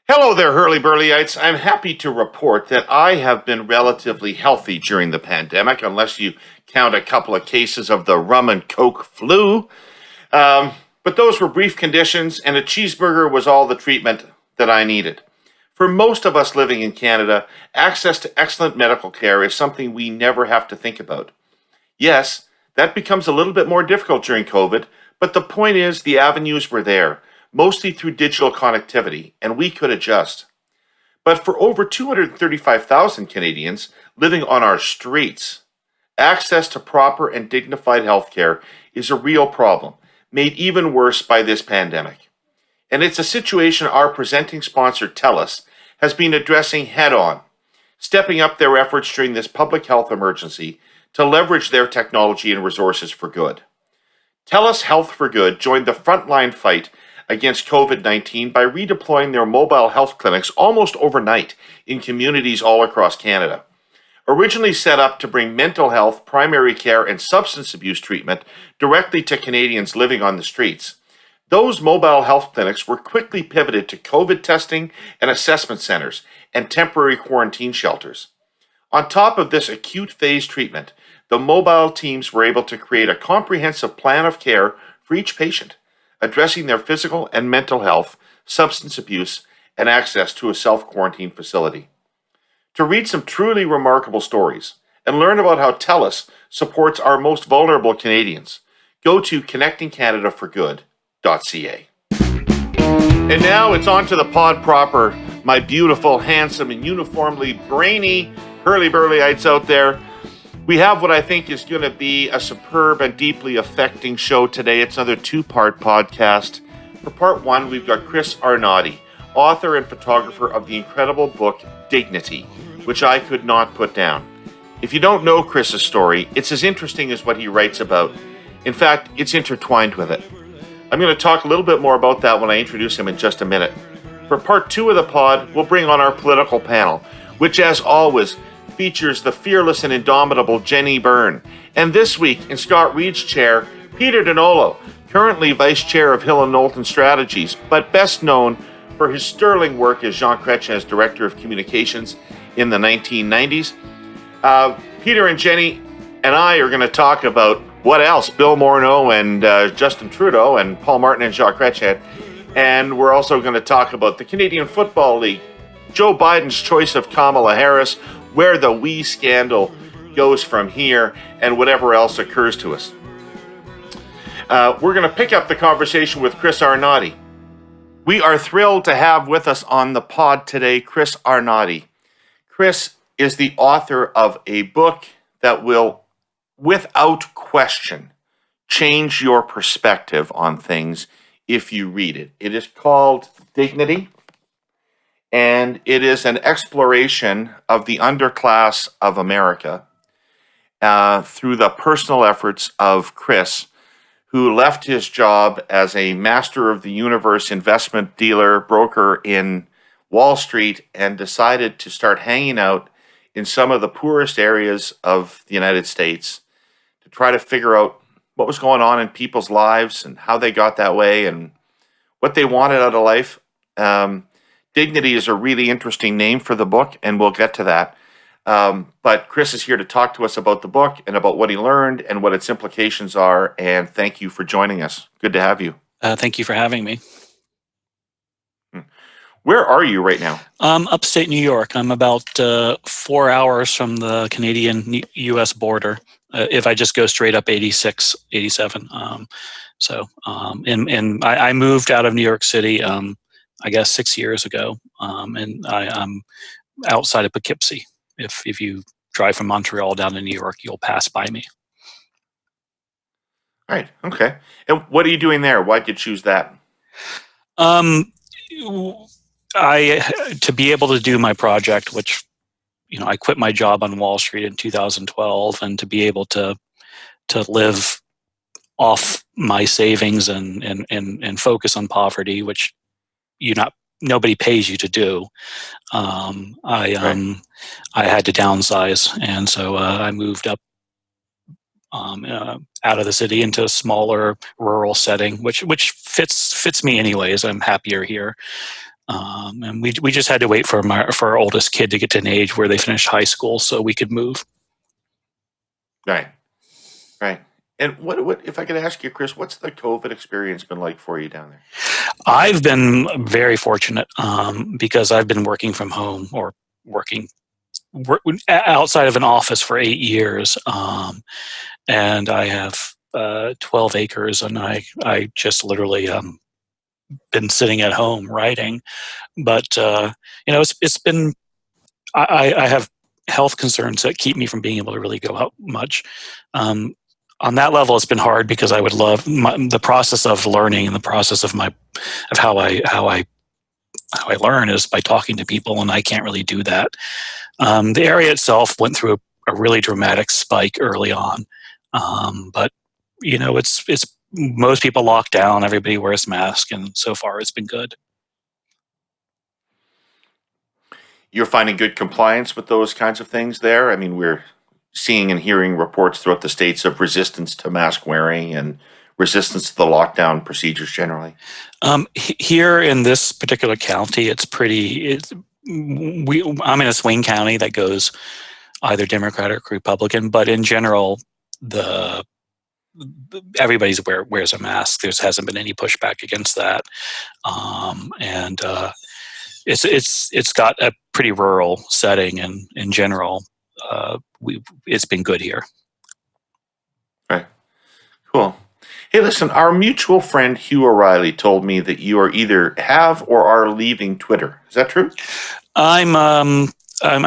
Hello there, Herle Burlyites. I'm happy to report that I have been relatively healthy during the pandemic, unless you count a couple of cases of the rum and coke flu. But those were brief conditions, and a cheeseburger was all the treatment that I needed. For most of us living in Canada, access to excellent medical care is something we never have to think about. Yes, that becomes a little bit more difficult during COVID, but the point is the avenues were there, mostly through digital connectivity, and we could adjust. But for over 235,000 Canadians living on our streets, access to proper and dignified health care is a real problem, made even worse by this pandemic. And it's a situation our presenting sponsor, TELUS, has been addressing head on, stepping up their efforts during this public health emergency to leverage their technology and resources for good. TELUS Health for Good joined the frontline fight against COVID-19 by redeploying their mobile health clinics almost overnight in communities all across Canada. Originally set up to bring mental health, primary care, and substance abuse treatment directly to Canadians living on the streets, those mobile health clinics were quickly pivoted to COVID testing and assessment centers and temporary quarantine shelters. On top of this acute phase treatment, the mobile teams were able to create a comprehensive plan of care for each patient, addressing their physical and mental health, substance abuse, and access to a self-quarantine facility. To read some truly remarkable stories and learn about how TELUS supports our most vulnerable Canadians, go to connectingcanadaforgood.ca. And now it's on to the pod proper, my beautiful, handsome, and uniformly brainy Herle Burlyites out there. We have what I think is going to be a superb and deeply affecting show today. It's another two-part podcast. For part one, we've got Chris Arnade, author and photographer of the incredible book Dignity, which I could not put down. If you don't know Chris's story, it's as interesting as what he writes about. In fact, it's intertwined with it. I'm going to talk a little bit more about that when I introduce him in just a minute. For part two of the pod, we'll bring on our political panel, which as always features the fearless and indomitable Jenni Byrne. And this week, in Scott Reid's chair, Peter Donolo, currently Vice-Chair of Hill+Knowlton Strategies, but best known for his sterling work as Jean Chrétien's Director of Communications in the 1990s. Peter and Jenni and I are going to talk about what else? Bill Morneau and Justin Trudeau and Paul Martin and Jean Chrétien. And we're also going to talk about the Canadian Football League, Joe Biden's choice of Kamala Harris, where the wee scandal goes from here, and whatever else occurs to us. We're going to pick up the conversation with Chris Arnade. We are thrilled to have with us on the pod today Chris Arnade. Chris is the author of a book that will, without question, change your perspective on things if you read it. It is called Dignity, and it is an exploration of the underclass of America through the personal efforts of Chris, who left his job as a master of the universe investment dealer, broker in Wall Street, and decided to start hanging out in some of the poorest areas of the United States to try to figure out what was going on in people's lives and how they got that way and what they wanted out of life. Dignity is a really interesting name for the book, and we'll get to that. But Chris is here to talk to us about the book and about what he learned and what its implications are. And thank you for joining us. Good to have you. Thank you for having me. Where are you right now? Upstate New York. I'm about 4 hours from the Canadian-U.S. border. If I just go straight up 86, 87. I moved out of New York City, I guess 6 years ago, and I'm outside of Poughkeepsie. If you drive from Montreal down to New York, you'll pass by me. Right. Okay. And what are you doing there? Why'd you choose that? To be able to do my project, which, I quit my job on Wall Street in 2012, and to be able to live off my savings and focus on poverty, which nobody pays you to do. I had to downsize, and so I moved up out of the city into a smaller rural setting, which fits me anyways. I'm happier here. And we just had to wait for our oldest kid to get to an age where they finished high school so we could move. Right. And what if I could ask you, Chris, what's the COVID experience been like for you down there? I've been very fortunate because I've been working from home or working outside of an office for 8 years. And I have 12 acres, and I just literally been sitting at home writing. But it's been I have health concerns that keep me from being able to really go out much. On that level, it's been hard because I would love the process of learning and the process of how I learn is by talking to people, and I can't really do that. The area itself went through a really dramatic spike early on, but it's most people lock down, everybody wears masks, and so far it's been good. You're finding good compliance with those kinds of things there? I mean, we're seeing and hearing reports throughout the states of resistance to mask wearing and resistance to the lockdown procedures generally. Here in this particular county, I'm in a swing county that goes either Democratic or Republican, but in general, everybody wears a mask. There hasn't been any pushback against that, and it's got a pretty rural setting, and in general, it's been good here. Right. Cool. Hey, listen, our mutual friend Hugh O'Reilly told me that you are either have or are leaving Twitter. Is that true? I'm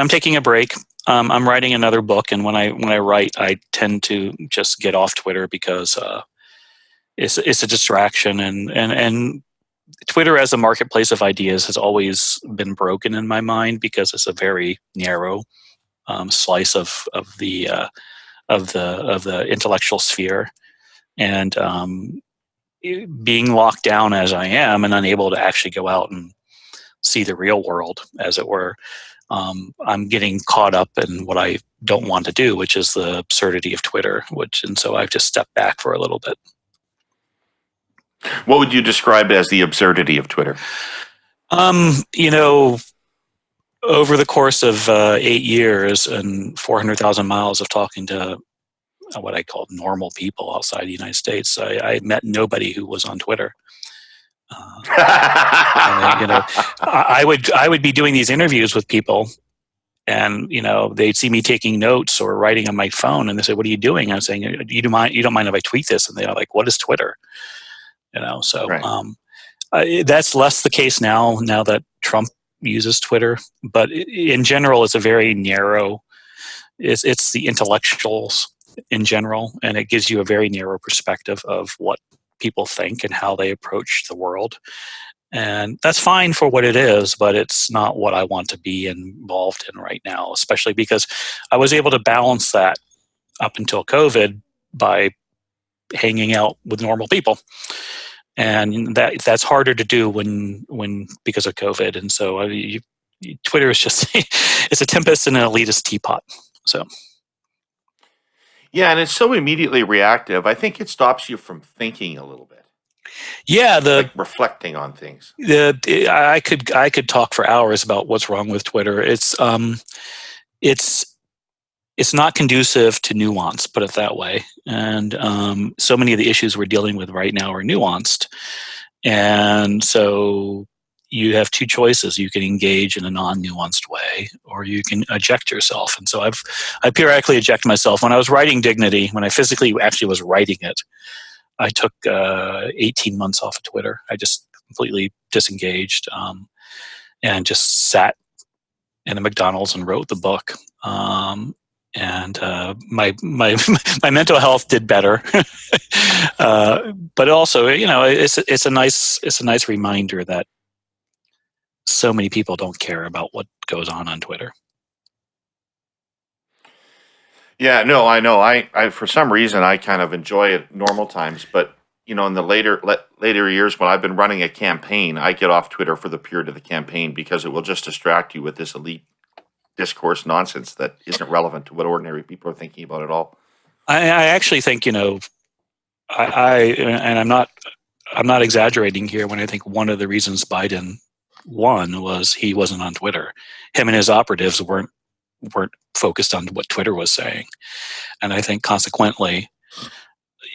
taking a break. I'm writing another book, and when I write, I tend to just get off Twitter because it's a distraction, and Twitter as a marketplace of ideas has always been broken in my mind because it's a very narrow slice of the intellectual sphere, and being locked down as I am and unable to actually go out and see the real world, as it were. I'm getting caught up in what I don't want to do, which is the absurdity of Twitter, and so I've just stepped back for a little bit. What would you describe as the absurdity of Twitter? Over the course of 8 years and 400,000 miles of talking to what I call normal people outside the United States, I met nobody who was on Twitter. I would be doing these interviews with people, and they'd see me taking notes or writing on my phone, and they say, "What are you doing?" I'm saying, "You don't mind if I tweet this?" And they're like, "What is Twitter?" So right. That's less the case now that Trump uses Twitter, but in general, it's a very narrow. It's the intellectuals in general, and it gives you a very narrow perspective of what people think and how they approach the world. And that's fine for what it is, but it's not what I want to be involved in right now, especially because I was able to balance that up until COVID by hanging out with normal people. And that's harder to do when because of COVID. And so Twitter is just it's a tempest in an elitist teapot. So yeah, and it's so immediately reactive. I think it stops you from thinking a little bit. Yeah, like reflecting on things. I could talk for hours about what's wrong with Twitter. It's not conducive to nuance, put it that way. And so many of the issues we're dealing with right now are nuanced. And so you have two choices. You can engage in a non-nuanced way, or you can eject yourself. And so I periodically eject myself. When I was writing Dignity, when I physically actually was writing it, I took 18 months off of Twitter. I just completely disengaged and just sat in a McDonald's and wrote the book. And my mental health did better, but also it's a nice reminder that so many people don't care about what goes on Twitter. Yeah, no, I know. I for some reason I kind of enjoy it normal times, but in the later years when I've been running a campaign, I get off Twitter for the period of the campaign because it will just distract you with this elite discourse nonsense that isn't relevant to what ordinary people are thinking about at all. I actually think and I'm not exaggerating here when I think one of the reasons Biden One was he wasn't on Twitter. Him and his operatives weren't focused on what Twitter was saying, and I think consequently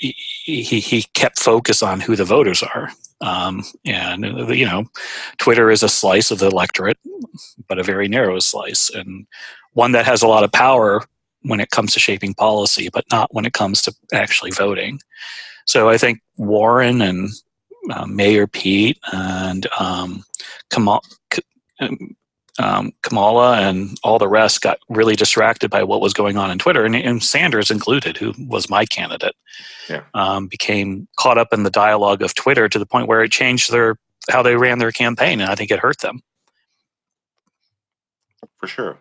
he kept focus on who the voters are. And Twitter is a slice of the electorate, but a very narrow slice, and one that has a lot of power when it comes to shaping policy, but not when it comes to actually voting. So I think Warren and Mayor Pete and Kamala and all the rest got really distracted by what was going on in Twitter, and Sanders included, who was my candidate, became caught up in the dialogue of Twitter to the point where it changed how they ran their campaign, and I think it hurt them. For sure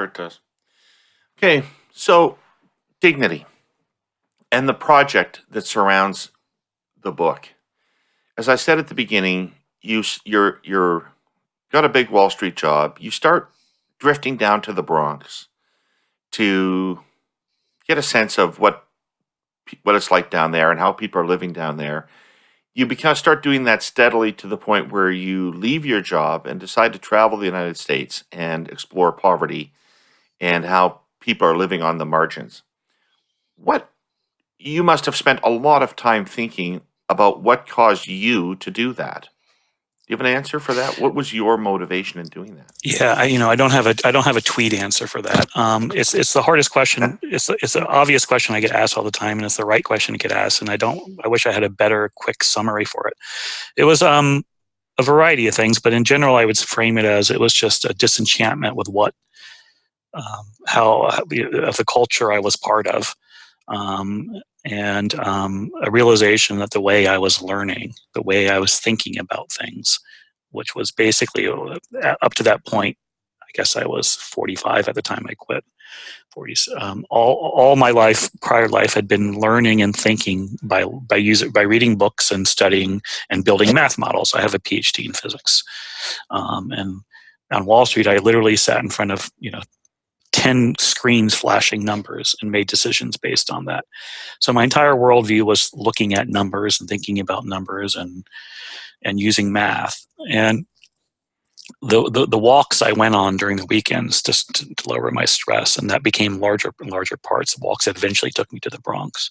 it does. Okay, so dignity and the project that surrounds the book. As I said at the beginning, you're got a big Wall Street job. You start drifting down to the Bronx to get a sense of what it's like down there and how people are living down there. You start doing that steadily to the point where you leave your job and decide to travel the United States and explore poverty and how people are living on the margins. You must have spent a lot of time thinking about what caused you to do that. Do you have an answer for that? What was your motivation in doing that? Yeah, I don't have a tweet answer for that. It's the hardest question. It's an obvious question I get asked all the time, and it's the right question to get asked. And I wish I had a better, quick summary for it. It was a variety of things, but in general, I would frame it as it was just a disenchantment with of the culture I was part of, and a realization that the way I was learning, the way I was thinking about things, which was basically up to that point, I guess I was 45 at the time I quit. 40. All my prior life had been learning and thinking by reading books and studying and building math models. I have a PhD in physics, and on Wall Street, I literally sat in front of 10 screens flashing numbers and made decisions based on that. So my entire worldview was looking at numbers and thinking about numbers and using math. And the walks I went on during the weekends just to lower my stress, and that became larger and larger parts of walks that eventually took me to the Bronx,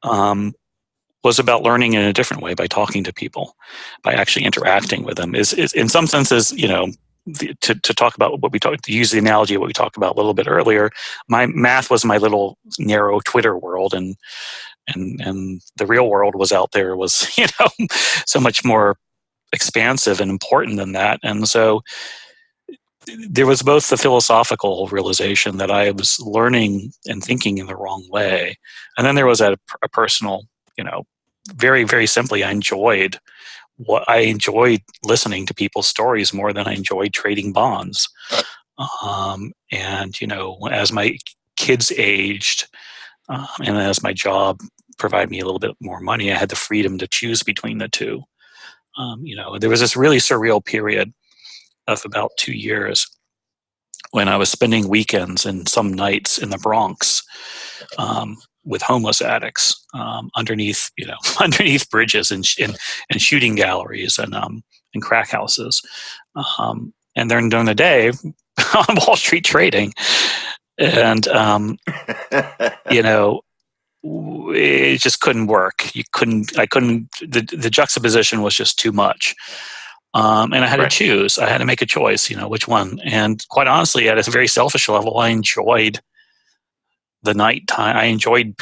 was about learning in a different way by talking to people, by actually interacting with them. Is in some senses, to talk about to use the analogy of what we talked about a little bit earlier, my math was my little narrow Twitter world, and the real world was out there, was so much more expansive and important than that. And so there was both the philosophical realization that I was learning and thinking in the wrong way, and then there was a personal, very, very simply, I enjoyed listening to people's stories more than I enjoyed trading bonds. And as my kids aged, and as my job provided me a little bit more money, I had the freedom to choose between the two. There was this really surreal period of about 2 years when I was spending weekends and some nights in the Bronx, with homeless addicts, underneath bridges and shooting galleries and crack houses, and then during the day on Wall Street trading, and it just couldn't work. I couldn't. The juxtaposition was just too much, and I had to choose. I had to make a choice. Which one? And quite honestly, at a very selfish level, I enjoyed the nighttime. I enjoyed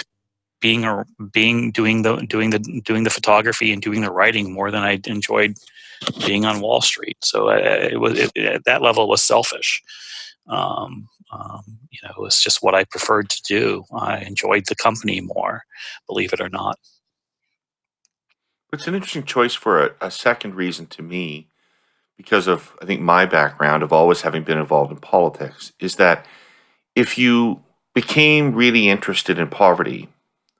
doing the photography and doing the writing more than I enjoyed being on Wall Street. So at that level, it was selfish. It was just what I preferred to do. I enjoyed the company more, believe it or not. It's an interesting choice for a second reason to me, because of, I think, my background of always having been involved in politics, is that if you became really interested in poverty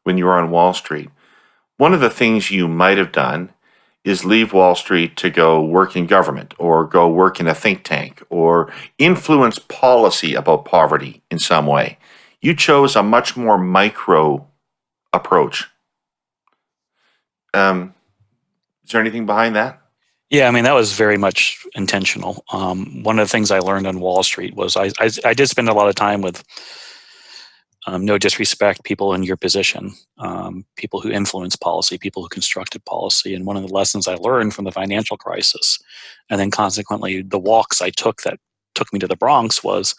when you were on Wall Street, one of the things you might have done is leave Wall Street to go work in government or go work in a think tank or influence policy about poverty in some way. You chose a much more micro approach. Is there anything behind that? Yeah, I mean, that was very much intentional. One of the things I learned on Wall Street was I did spend a lot of time with, no disrespect, people in your position, people who influence policy, people who constructed policy. And one of the lessons I learned from the financial crisis, and then consequently the walks I took that took me to the Bronx, was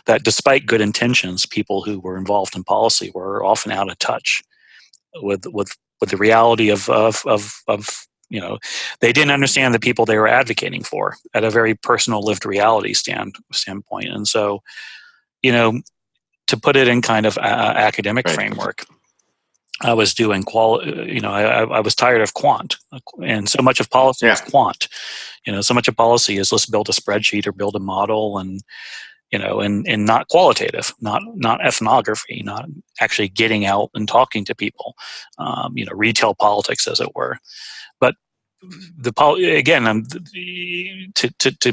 that despite good intentions, people who were involved in policy were often out of touch with the reality of they didn't understand the people they were advocating for at a very personal lived reality standpoint. And so, to put it in kind of academic framework, I was doing I was tired of quant, and so much of policy is quant. So much of policy is let's build a spreadsheet or build a model, and not qualitative, not ethnography, not actually getting out and talking to people, retail politics, as it were. But to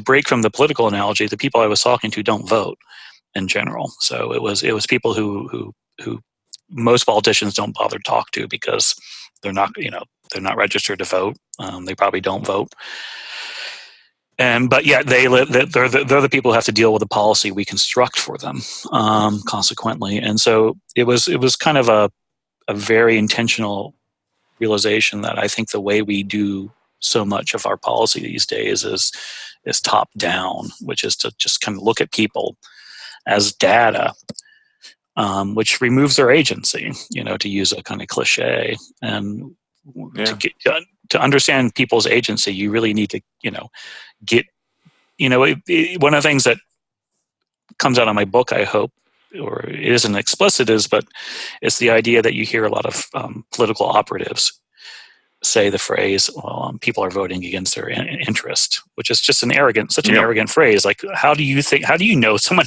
break from the political analogy, the people I was talking to don't vote in general. So it was people who most politicians don't bother to talk to because they're not they're not registered to vote. They probably don't vote. But yet they're the people who have to deal with the policy we construct for them, consequently. And so it was kind of a very intentional realization that I think the way we do so much of our policy these days is top down, which is to just kind of look at people as data, which removes their agency, to use a kind of cliche. And to understand people's agency, you really need to, get, one of the things that comes out of my book, I hope, or it isn't explicit, but it's the idea that you hear a lot of political operatives say the phrase, well, people are voting against their interest, which is just an arrogant phrase. Like, how do you know someone,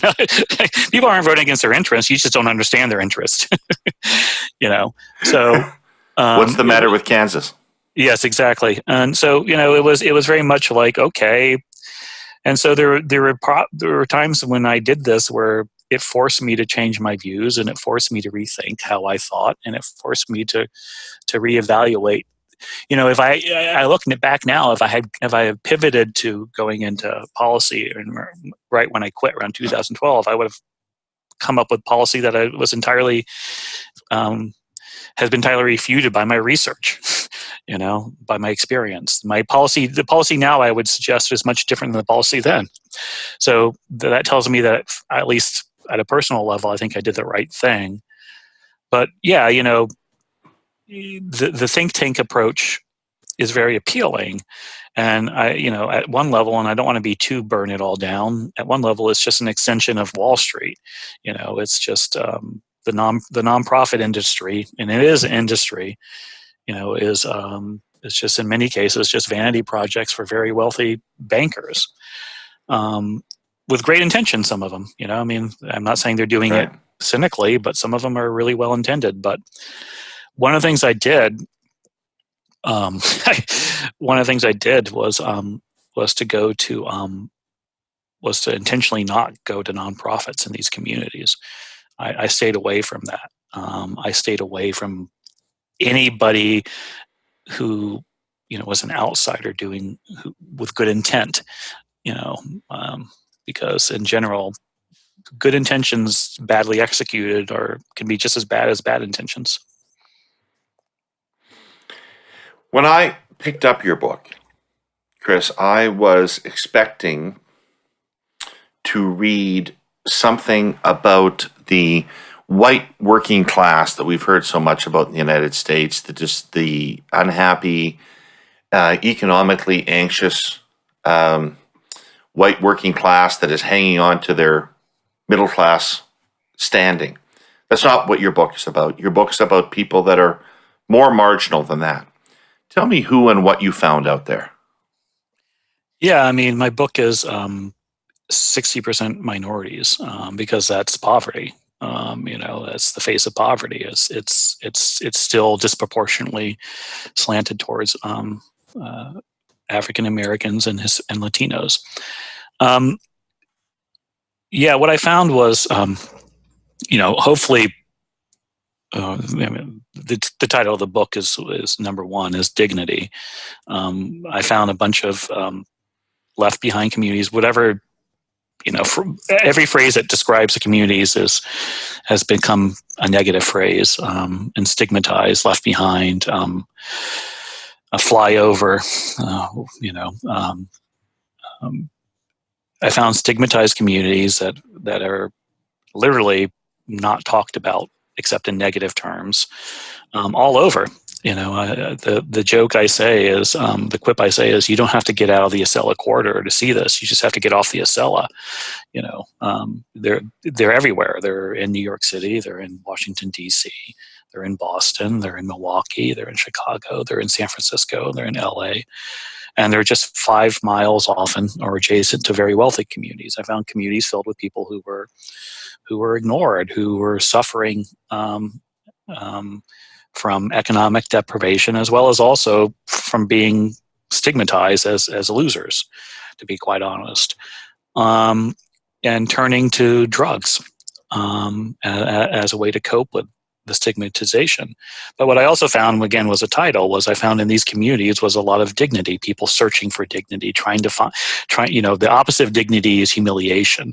people aren't voting against their interest, you just don't understand their interest. So what's the matter with Kansas? Yes, exactly. And so, it was very much like, okay. And so there were times when I did this where it forced me to change my views, and it forced me to rethink how I thought, and it forced me to reevaluate. If I look back now, if I had pivoted to going into policy, and right when I quit around 2012, I would have come up with policy that I was entirely has been entirely refuted by my research, by my experience. The policy now, I would suggest, is much different than the policy then. So that tells me that, at least at a personal level, I think I did the right thing. But yeah, the think tank approach is very appealing. And at one level, and I don't want to be too burn it all down, at one level, it's just an extension of Wall Street. It's just the nonprofit industry, and it is an industry, is it's just in many cases just vanity projects for very wealthy bankers, with great intention. Some of them, I'm not saying they're doing it cynically, but some of them are really well intended. But one of the things I did, was to intentionally not go to nonprofits in these communities. I stayed away from that. I stayed away from anybody who, was an outsider with good intent, because in general, good intentions badly executed can be just as bad intentions. When I picked up your book, Chris, I was expecting to read something about the white working class that we've heard so much about in the United States, the unhappy, economically anxious white working class that is hanging on to their middle class standing. That's not what your book is about. Your book is about people that are more marginal than that. Tell me who and what you found out there. Yeah, my book is 60% minorities, because that's poverty. That's the face of poverty. It's still disproportionately slanted towards African Americans and Latinos. What I found was, hopefully, the title of the book is number one, is dignity. I found a bunch of left behind communities, whatever, every phrase that describes the communities has become a negative phrase, and stigmatized, left behind, a flyover, I found stigmatized communities that are literally not talked about except in negative terms, all over. The joke I say is, the quip I say is, you don't have to get out of the Acela corridor to see this. You just have to get off the Acela. They're everywhere. They're in New York City. They're in Washington, D.C. They're in Boston. They're in Milwaukee. They're in Chicago. They're in San Francisco. They're in L.A. And they're just 5 miles often or adjacent to very wealthy communities. I found communities filled with people who were ignored, who were suffering from economic deprivation, as well as also from being stigmatized as losers, to be quite honest, and turning to drugs as a way to cope with the stigmatization. But what I also found, again, was I found in these communities was a lot of dignity, people searching for dignity, trying to find, the opposite of dignity is humiliation.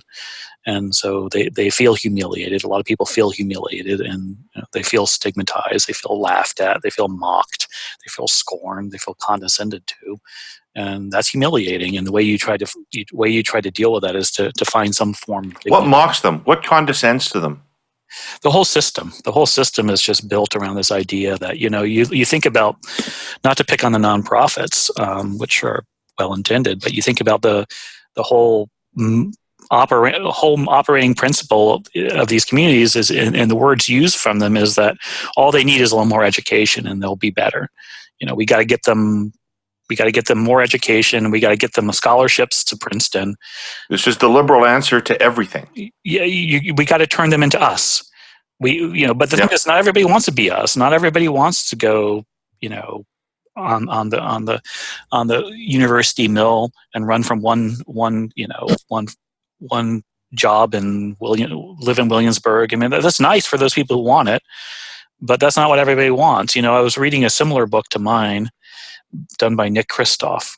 And so they feel humiliated. A lot of people feel humiliated, and they feel stigmatized. They feel laughed at. They feel mocked. They feel scorned. They feel condescended to, and that's humiliating. And the way you try to deal with that is to find some form of dignity. What mocks them? What condescends to them? The whole system. The whole system is just built around this idea that you think about, not to pick on the nonprofits, which are well intended, but you think about the whole operating principle of these communities is, and the words used from them is that all they need is a little more education and they'll be better. We got to get them more education. We got to get them scholarships to Princeton. This is the liberal answer to everything. Yeah, we got to turn them into us. But the thing is, not everybody wants to be us. Not everybody wants to go, on the university mill and run from one job and live in Williamsburg. I mean, that's nice for those people who want it, but that's not what everybody wants. I was reading a similar book to mine, done by Nick Kristof,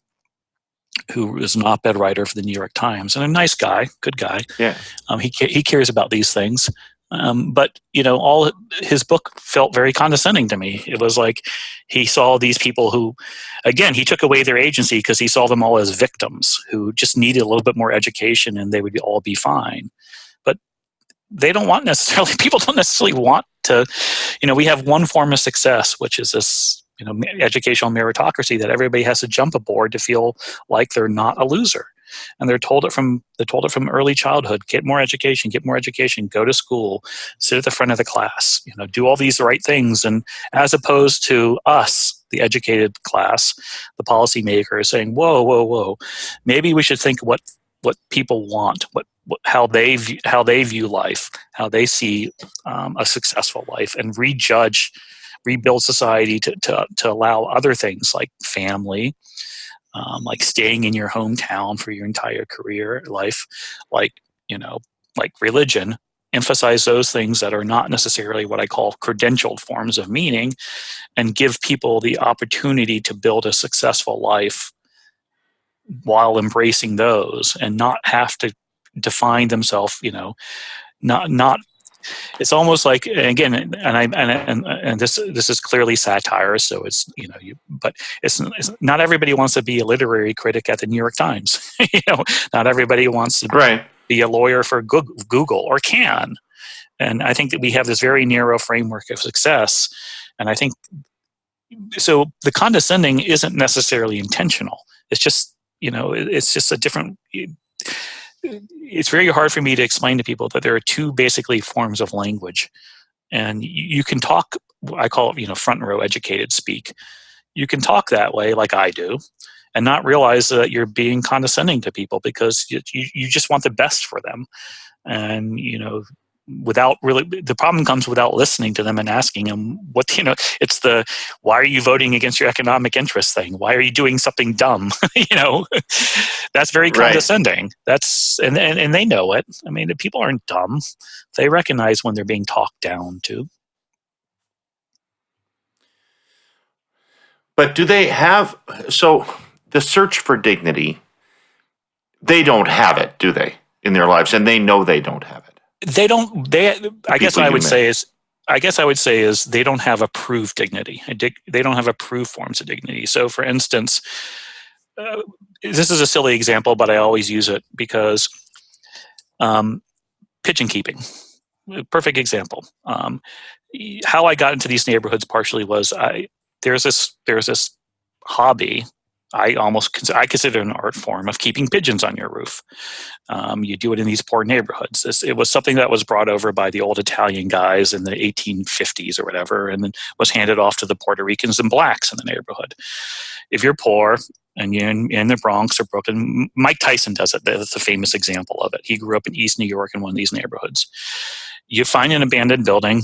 who is an op-ed writer for the New York Times, and a nice guy, good guy. Yeah. He cares about these things. But all his book felt very condescending to me. It was like he saw these people who, again, he took away their agency because he saw them all as victims who just needed a little bit more education and they would all be fine. But they don't want necessarily. People don't necessarily want to. We have one form of success, which is this educational meritocracy that everybody has to jump aboard to feel like they're not a loser. And they're told it from early childhood: get more education, go to school, sit at the front of the class, do all these right things. And as opposed to us, the educated class, the policymakers saying, whoa, maybe we should think what people want, how they view life, how they see a successful life, and rebuild society to allow other things like family, like staying in your hometown for your entire career life, like religion, emphasize those things that are not necessarily what I call credentialed forms of meaning, and give people the opportunity to build a successful life while embracing those and not have to define themselves, not it's almost like, again, and this is clearly satire, so it's but it's not everybody wants to be a literary critic at the New York Times. Not everybody wants to be a lawyer for Google or can. And I think that we have this very narrow framework of success, and I think so. The condescending isn't necessarily intentional. It's just it's just a different. It's very hard for me to explain to people that there are two basically forms of language, and you can talk. I call it, front row educated speak. You can talk that way, like I do, and not realize that you're being condescending to people because you just want the best for them, and without really, the problem comes without listening to them and asking them it's the why are you voting against your economic interest thing? Why are you doing something dumb? That's very condescending. That's and they know it. I mean, the people aren't dumb. They recognize when they're being talked down to. But do they have, so the search for dignity, they don't have it, do they, in their lives? And they know they don't have it. I guess I would say is they don't have approved dignity. They don't have approved forms of dignity. So for instance, this is a silly example, but I always use it because pigeon keeping, perfect example. How I got into these neighborhoods partially was there's this hobby. I consider it an art form of keeping pigeons on your roof. You do it in these poor neighborhoods. It was something that was brought over by the old Italian guys in the 1850s or whatever, and then was handed off to the Puerto Ricans and blacks in the neighborhood. If you're poor and you're in the Bronx or Brooklyn, Mike Tyson does it. That's a famous example of it. He grew up in East New York in one of these neighborhoods. You find an abandoned building,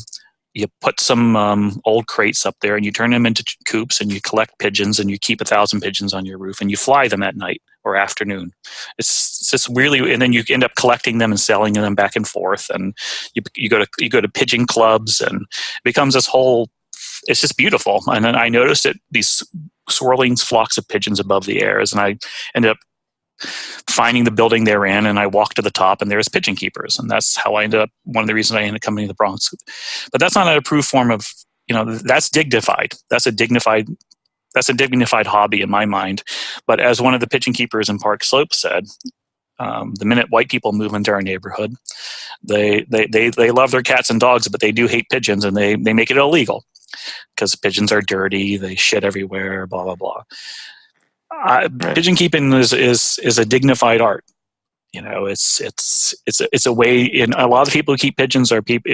you put some old crates up there and you turn them into coops and you collect pigeons and you keep 1,000 pigeons on your roof and you fly them at night or afternoon. It's just really, and then you end up collecting them and selling them back and forth. And you go to pigeon clubs and it becomes this whole, it's just beautiful. And then I noticed these swirling flocks of pigeons above the airs, and I ended up finding the building they're in, and I walked to the top and there's pigeon keepers. And that's how I ended up, one of the reasons I ended up coming to the Bronx. But that's not an approved form of, that's dignified. That's a dignified hobby in my mind. But as one of the pigeon keepers in Park Slope said, the minute white people move into our neighborhood, they love their cats and dogs, but they do hate pigeons, and they make it illegal because pigeons are dirty, they shit everywhere, blah, blah, blah. Pigeon keeping is a dignified art. It's a way. In a lot of people who keep pigeons are people.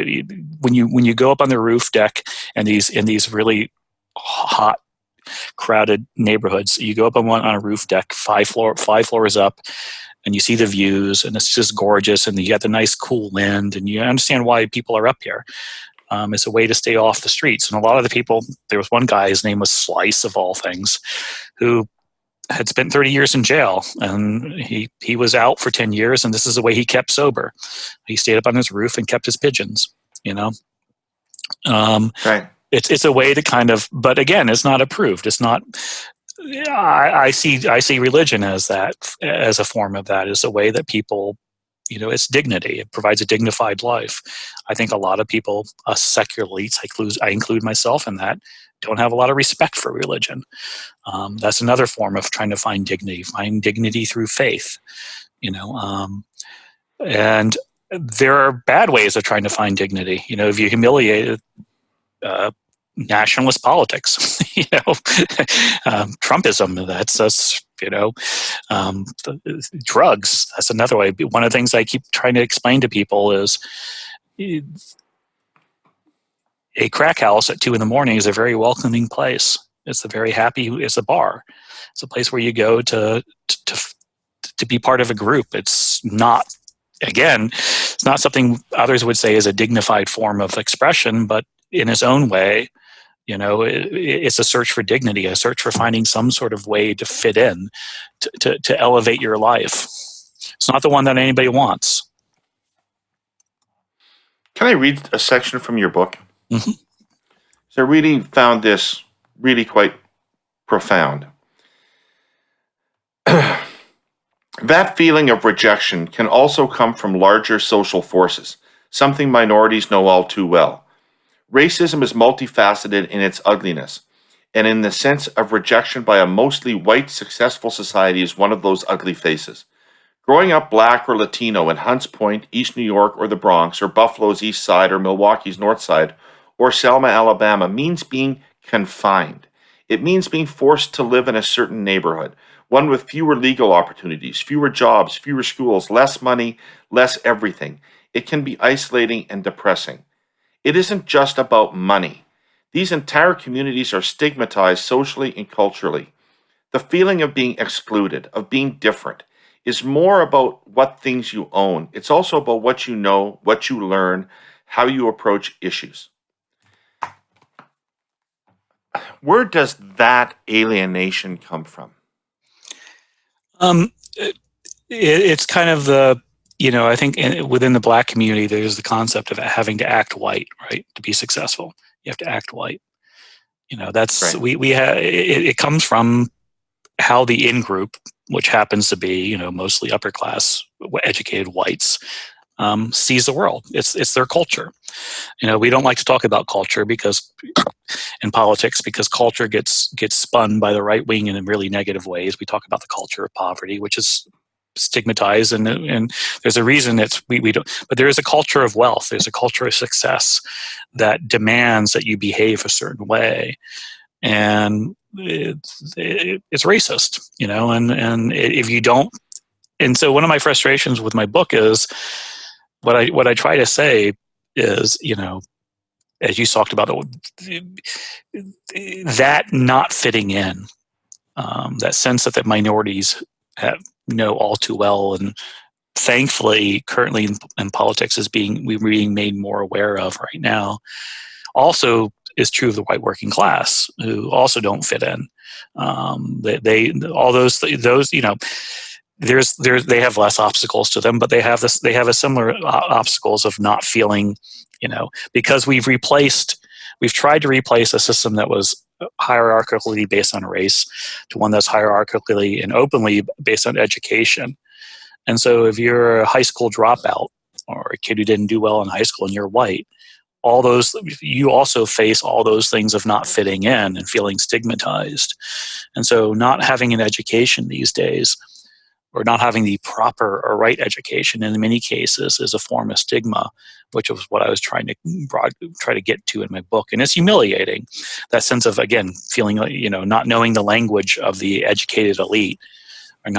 When you go up on the roof deck and these really hot, crowded neighborhoods, you go up on a roof deck, five floors up, and you see the views, and it's just gorgeous, and you got the nice cool wind, and you understand why people are up here. It's a way to stay off the streets. And a lot of the people, there was one guy, his name was Slice of all things, who had spent 30 years in jail, and he was out for 10 years, and this is the way he kept sober. He stayed up on his roof and kept his pigeons, Right. It's a way to kind of, but again, it's not approved. It's not, I see religion as that, as a form of that, as a way that people, it's dignity. It provides a dignified life. I think a lot of people, us secular elites, I include myself in that, don't have a lot of respect for religion. That's another form of trying to find dignity through faith, and there are bad ways of trying to find dignity. If you humiliate nationalist politics, Trumpism, that's drugs. That's another way. One of the things I keep trying to explain to people is a crack house at 2 a.m. is a very welcoming place. It's a very happy. It's a bar. It's a place where you go to be part of a group. It's not, again, it's not something others would say is a dignified form of expression, but in its own way, it's a search for dignity, a search for finding some sort of way to fit in, to elevate your life. It's not the one that anybody wants. Can I read a section from your book? Mm-hmm. So I really found this really quite profound. That feeling of rejection can also come from larger social forces, something minorities know all too well. Racism is multifaceted in its ugliness, and in the sense of rejection by a mostly white, successful society is one of those ugly faces. Growing up black or Latino in Hunts Point, East New York, or the Bronx, or Buffalo's East Side, or Milwaukee's North Side, or Selma, Alabama, means being confined. It means being forced to live in a certain neighborhood, one with fewer legal opportunities, fewer jobs, fewer schools, less money, less everything. It can be isolating and depressing. It isn't just about money. These entire communities are stigmatized socially and culturally. The feeling of being excluded, of being different, is more about what things you own. It's also about what you know, what you learn, how you approach issues. Where does that alienation come from? It's kind of the, I think within the Black community, there's the concept of having to act white, right? To be successful, you have to act white. That's Right. we have it comes from how the in group, which happens to be mostly upper class educated whites, sees the world. It's their culture. We don't like to talk about culture because in politics, because culture gets spun by the right wing in really negative ways. We talk about the culture of poverty, which is stigmatized, and there's a reason we don't. But there is a culture of wealth. There's a culture of success that demands that you behave a certain way, and it's racist, and if you don't. And so one of my frustrations with my book is what I try to say is, as you talked about, that not fitting in, that sense that the minorities know all too well, and thankfully, currently in politics, we're being made more aware of right now. Also, is true of the white working class, who also don't fit in. They all those they have less obstacles to them, but they have a similar obstacles of not feeling, because we've tried to replace a system that was hierarchically based on race to one that's hierarchically and openly based on education. And so if you're a high school dropout or a kid who didn't do well in high school and you're white, you also face all those things of not fitting in and feeling stigmatized. And so not having an education these days, or not having the proper or right education in many cases, is a form of stigma, which was what I was trying to get to in my book. And it's humiliating, that sense of, again, feeling like, not knowing the language of the educated elite, or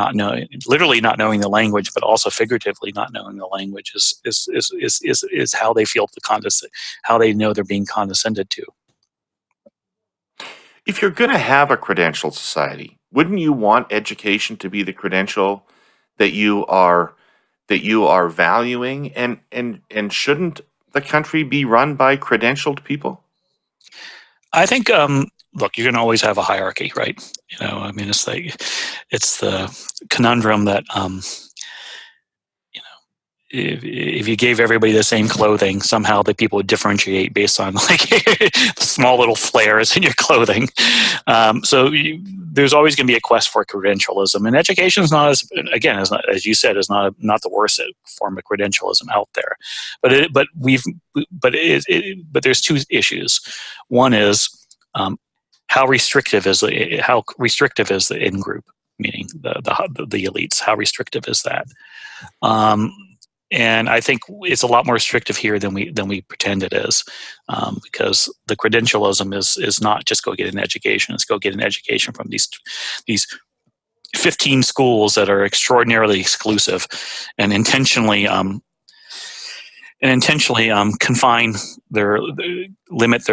literally not knowing the language, but also figuratively not knowing the language is how they feel how they know they're being condescended to. If you're going to have a credentialed society, wouldn't you want education to be the credential that you are valuing, and shouldn't the country be run by credentialed people? I think look, you're going to always have a hierarchy, right? It's the conundrum that if you gave everybody the same clothing, somehow the people would differentiate based on the small little flares in your clothing. So there's always going to be a quest for credentialism, and education is not as you said, is not the worst form of credentialism out there. But there's two issues. One is how restrictive is the in group, meaning the elites. How restrictive is that? And I think it's a lot more restrictive here than we pretend it is, because the credentialism is not just go get an education; it's go get an education from these 15 schools that are extraordinarily exclusive and intentionally confine limit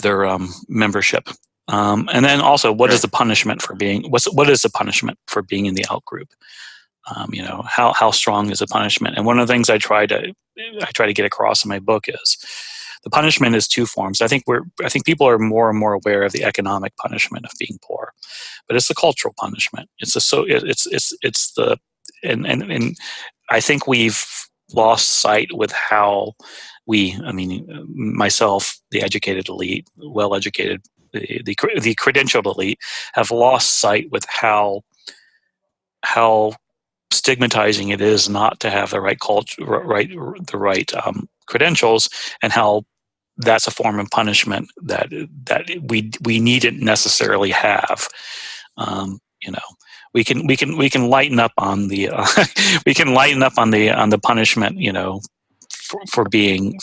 their membership. And then also, what is the punishment for being in the out group? How strong is the punishment? And one of the things I try to get across in my book is the punishment is two forms. I think people are more and more aware of the economic punishment of being poor, but it's the cultural punishment. And I think we've lost sight with how myself, the educated elite, well-educated, the credentialed elite, have lost sight with how stigmatizing it is not to have the right culture, the right credentials, and how that's a form of punishment that we needn't necessarily have. We can lighten up on the punishment, for being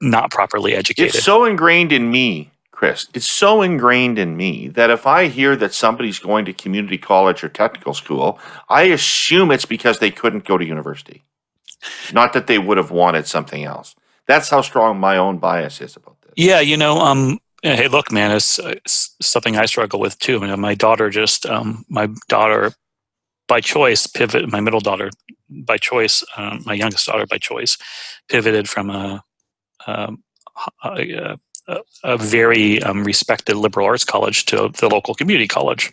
not properly educated. It's so ingrained in me, Chris. It's so ingrained in me that if I hear that somebody's going to community college or technical school, I assume it's because they couldn't go to university, not that they would have wanted something else. That's how strong my own bias is about this. Yeah, hey, look, man, it's something I struggle with too. My daughter by choice pivoted. My middle daughter by choice, my youngest daughter by choice, pivoted from a very respected liberal arts college to the local community college.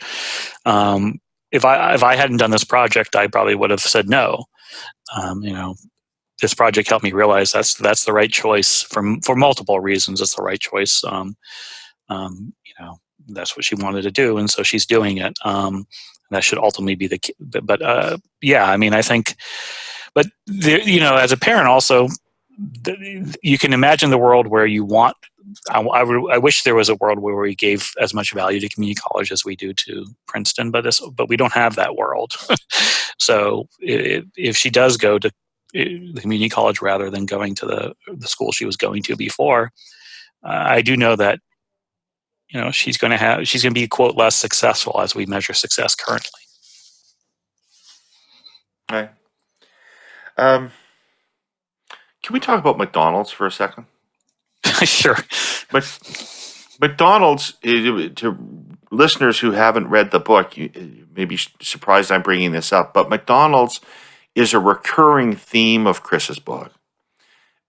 If I hadn't done this project, I probably would have said no. this project helped me realize that's the right choice for multiple reasons. It's the right choice. That's what she wanted to do, and so she's doing it. That should ultimately be the key. But I mean, I think, but as a parent also, you can imagine the world where you want. I wish there was a world where we gave as much value to community college as we do to Princeton, but we don't have that world. So if she does go to the community college rather than going to the school she was going to before, I do know that she's going to be, quote, less successful as we measure success currently. Right. Can we talk about McDonald's for a second? Sure. But McDonald's, to listeners who haven't read the book, you may be surprised I'm bringing this up, but McDonald's is a recurring theme of Chris's book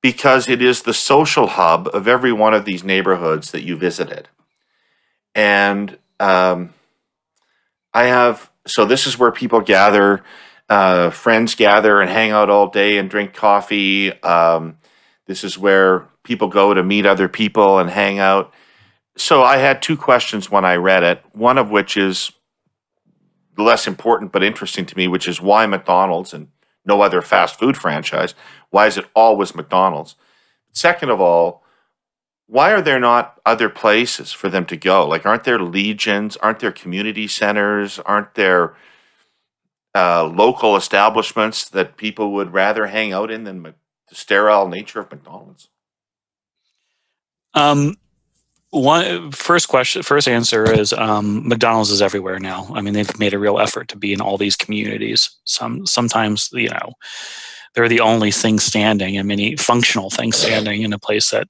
because it is the social hub of every one of these neighborhoods that you visited. And so this is where people gather, friends gather and hang out all day and drink coffee. This is where people go to meet other people and hang out. So I had two questions when I read it, one of which is less important but interesting to me, which is why McDonald's and no other fast food franchise? Why is it always McDonald's? Second of all, why are there not other places for them to go? Like, aren't there legions? Aren't there community centers? Aren't there local establishments that people would rather hang out in than the sterile nature of McDonald's? First answer is McDonald's is everywhere now. I mean, they've made a real effort to be in all these communities. Sometimes, they're the only thing standing, and many functional things standing in a place that,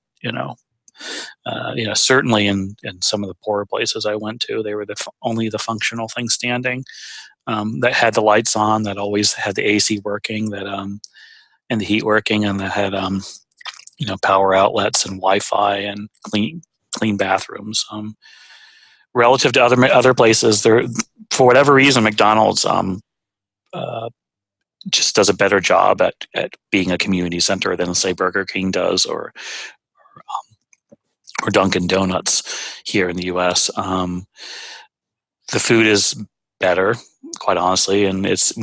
certainly in some of the poorer places I went to, they were only the functional thing standing, that had the lights on, that always had the AC working, that and the heat working, and that had power outlets and Wi-Fi and clean bathrooms. Relative to other places, there, for whatever reason, McDonald's just does a better job at being a community center than, say, Burger King does, or Dunkin' Donuts here in the U.S. The food is better, quite honestly, and it's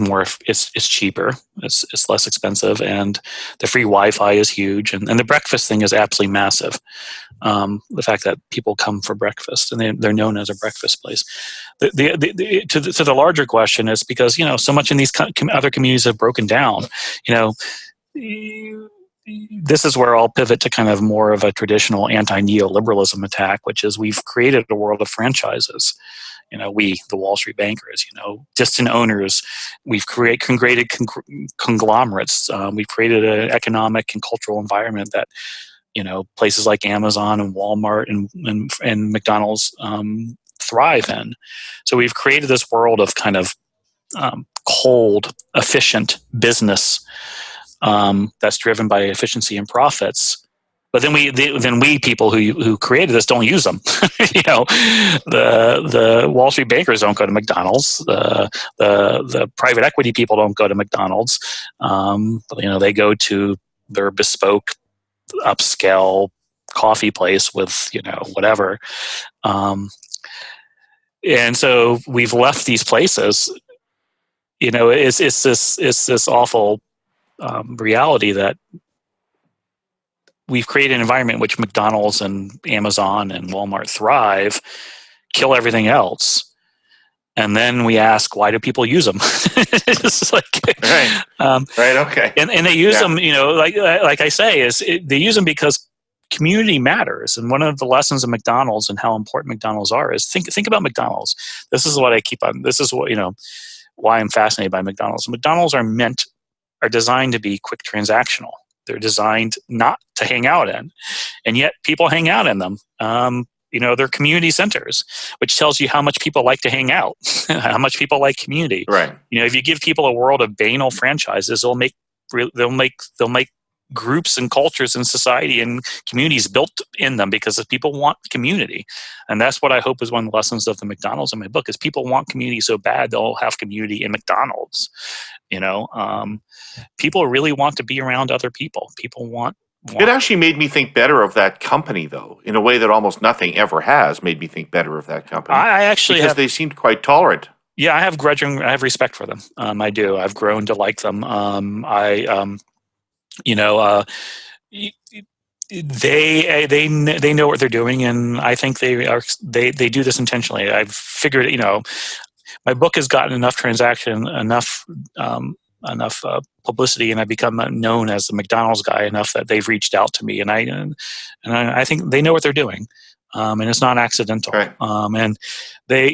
cheaper. It's less expensive, and the free Wi-Fi is huge, and the breakfast thing is absolutely massive. The fact that people come for breakfast, and they're known as a breakfast place. To the larger question is because so much in these other communities have broken down. This is where I'll pivot to kind of more of a traditional anti-neoliberalism attack, which is we've created a world of franchises. We, the Wall Street bankers, distant owners, we've created conglomerates. We've created an economic and cultural environment that, places like Amazon and Walmart and McDonald's thrive in. So we've created this world of kind of cold, efficient business that's driven by efficiency and profits. But then we people who created this don't use them. The Wall Street bankers don't go to McDonald's. The private equity people don't go to McDonald's. They go to their bespoke, upscale coffee place with whatever. And so we've left these places. It's this awful reality that we've created an environment in which McDonald's and Amazon and Walmart thrive, kill everything else, and then we ask, why do people use them? It's like, right, okay, and they use them, like I say, they use them because community matters. And one of the lessons of McDonald's and how important McDonald's are is think about McDonald's. This is what I keep on. This is what why I'm fascinated by McDonald's. McDonald's are designed to be quick transactional. They're designed not to hang out in, and yet people hang out in them. They're community centers, which tells you how much people like to hang out, how much people like community. Right. If you give people a world of banal franchises, they'll make groups and cultures in society and communities built in them because people want community. And that's what I hope is one of the lessons of the McDonald's in my book, is people want community so bad they'll have community in McDonald's. People really want to be around other people. People want It actually made me think better of that company, though, in a way that almost nothing ever has made me think better of that company. I actually because they seemed quite tolerant. Yeah, I have respect for them. I do. I've grown to like them. They know what they're doing, and I think they do this intentionally. I've figured, my book has gotten enough enough publicity, and I've become known as the McDonald's guy enough that they've reached out to me, and I think they know what they're doing, and it's not accidental. Right. And they,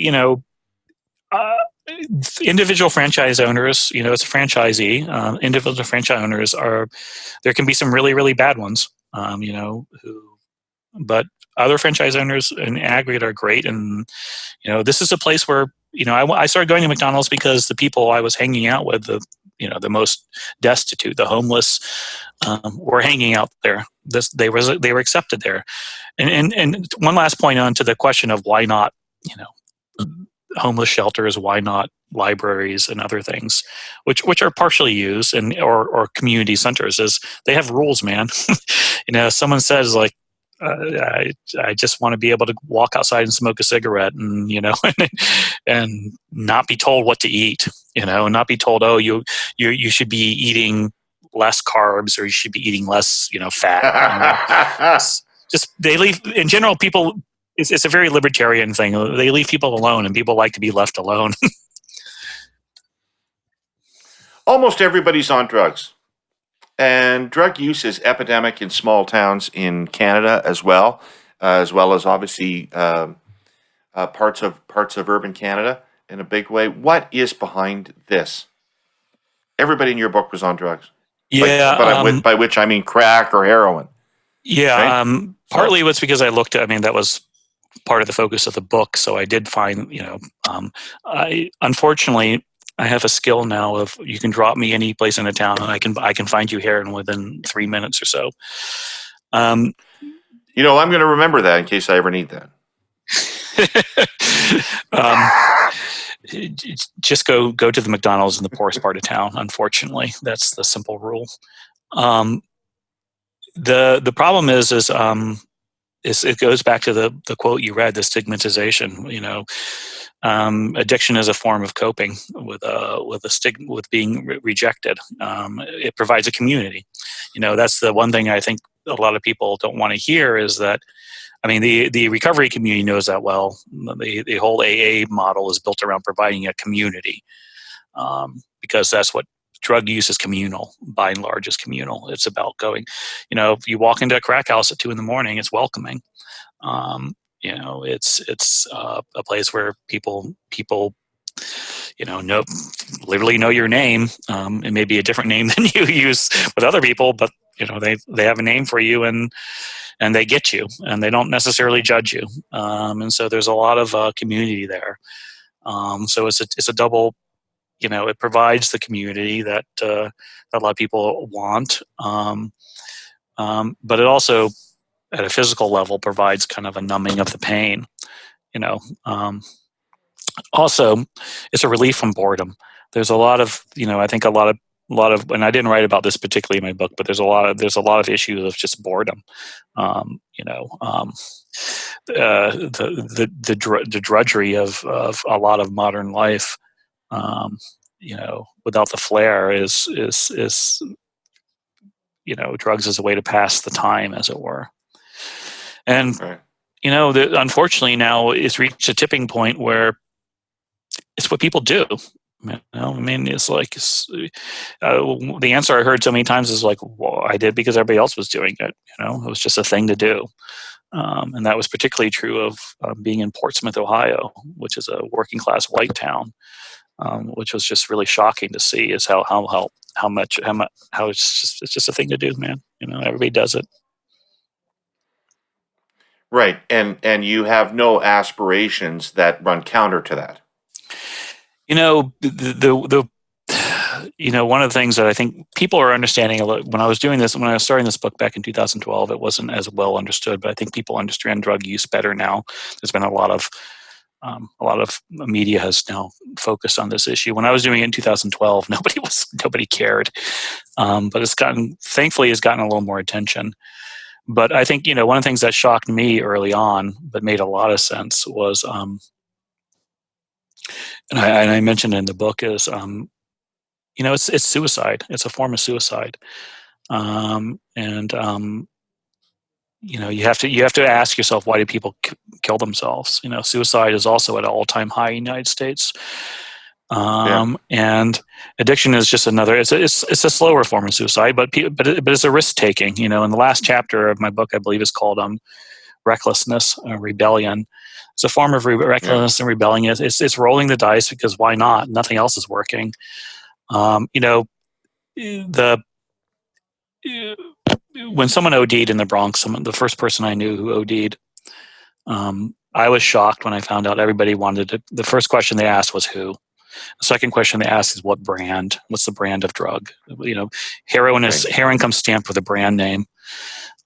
individual franchise owners, it's a franchisee. Individual franchise owners there can be some really, really bad ones, but other franchise owners in aggregate are great. And, this is a place where, I started going to McDonald's because the people I was hanging out with, the most destitute, the homeless, were hanging out there. They were accepted there. And one last point on to the question of why not, homeless shelters, why not libraries and other things, which are partially used, and or community centers, is they have rules, man. Someone says like, I just want to be able to walk outside and smoke a cigarette, and and not be told what to eat, and not be told, oh, you should be eating less carbs, or you should be eating less, fat. Just they leave. In general, people. It's a very libertarian thing. They leave people alone, and people like to be left alone. Almost everybody's on drugs. And drug use is epidemic in small towns in Canada as well as obviously parts of urban Canada in a big way. What is behind this? Everybody in your book was on drugs. Yeah. By which I mean crack or heroin. Yeah. Right? Partly it was because I looked at, that was part of the focus of the book. So I did find, unfortunately, I have a skill now of you can drop me any place in a town and I can find you heroin within 3 minutes or so. I'm going to remember that in case I ever need that. Just go to the McDonald's in the poorest part of town. Unfortunately, that's the simple rule. The problem is it goes back to the quote you read, the stigmatization. Addiction is a form of coping with being rejected. It provides a community. That's the one thing I think a lot of people don't want to hear, is that, the recovery community knows that well. The whole AA model is built around providing a community, because that's what drug use is. Communal, by and large, is communal. It's about going, if you walk into a crack house at 2 a.m, it's welcoming. It's a place where people literally know your name. It may be a different name than you use with other people, but they have a name for you, and they get you, and they don't necessarily judge you. And so there's a lot of community there. So it's a double. It provides the community that a lot of people want, but it also, at a physical level, provides kind of a numbing of the pain. Also, it's a relief from boredom. There's a lot of, I think a lot of, and I didn't write about this particularly in my book, but there's a lot of issues of just boredom. The drudgery of a lot of modern life. Without the flair is drugs as a way to pass the time, as it were. And, right. Unfortunately now it's reached a tipping point where it's what people do. It's like, the answer I heard so many times is like, well, I did because everybody else was doing it. It was just a thing to do. And that was particularly true of being in Portsmouth, Ohio, which is a working class white town. Which was just really shocking to see, is how it's just a thing to do, man. Everybody does it. Right, and you have no aspirations that run counter to that. one of the things that I think people are understanding when I was starting this book back in 2012, it wasn't as well understood, but I think people understand drug use better now. There's been a lot of media has now focused on this issue. When I was doing it in 2012, nobody cared, but thankfully it's gotten a little more attention. But I think one of the things that shocked me early on, but made a lot of sense, was, and I mentioned in the book, is it's suicide. It's a form of suicide, and you have to ask yourself, why do people kill themselves? Suicide is also at an all-time high in the United States. And addiction is just another. It's a slower form of suicide, but it's a risk taking. In the last chapter of my book, I believe, is called recklessness, rebellion. It's a form of recklessness and rebellion. It's rolling the dice because why not? Nothing else is working. When someone OD'd in the Bronx, the first person I knew who OD'd, I was shocked when I found out everybody wanted to. The first question they asked was who. The second question they asked is what brand. What's the brand of drug? Heroin comes stamped with a brand name,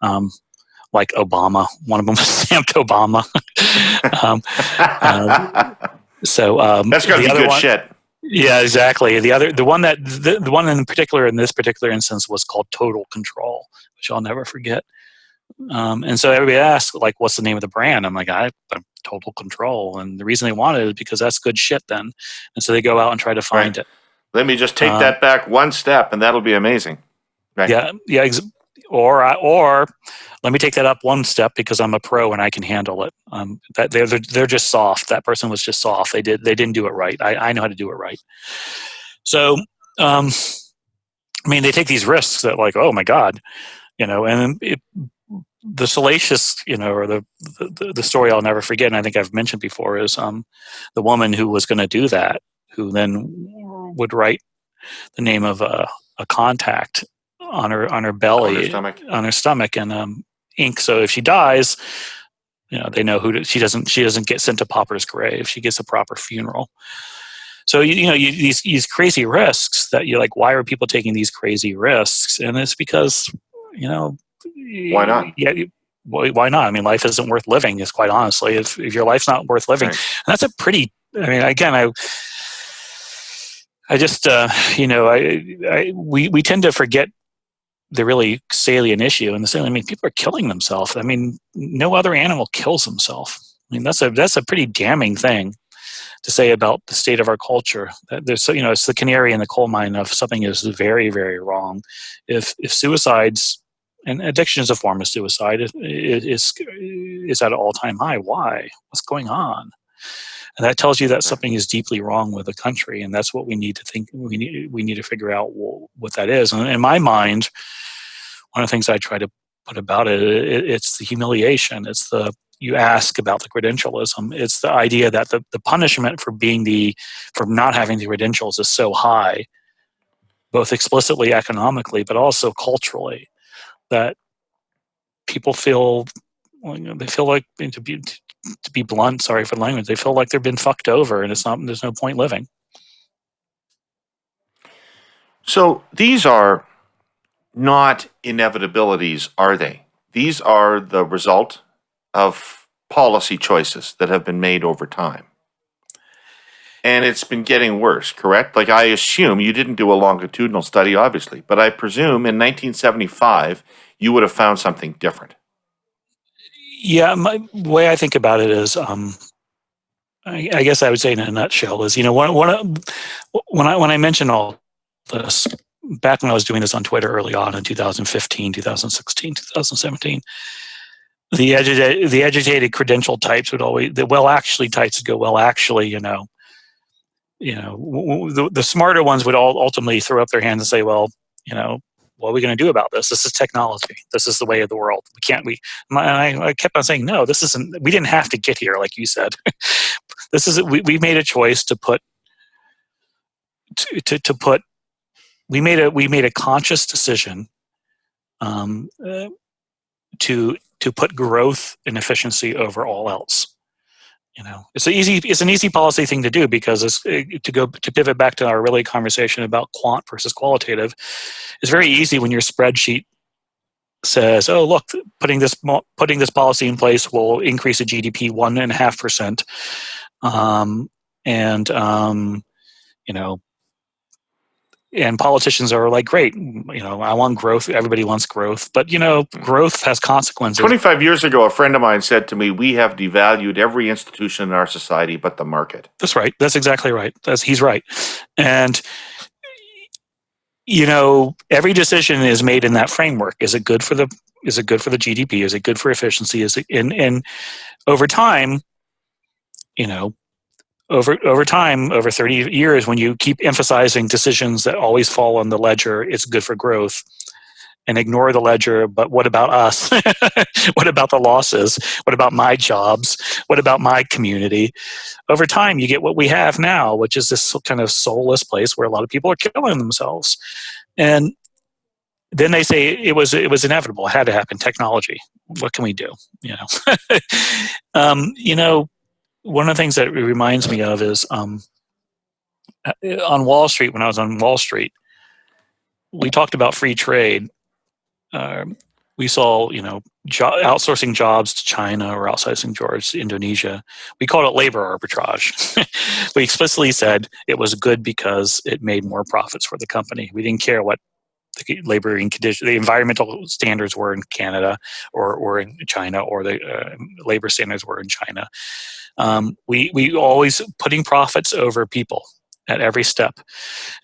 like Obama. One of them was stamped Obama. That's got to be good shit. Yeah, exactly. The one in particular in this particular instance was called Total Control, which I'll never forget. And so everybody asked, like, what's the name of the brand? I'm like, I'm Total Control. And the reason they want it is because that's good shit then. And so they go out and try to find it. Let me just take that back one step, and that'll be amazing. Right? Yeah. Or let me take that up one step because I'm a pro and I can handle it. That they're just soft. That person was just soft. They didn't do it right. I know how to do it right. So, they take these risks that, like, oh my God, and the salacious, or the story I'll never forget, and I think I've mentioned before, is the woman who was going to do that, who then would write the name of a contact on her belly, on her stomach, and ink. So if she dies, they know she doesn't get sent to pauper's grave. She gets a proper funeral. So these crazy risks that you're like, why are people taking these crazy risks? And it's because why not? Yeah, why not? Life isn't worth living. Is quite honestly, if your life's not worth living, right. And that's a pretty. Again, I just we tend to forget the really salient issue, and people are killing themselves. No other animal kills himself. That's a pretty damning thing to say about the state of our culture. There's it's the canary in the coal mine of something is very, very wrong. If suicides and addiction is a form of suicide, is at an all-time high. Why? What's going on? And that tells you that something is deeply wrong with the country, and that's what we need to think. We need to figure out what that is. And in my mind, one of the things I try to put about it's the humiliation. It's you ask about the credentialism. It's the idea that the punishment for not having the credentials is so high, both explicitly economically, but also culturally, that people feel like, to be blunt, sorry for the language, they feel like they've been fucked over, and there's no point living. So these are not inevitabilities, are they? These are the result of policy choices that have been made over time. And it's been getting worse, correct? Like, I assume you didn't do a longitudinal study, obviously, but I presume in 1975, you would have found something different. Yeah, my way I think about it is, I guess I would say in a nutshell is, when I mention all this, back when I was doing this on Twitter early on in 2015, 2016, 2017, the agitated credential types would always, the well-actually types would go, well, actually, the smarter ones would all ultimately throw up their hands and say, well, what are we going to do about this? This is technology. This is the way of the world. I kept on saying, no, this isn't, we didn't have to get here, like you said. We made a choice we made a conscious decision to put growth and efficiency over all else. It's an easy policy thing to do, because it's to pivot back to our really conversation about quant versus qualitative. It's very easy when your spreadsheet says, "Oh, look, putting this policy in place will increase the GDP 1.5%," and politicians are like, "Great, I want growth. Everybody wants growth, but growth has consequences." 25 years ago, a friend of mine said to me, "We have devalued every institution in our society but the market." That's right. That's exactly right. He's right, and every decision is made in that framework. Is it good for the GDP? Is it good for efficiency? And over time, over time, over 30 years, when you keep emphasizing decisions that always fall on the ledger, it's good for growth, and ignore the ledger, but what about us? What about the losses? What about my jobs? What about my community? Over time, you get what we have now, which is this kind of soulless place where a lot of people are killing themselves. And then they say it was inevitable. It had to happen. Technology. What can we do? One of the things that it reminds me of is on Wall Street. When I was on Wall Street, we talked about free trade. We saw, outsourcing jobs to China or outsourcing jobs to Indonesia. We called it labor arbitrage. We explicitly said it was good because it made more profits for the company. We didn't care what the laboring condition, the environmental standards were in Canada or in China, or the labor standards were in China. We always putting profits over people at every step,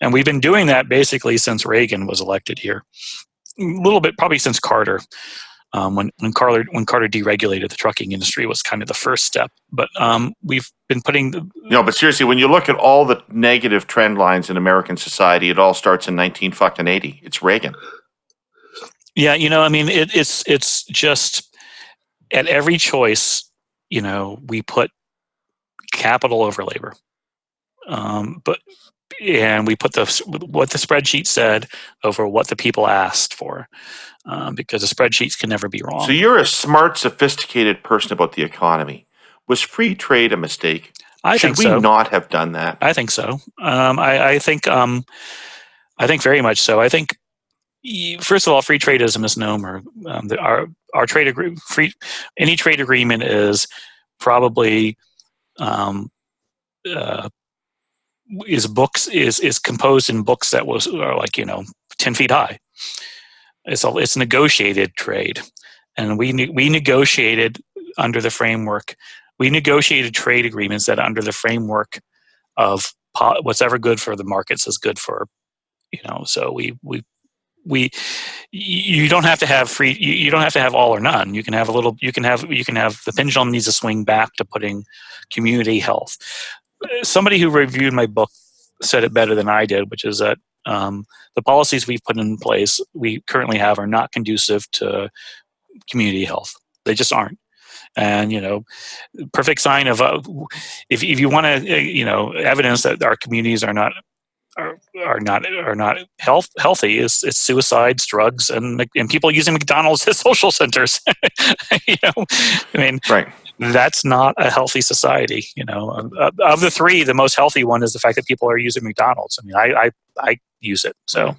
and we've been doing that basically since Reagan was elected here. A little bit probably since Carter, when Carter deregulated the trucking industry was kind of the first step. But we've been putting but seriously, when you look at all the negative trend lines in American society, it all starts in 1980. It's Reagan. Yeah, it's just at every choice, we put capital over labor, and we put what the spreadsheet said over what the people asked for, because the spreadsheets can never be wrong. So you're a smart, sophisticated person about the economy. Was free trade a mistake? Should we not have done that? I think so. I think very much so. I think, first of all, free trade is a misnomer. Our trade any trade agreement is probably is composed in books that are like 10 feet high. It's negotiated trade, and we negotiated under the framework. We negotiated trade agreements that under the framework of what's ever good for the markets is good for So you don't have to have free. You don't have to have all or none. You can have a little. You can have the pendulum needs to swing back to putting community health. Somebody who reviewed my book said it better than I did, which is that the policies we've put in place, we currently have, are not conducive to community health. They just aren't. And perfect sign of if you want to evidence that our communities are not healthy is suicides, drugs, and people using McDonald's as social centers. Right. That's not a healthy society. Of the three, the most healthy one is the fact that people are using McDonald's. I use it, so,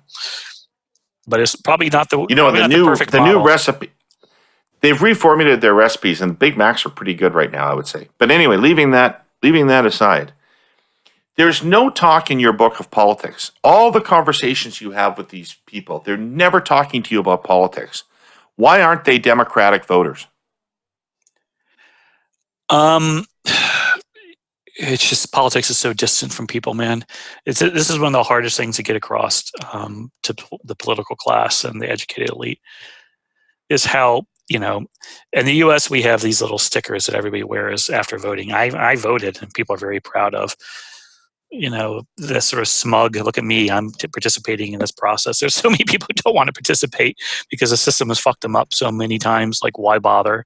but it's probably not the the new recipe. They've reformulated their recipes, and Big Macs are pretty good right now, I would say. But anyway, leaving that aside, there's no talk in your book of politics. All the conversations you have with these people, they're never talking to you about politics. Why aren't they Democratic voters? It's just politics is so distant from people, man. This is one of the hardest things to get across to the political class and the educated elite, is how, in the U.S. we have these little stickers that everybody wears after voting. I voted, and people are very proud of. This sort of smug, look at me, I'm participating in this process. There's so many people who don't want to participate because the system has fucked them up so many times. Like, why bother?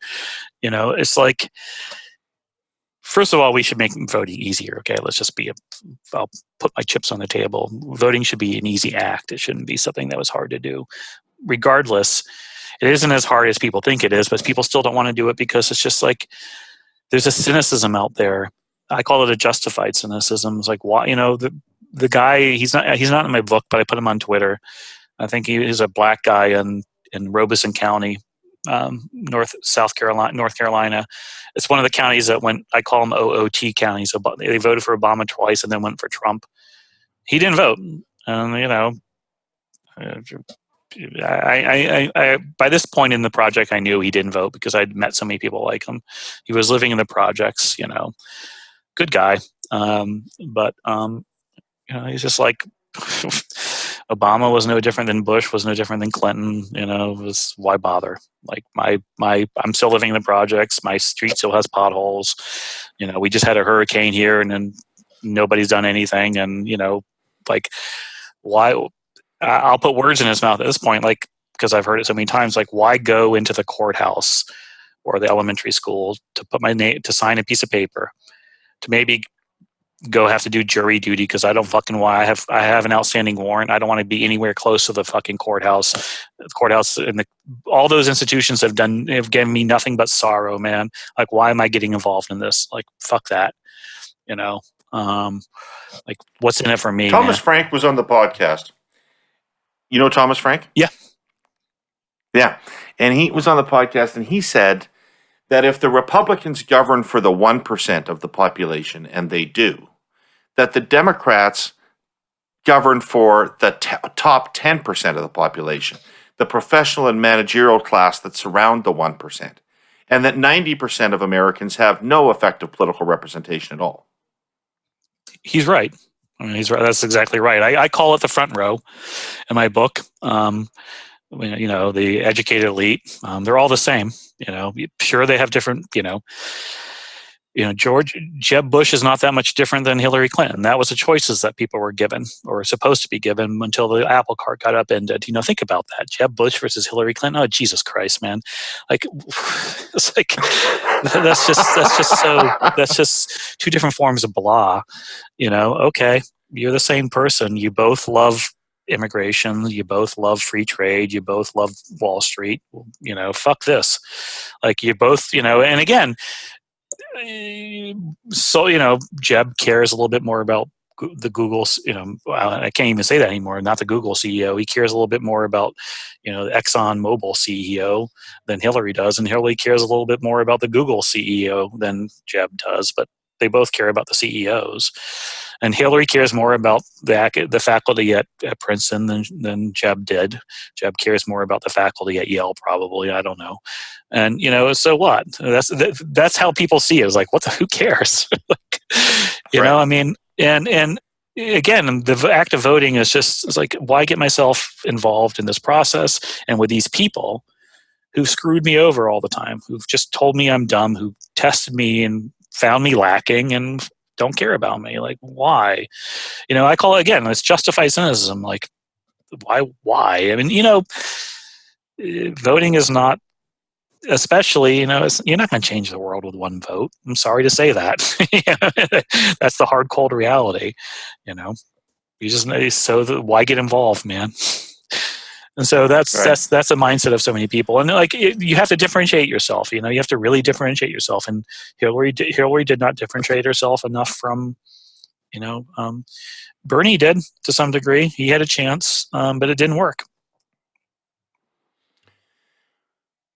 It's like, first of all, we should make voting easier. Okay, let's just I'll put my chips on the table. Voting should be an easy act. It shouldn't be something that was hard to do. Regardless, it isn't as hard as people think it is, but people still don't want to do it because it's just like, there's a cynicism out there. I call it a justified cynicism. It's like, why, the guy, he's not in my book, but I put him on Twitter. I think he is a black guy in Robeson County, North Carolina. It's one of the counties that I call them OOT counties. So they voted for Obama twice and then went for Trump. He didn't vote. I by this point in the project, I knew he didn't vote because I'd met so many people like him. He was living in the projects, good guy. But he's just like, Obama was no different than Bush, was no different than Clinton. Was why bother? Like I'm still living in the projects. My street still has potholes. We just had a hurricane here, and then nobody's done anything. And like, why? I'll put words in his mouth at this point, like, because I've heard it so many times. Like, why go into the courthouse or the elementary school to put my name, to sign a piece of paper, to maybe go have to do jury duty because I don't fucking why I have an outstanding warrant. I don't want to be anywhere close to the fucking courthouse. The courthouse and all those institutions have given me nothing but sorrow, man. Like, why am I getting involved in this? Like, fuck that. Like, what's in it for me? Thomas man? Frank was on the podcast. You know Thomas Frank? Yeah. Yeah. And he was on the podcast, and he said that if the Republicans govern for the 1% of the population, and they do, that the Democrats govern for the top 10% of the population, the professional and managerial class that surround the 1%, and that 90% of Americans have no effective political representation at all. He's right. I mean, he's right. That's exactly right. I call it the front row in my book. The educated elite, they're all the same. Sure, they have different, Jeb Bush is not that much different than Hillary Clinton. That was the choices that people were given or supposed to be given until the apple cart got upended. Think about that. Jeb Bush versus Hillary Clinton. Oh, Jesus Christ, man. Like, it's like, that's just two different forms of blah. Okay, you're the same person. You both love immigration. You both love free trade. You both love Wall Street. Fuck this. Like, you both, and again, so Jeb cares a little bit more about the Google, I can't even say that anymore, not the Google CEO. He cares a little bit more about the Exxon Mobil CEO than Hillary does, and Hillary cares a little bit more about the Google CEO than Jeb does, but they both care about the CEOs. And Hillary cares more about the faculty at Princeton than Jeb did. Jeb cares more about the faculty at Yale, probably. I don't know. And so what? That's how people see it. It's like, who cares? I mean, and again, the act of voting is just, it's like, why get myself involved in this process and with these people who screwed me over all the time, who've just told me I'm dumb, who tested me and found me lacking and don't care about me? Like, why? I call it, again, it's justified cynicism. Like, why? I mean, voting is not, especially, you're not going to change the world with one vote. I'm sorry to say that. That's the hard, cold reality. You just, why get involved, man? And so that's a mindset of so many people. And like, you have to differentiate yourself. You have to really differentiate yourself. And Hillary did not differentiate herself enough from, Bernie did to some degree. He had a chance, but it didn't work.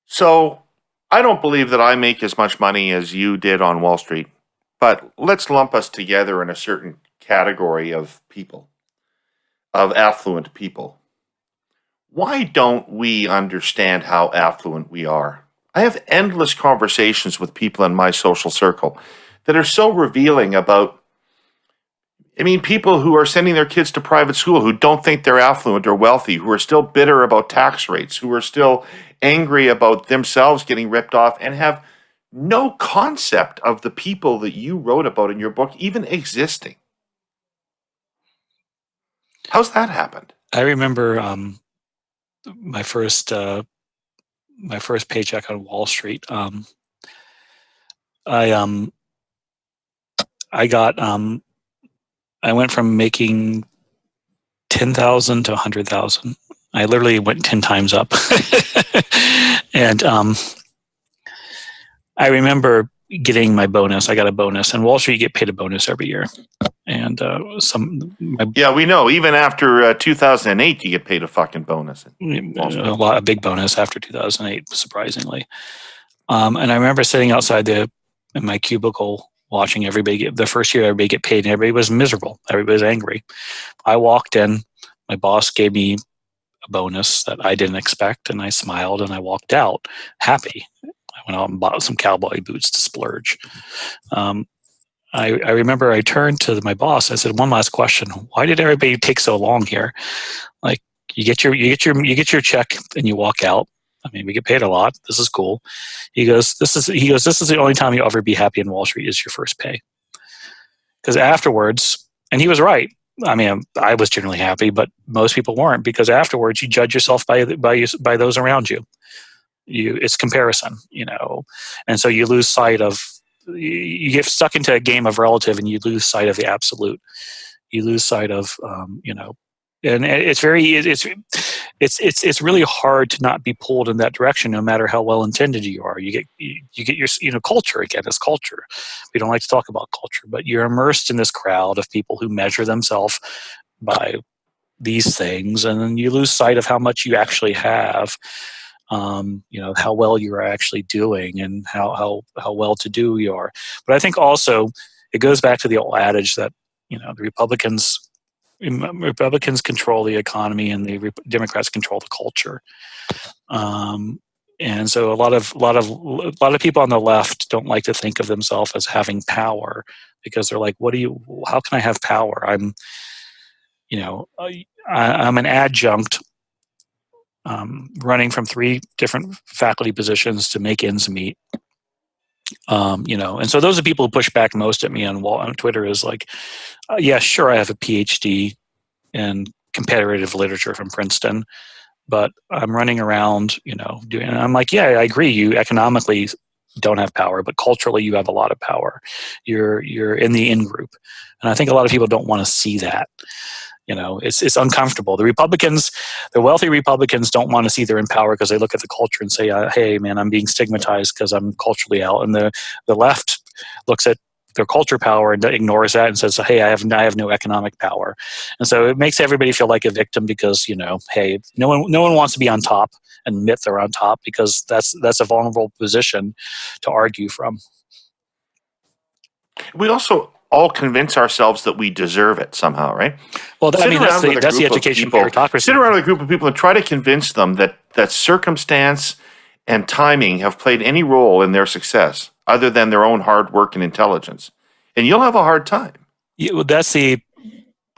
So I don't believe that I make as much money as you did on Wall Street, but let's lump us together in a certain category of people, of affluent people. Why don't we understand how affluent we are? I have endless conversations with people in my social circle that are so revealing about, people who are sending their kids to private school who don't think they're affluent or wealthy, who are still bitter about tax rates, who are still angry about themselves getting ripped off, and have no concept of the people that you wrote about in your book even existing. How's that happened? I remember my first paycheck on Wall Street. I went from making 10,000 to 100,000. I literally went 10 times up. And I remember, getting my bonus. I got a bonus, and Wall Street, you get paid a bonus every year. And we know. Even after 2008, you get paid a fucking bonus. A big bonus after 2008, surprisingly. And I remember sitting outside in my cubicle watching everybody the first year everybody get paid, and everybody was miserable. Everybody was angry. I walked in. My boss gave me a bonus that I didn't expect, and I smiled and I walked out happy. I went out and bought some cowboy boots to splurge. I remember I turned to my boss. I said, "One last question. Why did everybody take so long here? Like, you get your check and you walk out. I mean, we get paid a lot. This is cool." He goes, "This is the only time you'll ever be happy in Wall Street is your first pay." Because afterwards, and he was right. I mean, I was generally happy, but most people weren't, because afterwards you judge yourself by those around you. It's comparison, and so you lose sight of. You get stuck into a game of relative, and you lose sight of the absolute. You lose sight of, and it's really hard to not be pulled in that direction, no matter how well intended you are. You get your culture again. It's culture. We don't like to talk about culture, but you're immersed in this crowd of people who measure themselves by these things, and then you lose sight of how much you actually have. How well you're actually doing, and how well to do you are. But I think also it goes back to the old adage that the Republicans control the economy and the Democrats control the culture. And so a lot of people on the left don't like to think of themselves as having power, because they're like, how can I have power? I'm an adjunct. Running from 3 different faculty positions to make ends meet, and so those are people who push back most at me on Twitter. Is like, yeah, sure, I have a PhD in comparative literature from Princeton, but I'm running around, doing. And I'm like, yeah, I agree. You economically don't have power, but culturally you have a lot of power. You're in the in group, and I think a lot of people don't want to see that. It's uncomfortable. The wealthy Republicans don't want to see they're in power, because they look at the culture and say, hey, man, I'm being stigmatized because I'm culturally out. And the left looks at their culture power and ignores that and says, hey, I have no economic power. And so it makes everybody feel like a victim, because, hey, no one wants to be on top and admit they're on top, because that's a vulnerable position to argue from. We also all convince ourselves that we deserve it somehow, right? Well, that's the education meritocracy. Sit around with a group of people and try to convince them that circumstance and timing have played any role in their success other than their own hard work and intelligence, and you'll have a hard time.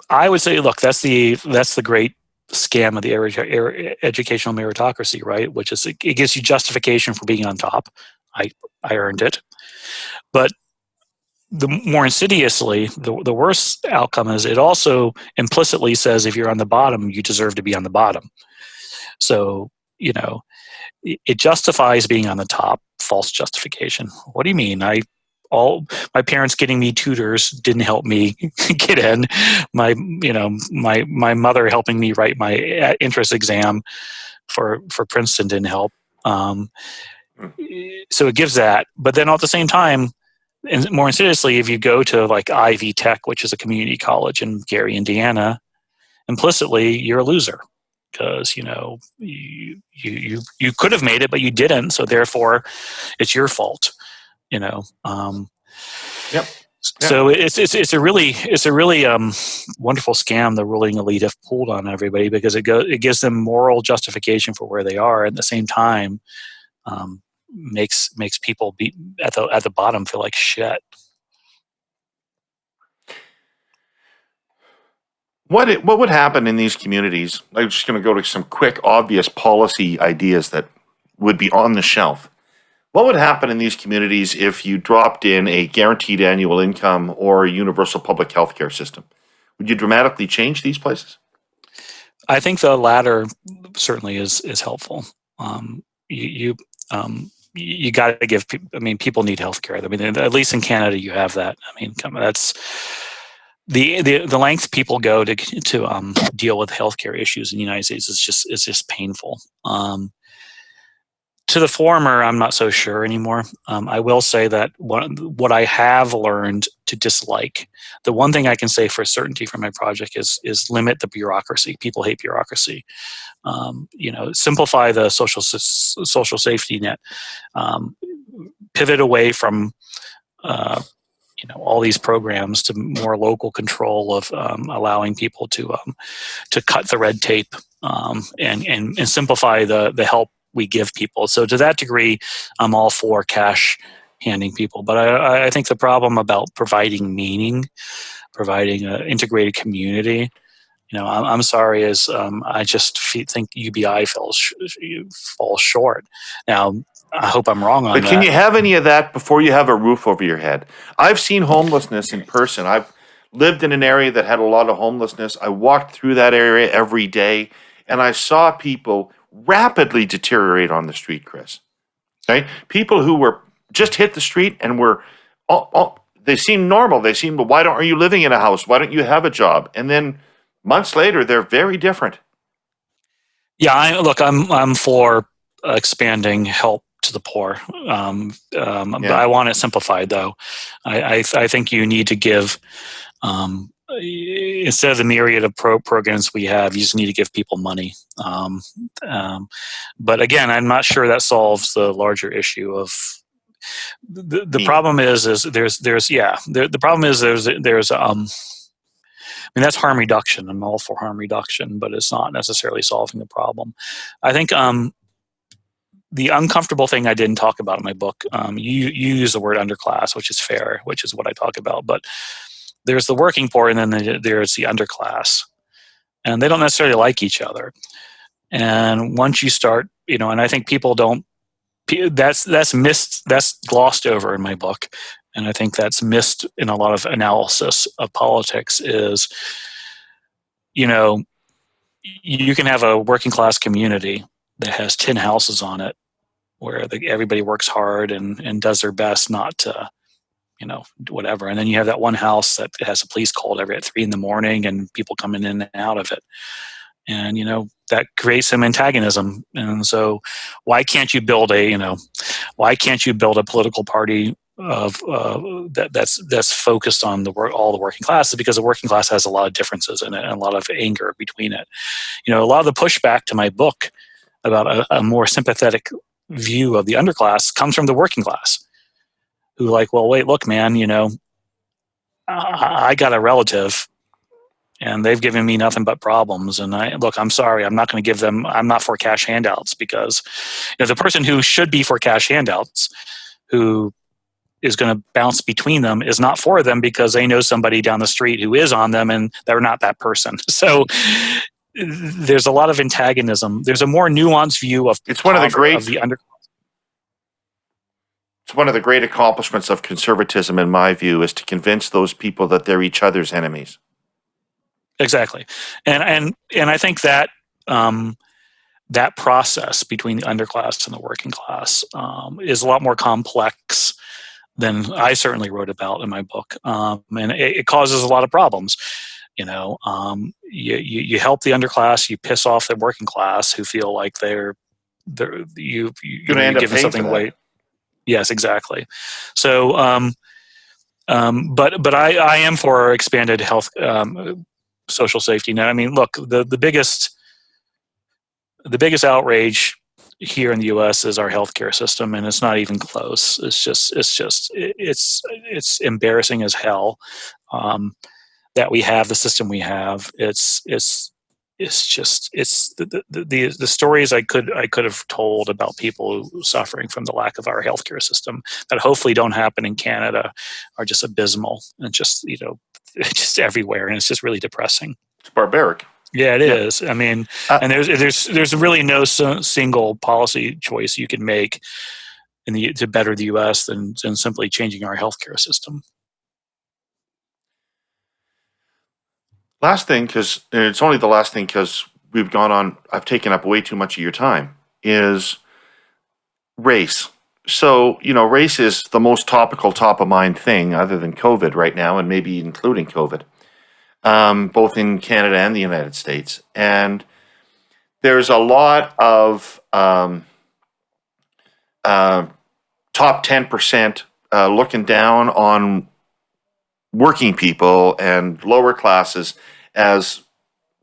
I would say, look, that's the great scam of the educational meritocracy, right? Which is it gives you justification for being on top. I earned it, but the more insidiously, the worst outcome is it also implicitly says if you're on the bottom, you deserve to be on the bottom. So, it justifies being on the top. False justification. What do you mean? My parents getting me tutors didn't help me get in. My mother helping me write my entrance exam for Princeton didn't help. So it gives that. But then at the same time, and more insidiously, if you go to like Ivy Tech, which is a community college in Gary, Indiana, implicitly you're a loser, because you could have made it, but you didn't. So therefore, it's your fault. Yep. So it's a really wonderful scam the ruling elite have pulled on everybody, because it gives them moral justification for where they are, and at the same time makes people be at the bottom feel like shit. What would happen in these communities? I'm just going to go to some quick, obvious policy ideas that would be on the shelf. What would happen in these communities if you dropped in a guaranteed annual income or a universal public health care system? Would you dramatically change these places? I think the latter certainly is helpful. You got to give people. I mean, people need healthcare. I mean, at least in Canada, you have that. I mean, that's the length people go to deal with healthcare issues in the United States is just painful. To the former, I'm not so sure anymore. I will say that what I have learned to dislike, the one thing I can say for certainty from my project is limit the bureaucracy. People hate bureaucracy. Simplify the social safety net. Pivot away from all these programs to more local control of allowing people to cut the red tape and simplify the help we give people. So to that degree, I'm all for cash handing people. But I think the problem about providing meaning, providing an integrated community, I'm sorry, is I just think UBI falls short. Now, I hope I'm wrong on that. But can you have any of that before you have a roof over your head? I've seen homelessness in person. I've lived in an area that had a lot of homelessness. I walked through that area every day, and I saw people rapidly deteriorate on the street, Chris. Okay? People who were just hit the street and were, they seemed normal. They seemed, why are you living in a house? Why don't you have a job? And then months later, they're very different. Yeah, I'm for expanding help to the poor. But I want it simplified, though. I think you need to give, instead of the myriad of programs we have, you just need to give people money. But again, I'm not sure that solves the larger issue of the problem is there's the problem is there's that's harm reduction. I'm all for harm reduction, but it's not necessarily solving the problem. I think the uncomfortable thing I didn't talk about in my book, you use the word underclass, which is fair, which is what I talk about. But there's the working poor, and then there's the underclass. And they don't necessarily like each other. And once you start, and I think people don't, that's missed, that's glossed over in my book. And I think that's missed in a lot of analysis of politics is, you can have a working class community that has 10 houses on it where everybody works hard and does their best not to, whatever. And then you have that one house that has a police called at 3 a.m. and people coming in and out of it. And, that creates some antagonism. And so why can't you build a political party of that's focused on all the working classes, because the working class has a lot of differences in it and a lot of anger between it. A lot of the pushback to my book about a more sympathetic view of the underclass comes from the working class, who well, wait, look, man, I got a relative and they've given me nothing but problems. And I'm sorry, I'm not going to give them, I'm not for cash handouts, because the person who should be for cash handouts, who is going to bounce between them, is not for them because they know somebody down the street who is on them and they're not that person. So there's a lot of antagonism. There's a more nuanced view of it's one of the great underclass. It's one of the great accomplishments of conservatism, in my view, is to convince those people that they're each other's enemies. Exactly, and I think that that process between the underclass and the working class is a lot more complex than I certainly wrote about in my book, and it causes a lot of problems. You help the underclass, you piss off the working class who feel like you're giving something away. Yes, exactly. So, but I am for expanded health. Social safety net. I mean, look, the biggest outrage here in the U.S. is our healthcare system, and it's not even close. It's embarrassing as hell that we have the system we have. It's the stories I could have told about people suffering from the lack of our healthcare system that hopefully don't happen in Canada are just abysmal and just just everywhere, and it's just really depressing. It's barbaric. Yeah, it is. I mean, and there's really no single policy choice you can make to better the U.S. than simply changing our healthcare system. Last thing, because it's only the last thing, because we've gone on. I've taken up way too much of your time. Is race. So, race is the most topical, top of mind thing other than COVID right now, and maybe including COVID, both in Canada and the United States. And there's a lot of top 10% looking down on working people and lower classes as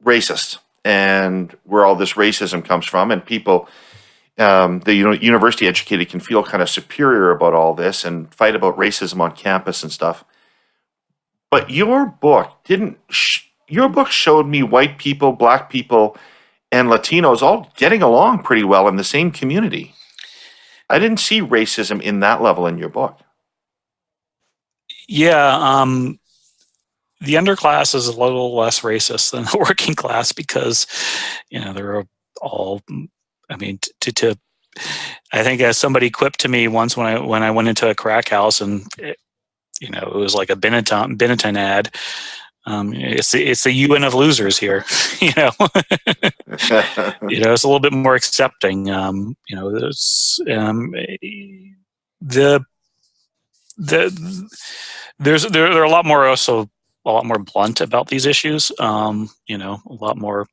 racist, and where all this racism comes from, and people, the university educated, can feel kind of superior about all this and fight about racism on campus and stuff. But your book showed me white people, black people, and Latinos all getting along pretty well in the same community. I didn't see racism in that level in your book. Yeah, the underclass is a little less racist than the working class because, they're all. I mean, I think as somebody quipped to me once when I went into a crack house and it was like a Benetton ad. It's the UN of losers here. It's a little bit more accepting. There are a lot more blunt about these issues. A lot more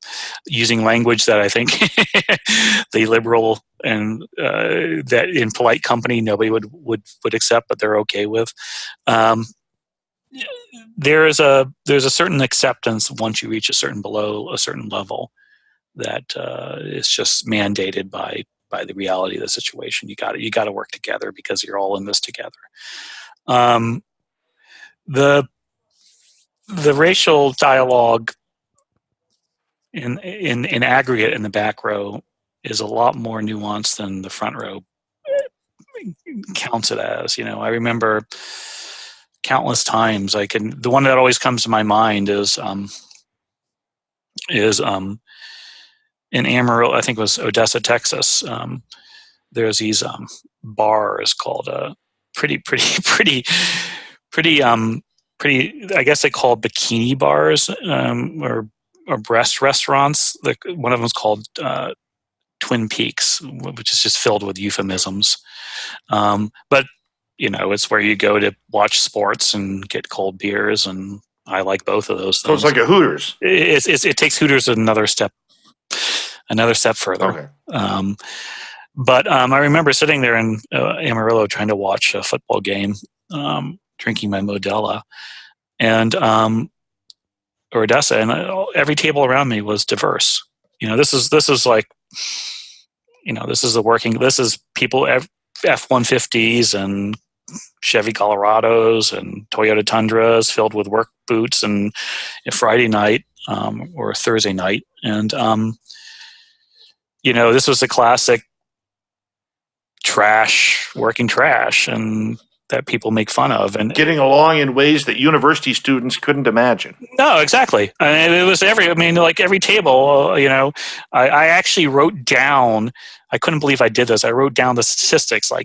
using language that I think the liberal and that in polite company nobody would accept, but they're okay with. There's a certain acceptance once you reach below a certain level that is just mandated by the reality of the situation. You got to work together because you're all in this together. The racial dialogue in aggregate in the back row is a lot more nuanced than the front row counts it as. I remember countless times. The one that always comes to my mind is in Amarillo, I think it was Odessa, Texas. There's these bars called pretty. I guess they call bikini bars or breast restaurants. One of them is called Twin Peaks, which is just filled with euphemisms. But it's where you go to watch sports and get cold beers, and I like both of those things. So it's like a Hooters. It takes Hooters another step further. Okay. But I remember sitting there in Amarillo trying to watch a football game, drinking my Modelo, and or Odessa, and every table around me was diverse. This is like, this is people F-150s and Chevy Colorados and Toyota Tundras filled with work boots, and Friday night or Thursday night, and this was a classic working trash, and that people make fun of, and getting along in ways that university students couldn't imagine. No, exactly. It was every table. I actually wrote down. I couldn't believe I did this. I wrote down the statistics, 5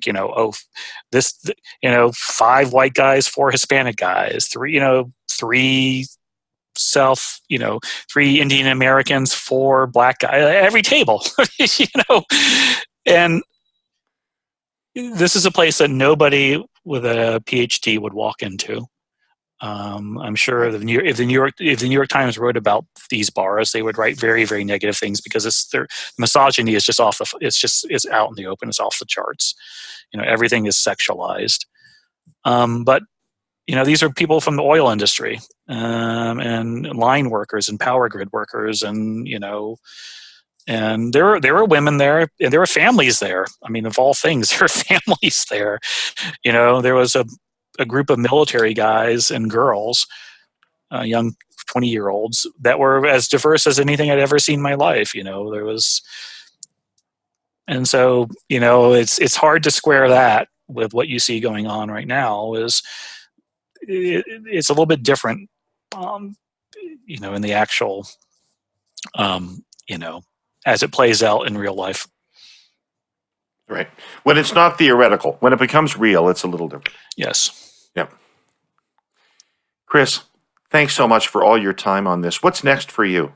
white guys, 4 Hispanic guys, 3 Indian Americans, 4 black guys. Every table, and this is a place that nobody with a PhD would walk into. I'm sure if the New York Times wrote about these bars, they would write very, very negative things because their misogyny is just it's out in the open. It's off the charts. Everything is sexualized. But these are people from the oil industry and line workers and power grid workers, and and there were women there, and there were families there. I mean, of all things, there were families there. There was a group of military guys and girls, young 20-year-olds, that were as diverse as anything I'd ever seen in my life. There was, and so it's hard to square that with what you see going on right now. It's a little bit different, in the actual, as it plays out in real life. Right. When it's not theoretical, when it becomes real, it's a little different. Yes. Yep. Chris, thanks so much for all your time on this. What's next for you?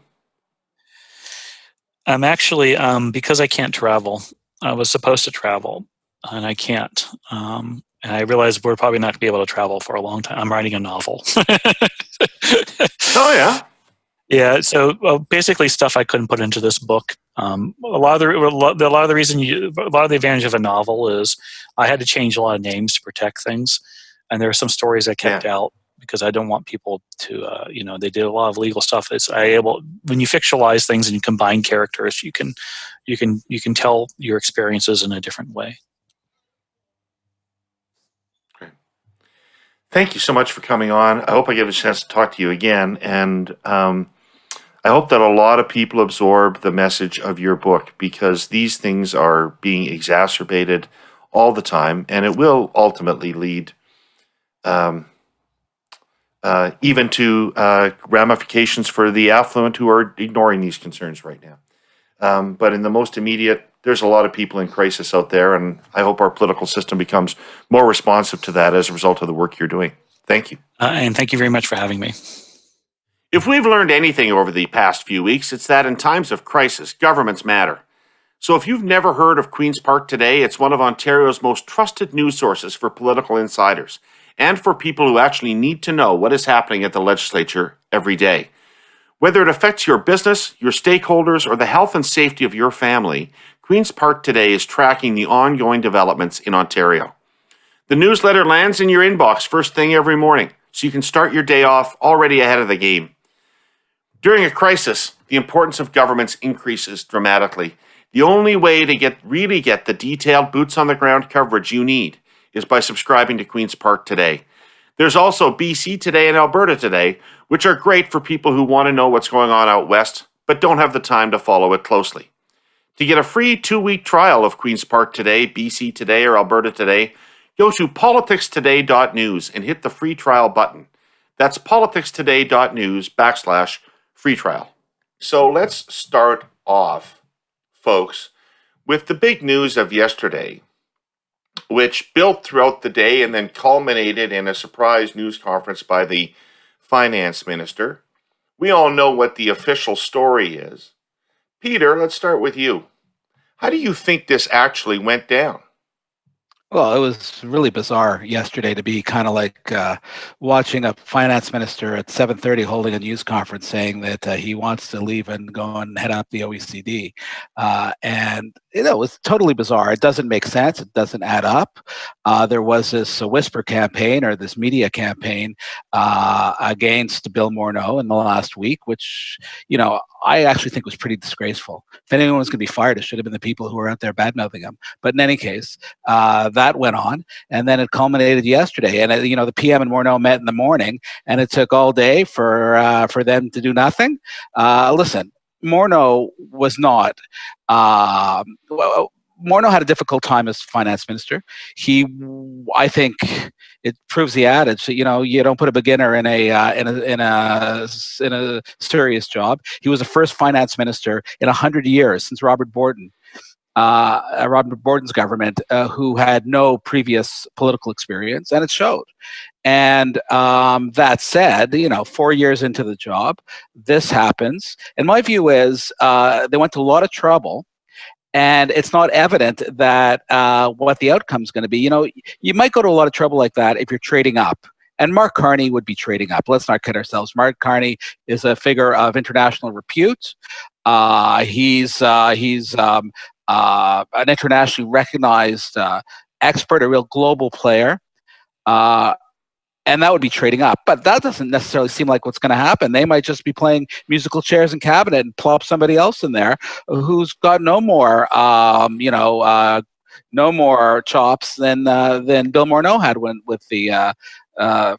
I'm actually, because I can't travel, I was supposed to travel, and I can't. And I realized we're probably not going to be able to travel for a long time. I'm writing a novel. Oh, yeah? Yeah, so basically stuff I couldn't put into this book. A lot of the advantage of a novel is I had to change a lot of names to protect things, and there are some stories I kept out because I don't want people to, they did a lot of legal stuff. When you fictionalize things and you combine characters, you can tell your experiences in a different way. Great. Thank you so much for coming on. I hope I get a chance to talk to you again, and I hope that a lot of people absorb the message of your book, because these things are being exacerbated all the time, and it will ultimately lead even to ramifications for the affluent who are ignoring these concerns right now. But in the most immediate, there's a lot of people in crisis out there, and I hope our political system becomes more responsive to that as a result of the work you're doing. Thank you. And thank you very much for having me. If we've learned anything over the past few weeks, it's that in times of crisis, governments matter. So if you've never heard of Queen's Park Today, it's one of Ontario's most trusted news sources for political insiders and for people who actually need to know what is happening at the legislature every day. Whether it affects your business, your stakeholders, or the health and safety of your family, Queen's Park Today is tracking the ongoing developments in Ontario. The newsletter lands in your inbox first thing every morning, so you can start your day off already ahead of the game. During a crisis, the importance of governments increases dramatically. The only way to really get the detailed boots-on-the-ground coverage you need is by subscribing to Queen's Park Today. There's also BC Today and Alberta Today, which are great for people who want to know what's going on out west, but don't have the time to follow it closely. To get a free 2-week trial of Queen's Park Today, BC Today, or Alberta Today, go to politicstoday.news and hit the free trial button. That's politicstoday.news/free trial. So let's start off, folks, with the big news of yesterday, which built throughout the day and then culminated in a surprise news conference by the finance minister. We all know what the official story is. Peter, let's start with you. How do you think this actually went down? Well, it was really bizarre yesterday to be kind of like watching a finance minister at 7:30 holding a news conference saying that he wants to leave and go and head up the OECD. And it was totally bizarre. It doesn't make sense. It doesn't add up. There was this whisper campaign, or this media campaign against Bill Morneau in the last week, which, I actually think was pretty disgraceful. If anyone was going to be fired, it should have been the people who were out there bad-mouthing him. But in any case, that went on, and then it culminated yesterday. And the PM and Morneau met in the morning, and it took all day for them to do nothing. Listen, Morneau was not. Morneau had a difficult time as finance minister. I think it proves the adage that you don't put a beginner in a serious job. He was the first finance minister in 100 years since Robert Borden's government, who had no previous political experience, and it showed. And that said, 4 years into the job, this happens. And my view is they went to a lot of trouble, and it's not evident that what the outcome is going to be. You might go to a lot of trouble like that if you're trading up. And Mark Carney would be trading up. Let's not kid ourselves. Mark Carney is a figure of international repute. He's an internationally recognized expert, a real global player. And that would be trading up. But that doesn't necessarily seem like what's going to happen. They might just be playing musical chairs in cabinet and plop somebody else in there who's got no more chops than Bill Morneau had with the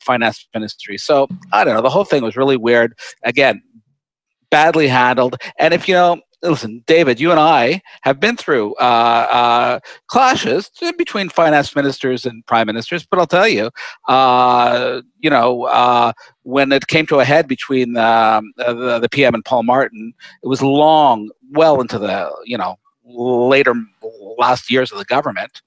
finance ministry. So I don't know. The whole thing was really weird. Again, badly handled. And if listen, David, you and I have been through clashes between finance ministers and prime ministers, but I'll tell you, when it came to a head between the PM and Paul Martin, it was well into the later last years of the government.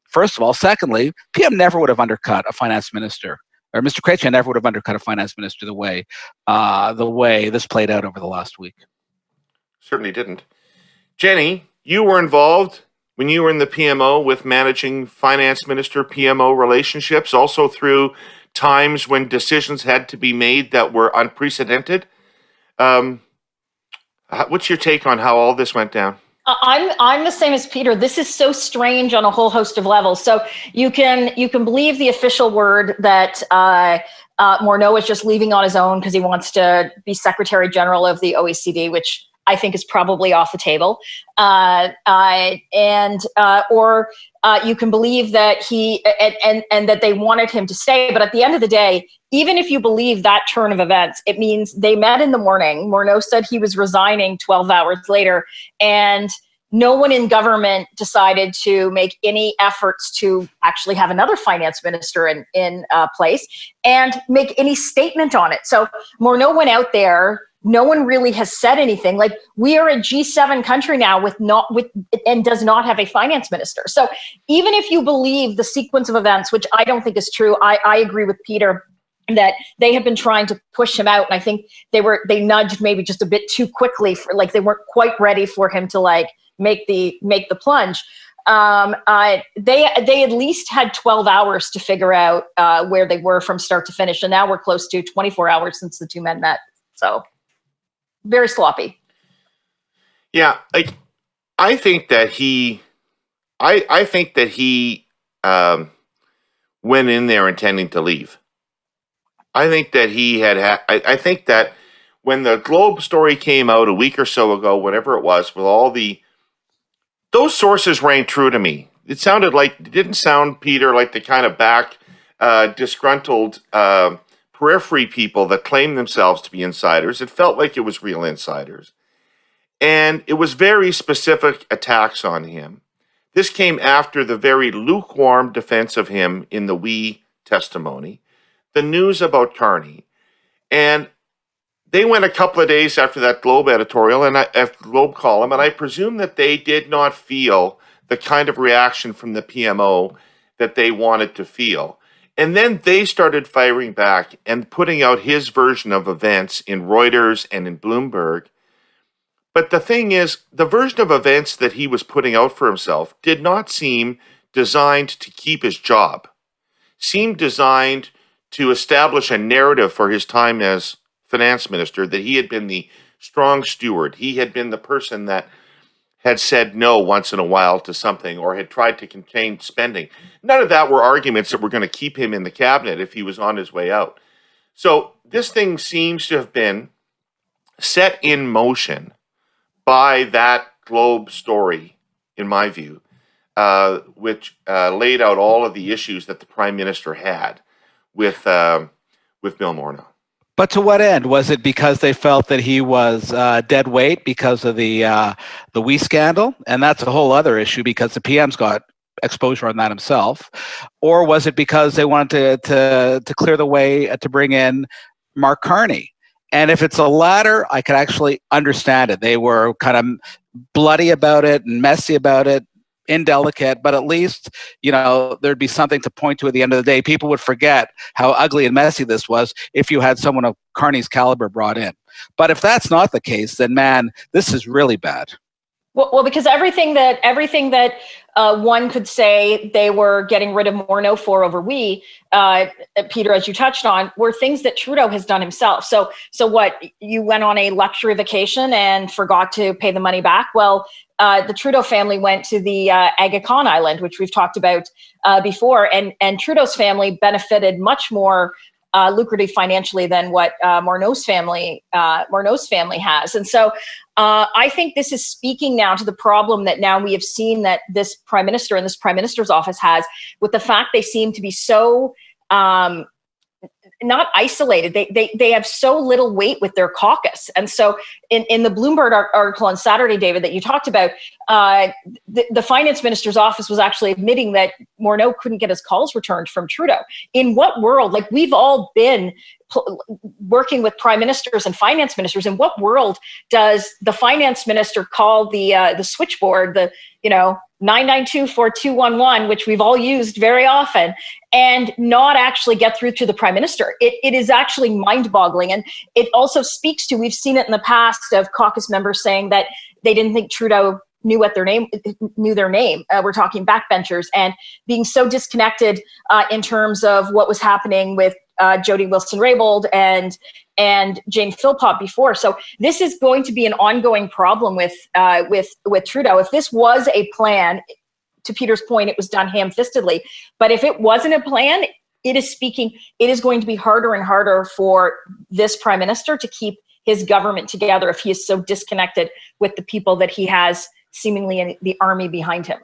First of all. Secondly, PM never would have undercut a finance minister, or Mr. Chrétien never would have undercut a finance minister the way this played out over the last week. Certainly didn't. Jenni, you were involved when you were in the PMO with managing finance minister PMO relationships, also through times when decisions had to be made that were unprecedented. How What's your take on how all this went down? I'm the same as Peter. This is so strange on a whole host of levels. So you can believe the official word that Morneau is just leaving on his own because he wants to be Secretary General of the OECD, which I think is probably off the table. Or you can believe that he and that they wanted him to stay. But at the end of the day, even if you believe that turn of events, it means they met in the morning. Morneau said he was resigning 12 hours later, and no one in government decided to make any efforts to actually have another finance minister in place and make any statement on it. So Morneau went out there. No one really has said anything. Like, we are a G7 country now and does not have a finance minister. So even if you believe the sequence of events, which I don't think is true, I agree with Peter that they have been trying to push him out. And I think they nudged maybe just a bit too quickly they weren't quite ready for him to make the plunge. They at least had 12 hours to figure out where they were from start to finish. And now we're close to 24 hours since the two men met. So very sloppy. Yeah, I think that he went in there intending to leave. I think that I think that when the Globe story came out a week or so ago, whatever it was, with all those sources rang true to me. It didn't sound, Peter, like the kind of disgruntled periphery people that claim themselves to be insiders. It felt like it was real insiders. And it was very specific attacks on him. This came after the very lukewarm defense of him in the WE testimony, the news about Carney. And they went a couple of days after that Globe editorial and Globe column, and I presume that they did not feel the kind of reaction from the PMO that they wanted to feel. And then they started firing back and putting out his version of events in Reuters and in Bloomberg. But the thing is, the version of events that he was putting out for himself did not seem designed to keep his job. Seemed designed to establish a narrative for his time as finance minister, that he had been the strong steward. He had been the person that had said no once in a while to something or had tried to contain spending. None of that were arguments that were going to keep him in the cabinet if he was on his way out. So this thing seems to have been set in motion by that Globe story, in my view, which laid out all of the issues that the Prime Minister had with Bill Morneau. But to what end? Was it because they felt that he was dead weight because of the WE scandal? And that's a whole other issue because the PM's got exposure on that himself. Or was it because they wanted to clear the way to bring in Mark Carney? And if it's the latter, I could actually understand it. They were kind of bloody about it and messy about it, indelicate, but at least, there'd be something to point to at the end of the day. People would forget how ugly and messy this was if you had someone of Carney's caliber brought in. But if that's not the case, then man, this is really bad. Well, because everything that one could say they were getting rid of Morneau for over WE, Peter, as you touched on, were things that Trudeau has done himself. So what, you went on a luxury vacation and forgot to pay the money back? Well, the Trudeau family went to the Aga Khan Island, which we've talked about before, and Trudeau's family benefited much more lucrative financially than what Morneau's family has. And so I think this is speaking now to the problem that now we have seen that this Prime Minister and this Prime Minister's office has, with the fact they seem to be so not isolated. They have so little weight with their caucus. And so in the Bloomberg article on Saturday, David, that you talked about, the finance minister's office was actually admitting that Morneau couldn't get his calls returned from Trudeau. In what world? Like, we've all been working with prime ministers and finance ministers. In what world does the finance minister call the switchboard, 992-4211, which we've all used very often, and not actually get through to the prime minister? It is actually mind-boggling. And it also speaks to, we've seen it in the past, of caucus members saying that they didn't think Trudeau knew their name. We're talking backbenchers, and being so disconnected in terms of what was happening with Jody Wilson-Raybould and Jane Philpott before. So this is going to be an ongoing problem with Trudeau. If this was a plan, to Peter's point, it was done ham-fistedly. But if it wasn't a plan, it is going to be harder and harder for this prime minister to keep his government together if he is so disconnected with the people that he has seemingly in the army behind him.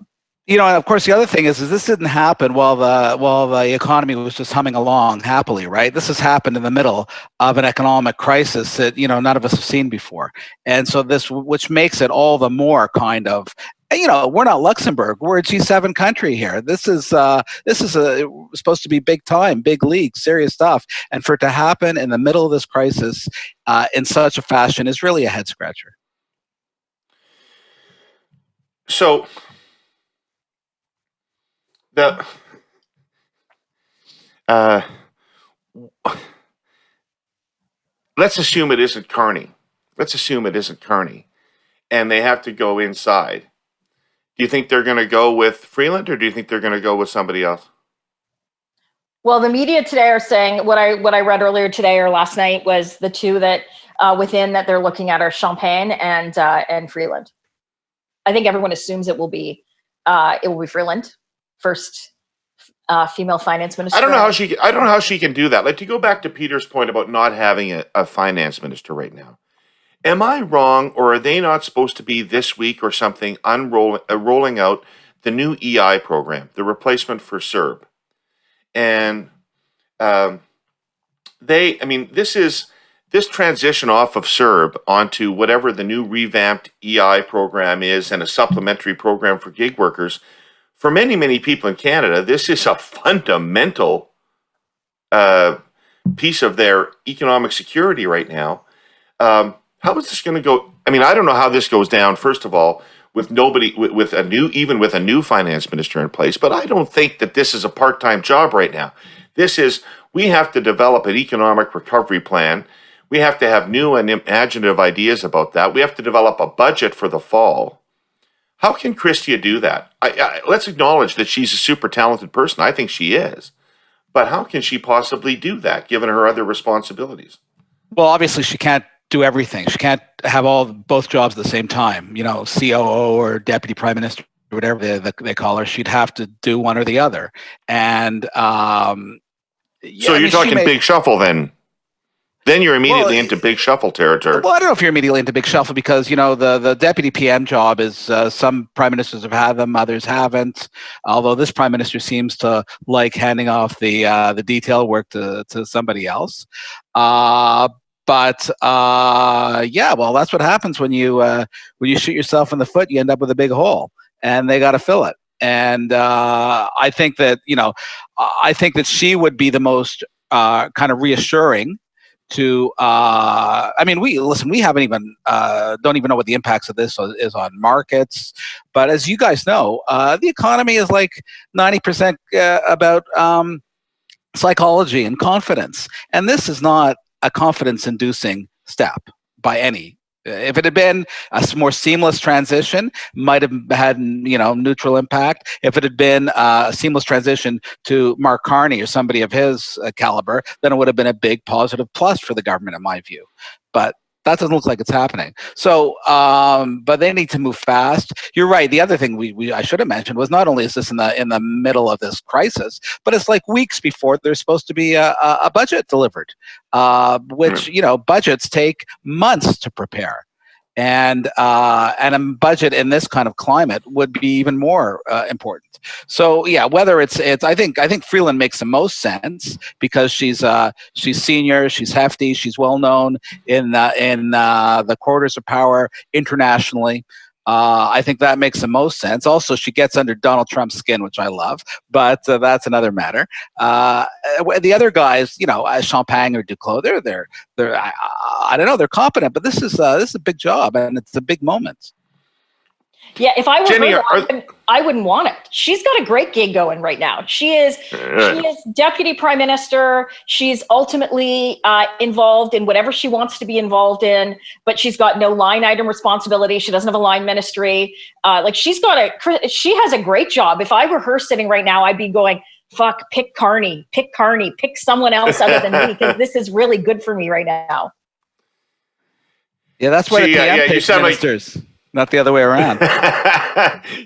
And of course, the other thing is this didn't happen while the economy was just humming along happily, right? This has happened in the middle of an economic crisis that none of us have seen before, and so which makes it all the more kind of. We're not Luxembourg. We're a G7 country here. This is supposed to be big time, big league, serious stuff, and for it to happen in the middle of this crisis in such a fashion is really a head scratcher. So. Let's assume it isn't Carney. And they have to go inside. Do you think they're going to go with Freeland, or do you think they're going to go with somebody else? Well, the media today are saying what I read earlier today or last night was the two that within that they're looking at are Champagne and Freeland. I think everyone assumes it will be Freeland, first female finance minister. I don't know how she can do that. Like, to go back to Peter's point about not having a finance minister right now. Am I wrong, or are they not supposed to be this week or something rolling out the new EI program, the replacement for CERB? And this transition off of CERB onto whatever the new revamped EI program is, and a supplementary program for gig workers, for many, many people in Canada, this is a fundamental piece of their economic security right now. How is this going to go? I mean, I don't know how this goes down, first of all, with a new finance minister in place, but I don't think that this is a part-time job right now. We have to develop an economic recovery plan. We have to have new and imaginative ideas about that. We have to develop a budget for the fall. How can Chrétien do that? Let's acknowledge that she's a super talented person. I think she is. But how can she possibly do that, given her other responsibilities? Well, obviously, she can't do everything. She can't have both jobs at the same time. COO or deputy prime minister, whatever they call her. She'd have to do one or the other. And so you're talking big shuffle then. Then you're immediately into big shuffle territory. Well, I don't know if you're immediately into big shuffle because, the deputy PM job is some prime ministers have had them, others haven't. Although this prime minister seems to like handing off the detail work to somebody else. Well, that's what happens when you shoot yourself in the foot. You end up with a big hole, and they got to fill it. And I think that she would be the most kind of reassuring to. We haven't even don't even know what the impacts of this is on markets. But as you guys know, the economy is like 90% about psychology and confidence, and this is not a confidence-inducing step by any. If it had been a more seamless transition, might have had neutral impact. If it had been a seamless transition to Mark Carney or somebody of his caliber, then it would have been a big positive plus for the government, in my view. But that doesn't look like it's happening. So, but they need to move fast. You're right. The other thing I should have mentioned was not only is this in the middle of this crisis, but it's like weeks before there's supposed to be a budget delivered, which budgets take months to prepare. And a budget in this kind of climate would be even more important. So yeah, whether it's I think Freeland makes the most sense because she's senior, she's hefty, she's well known in the quarters of power internationally. I think that makes the most sense. Also, she gets under Donald Trump's skin, which I love, but that's another matter. The other guys, Champagne or Duclos, they're I don't know, they're competent, but this is a big job and it's a big moment. Yeah, if I were Jenni, her, I wouldn't want it. She's got a great gig going right now. She is deputy prime minister. She's ultimately involved in whatever she wants to be involved in, but she's got no line item responsibility. She doesn't have a line ministry. She has a great job. If I were her sitting right now, I'd be going, fuck, pick Carney, pick someone else other than me, because this is really good for me right now. Yeah, that's why the PM picks ministers, not the other way around.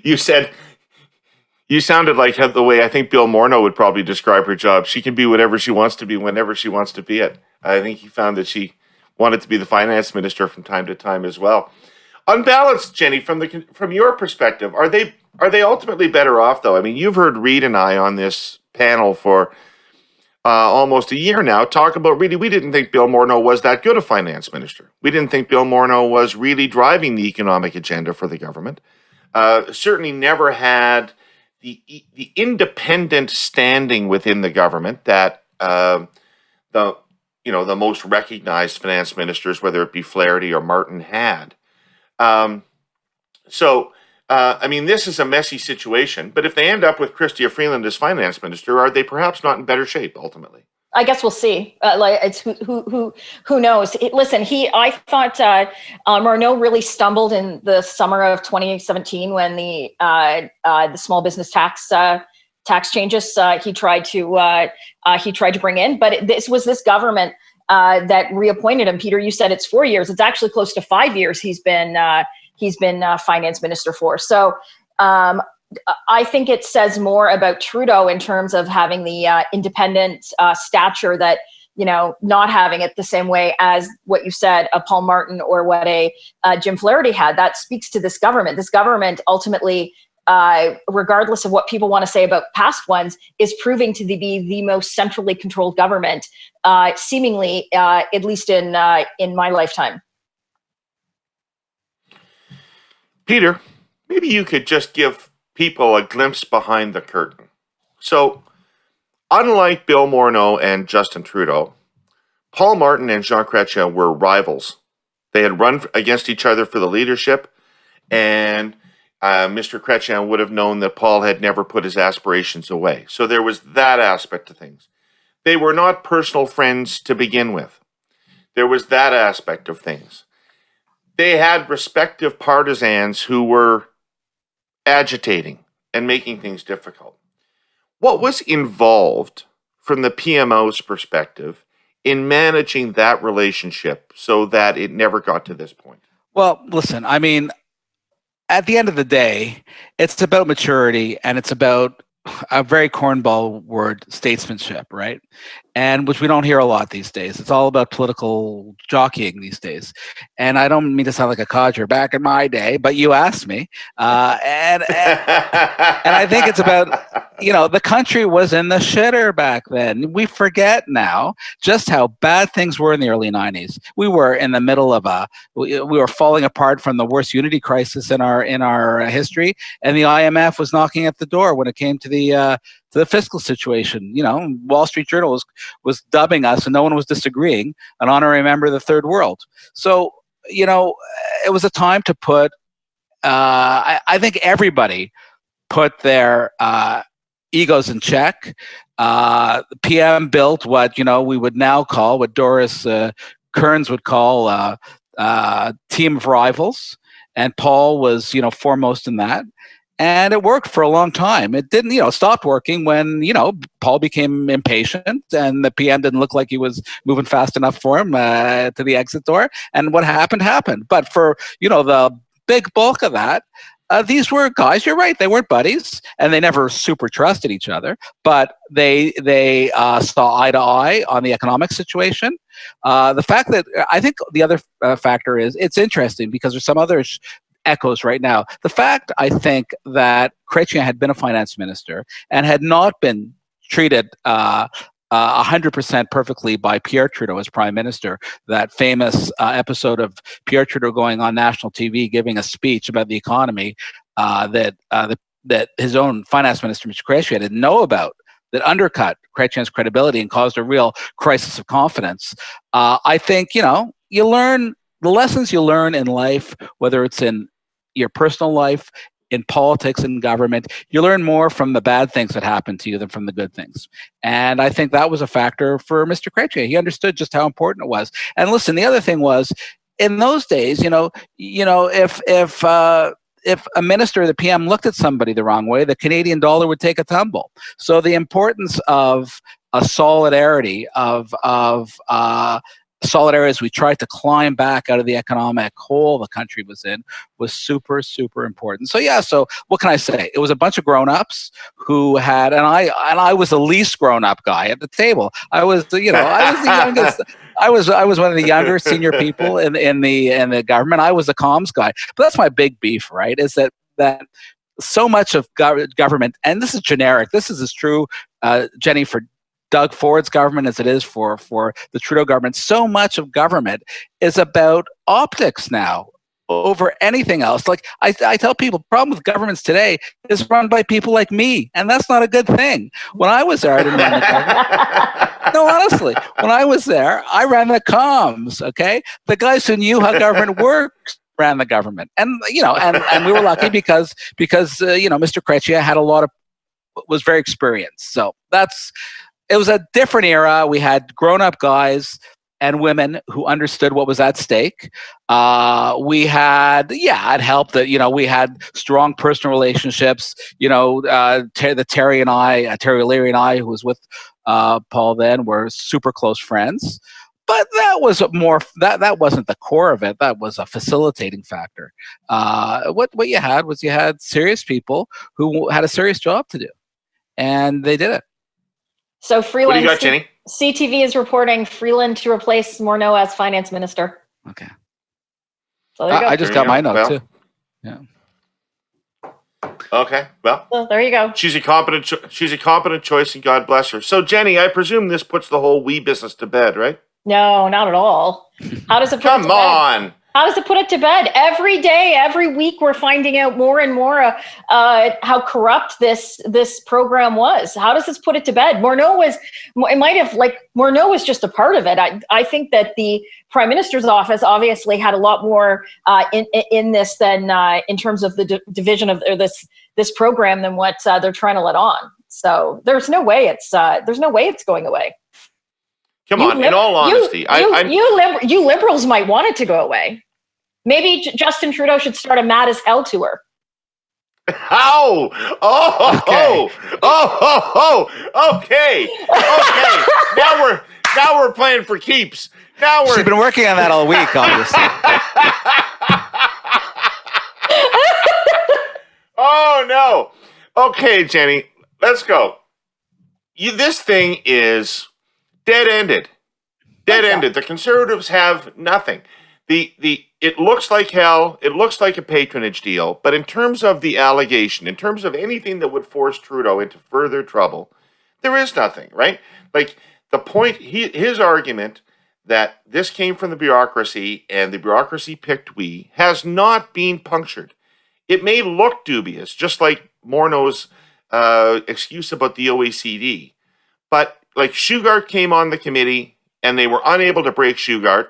You sounded like the way I think Bill Morneau would probably describe her job. She can be whatever she wants to be, whenever she wants to be it. I think he found that she wanted to be the finance minister from time to time as well. On balance, Jenny, from your perspective, are they ultimately better off, though? I mean, you've heard Reid and I on this panel for almost a year now talk about really, we didn't think Bill Morneau was that good a finance minister. We didn't think Bill Morneau was really driving the economic agenda for the government. Certainly never had the independent standing within the government that the most recognized finance ministers, whether it be Flaherty or Martin, had. I mean, this is a messy situation, but if they end up with Chrystia Freeland as finance minister, are they perhaps not in better shape ultimately? I guess we'll see. It's who knows. I thought Morneau really stumbled in the summer of 2017 when the small business tax changes he tried to bring in. But this was this government that reappointed him. Peter, you said it's 4 years. It's actually close to 5 years he's been finance minister for. So I think it says more about Trudeau in terms of having the independent stature that, not having it the same way as what you said, a Paul Martin or what a Jim Flaherty had. That speaks to this government. This government ultimately, regardless of what people want to say about past ones, is proving to be the most centrally controlled government, seemingly, at least in my lifetime. Peter, maybe you could just give people a glimpse behind the curtain. So, unlike Bill Morneau and Justin Trudeau, Paul Martin and Jean Chrétien were rivals. They had run against each other for the leadership, and Mr. Chrétien would have known that Paul had never put his aspirations away. So there was that aspect of things. They were not personal friends to begin with. There was that aspect of things. They had respective partisans who were agitating and making things difficult. What was involved from the PMO's perspective in managing that relationship so that it never got to this point? Well, listen, I mean, at the end of the day, it's about maturity, and it's about a very cornball word, statesmanship, right? And which we don't hear a lot these days. It's all about political jockeying these days. And I don't mean to sound like a codger back in my day, but you asked me. And I think it's about, the country was in the shitter back then. We forget now just how bad things were in the early 90s. We were in the middle of we were falling apart from the worst unity crisis in our history. And the IMF was knocking at the door when it came to the fiscal situation. Wall Street Journal was dubbing us, and no one was disagreeing, an honorary member of the third world. So, it was a time to put, I think everybody put their egos in check. The PM built what, we would now call, what Doris Kearns would call a team of rivals. And Paul was, foremost in that. And it worked for a long time. It didn't, stopped working when, Paul became impatient and the PM didn't look like he was moving fast enough for him to the exit door. And what happened. But for, the big bulk of that, these were guys, you're right, they weren't buddies and they never super trusted each other, but they saw eye to eye on the economic situation. The fact that I think the other factor is it's interesting because there's some other echoes right now. The fact, I think, that Chrétien had been a finance minister and had not been treated 100% perfectly by Pierre Trudeau as prime minister, that famous episode of Pierre Trudeau going on national TV giving a speech about the economy that his own finance minister, Mr. Chrétien, didn't know about, that undercut Chrétien's credibility and caused a real crisis of confidence. I think, you learn the lessons you learn in life, whether it's in your personal life, in politics and government, you learn more from the bad things that happen to you than from the good things. And I think that was a factor for Mr. Chrétien. He understood just how important it was. And listen, the other thing was, in those days, if if a minister or the PM looked at somebody the wrong way, the Canadian dollar would take a tumble. So the importance of a solidarity solidarity as we tried to climb back out of the economic hole the country was in was super, super important. So yeah, so what can I say? It was a bunch of grown-ups who had, and I was the least grown-up guy at the table. I was the youngest. I was one of the younger senior people in the government. I was the comms guy. But that's my big beef, right? Is that so much of government, and this is generic. This is as true, Jenny, for Doug Ford's government as it is for the Trudeau government. So much of government is about optics now over anything else. Like I tell people, the problem with governments today is run by people like me, and that's not a good thing. When I was there, I didn't run the government. No, honestly, when I was there, I ran the comms, okay? The guys who knew how government works ran the government. And, and we were lucky because Mr. Chrétien was very experienced. So it was a different era. We had grown-up guys and women who understood what was at stake. We had, it helped that, we had strong personal relationships. Terry O'Leary and I, who was with Paul then, were super close friends. But that was that wasn't the core of it. That was a facilitating factor. What you had serious people who had a serious job to do, and they did it. So Freeland, what do you got, Jenny? CTV is reporting Freeland to replace Morneau as finance minister. Okay. So there you go. I just got my note too. Yeah. Okay. Well, there you go. She's a competent choice, and God bless her. So, Jenny, I presume this puts the whole we business to bed, right? No, not at all. How does it put Come on. How does it put it to bed? Every day, every week, we're finding out more and more how corrupt this program was. How does this put it to bed? Morneau was just a part of it. I think that the Prime Minister's office obviously had a lot more in this than in terms of the division of this program than what they're trying to let on. So there's no way it's going away. Come on, in all honesty, you liberals might want it to go away. Maybe Justin Trudeau should start a Mad as Hell tour. How? Okay. Now we're playing for keeps. She's been working on that all week, obviously. Oh no. Okay, Jenny, let's go. This thing is dead-ended. Dead-ended. The Conservatives have nothing. It looks like hell. It looks like a patronage deal. But in terms of the allegation, in terms of anything that would force Trudeau into further trouble, there is nothing, right? Like the point, his argument that this came from the bureaucracy and the bureaucracy picked we has not been punctured. It may look dubious, just like Morneau's excuse about the OECD. But like Shugart came on the committee and they were unable to break Shugart.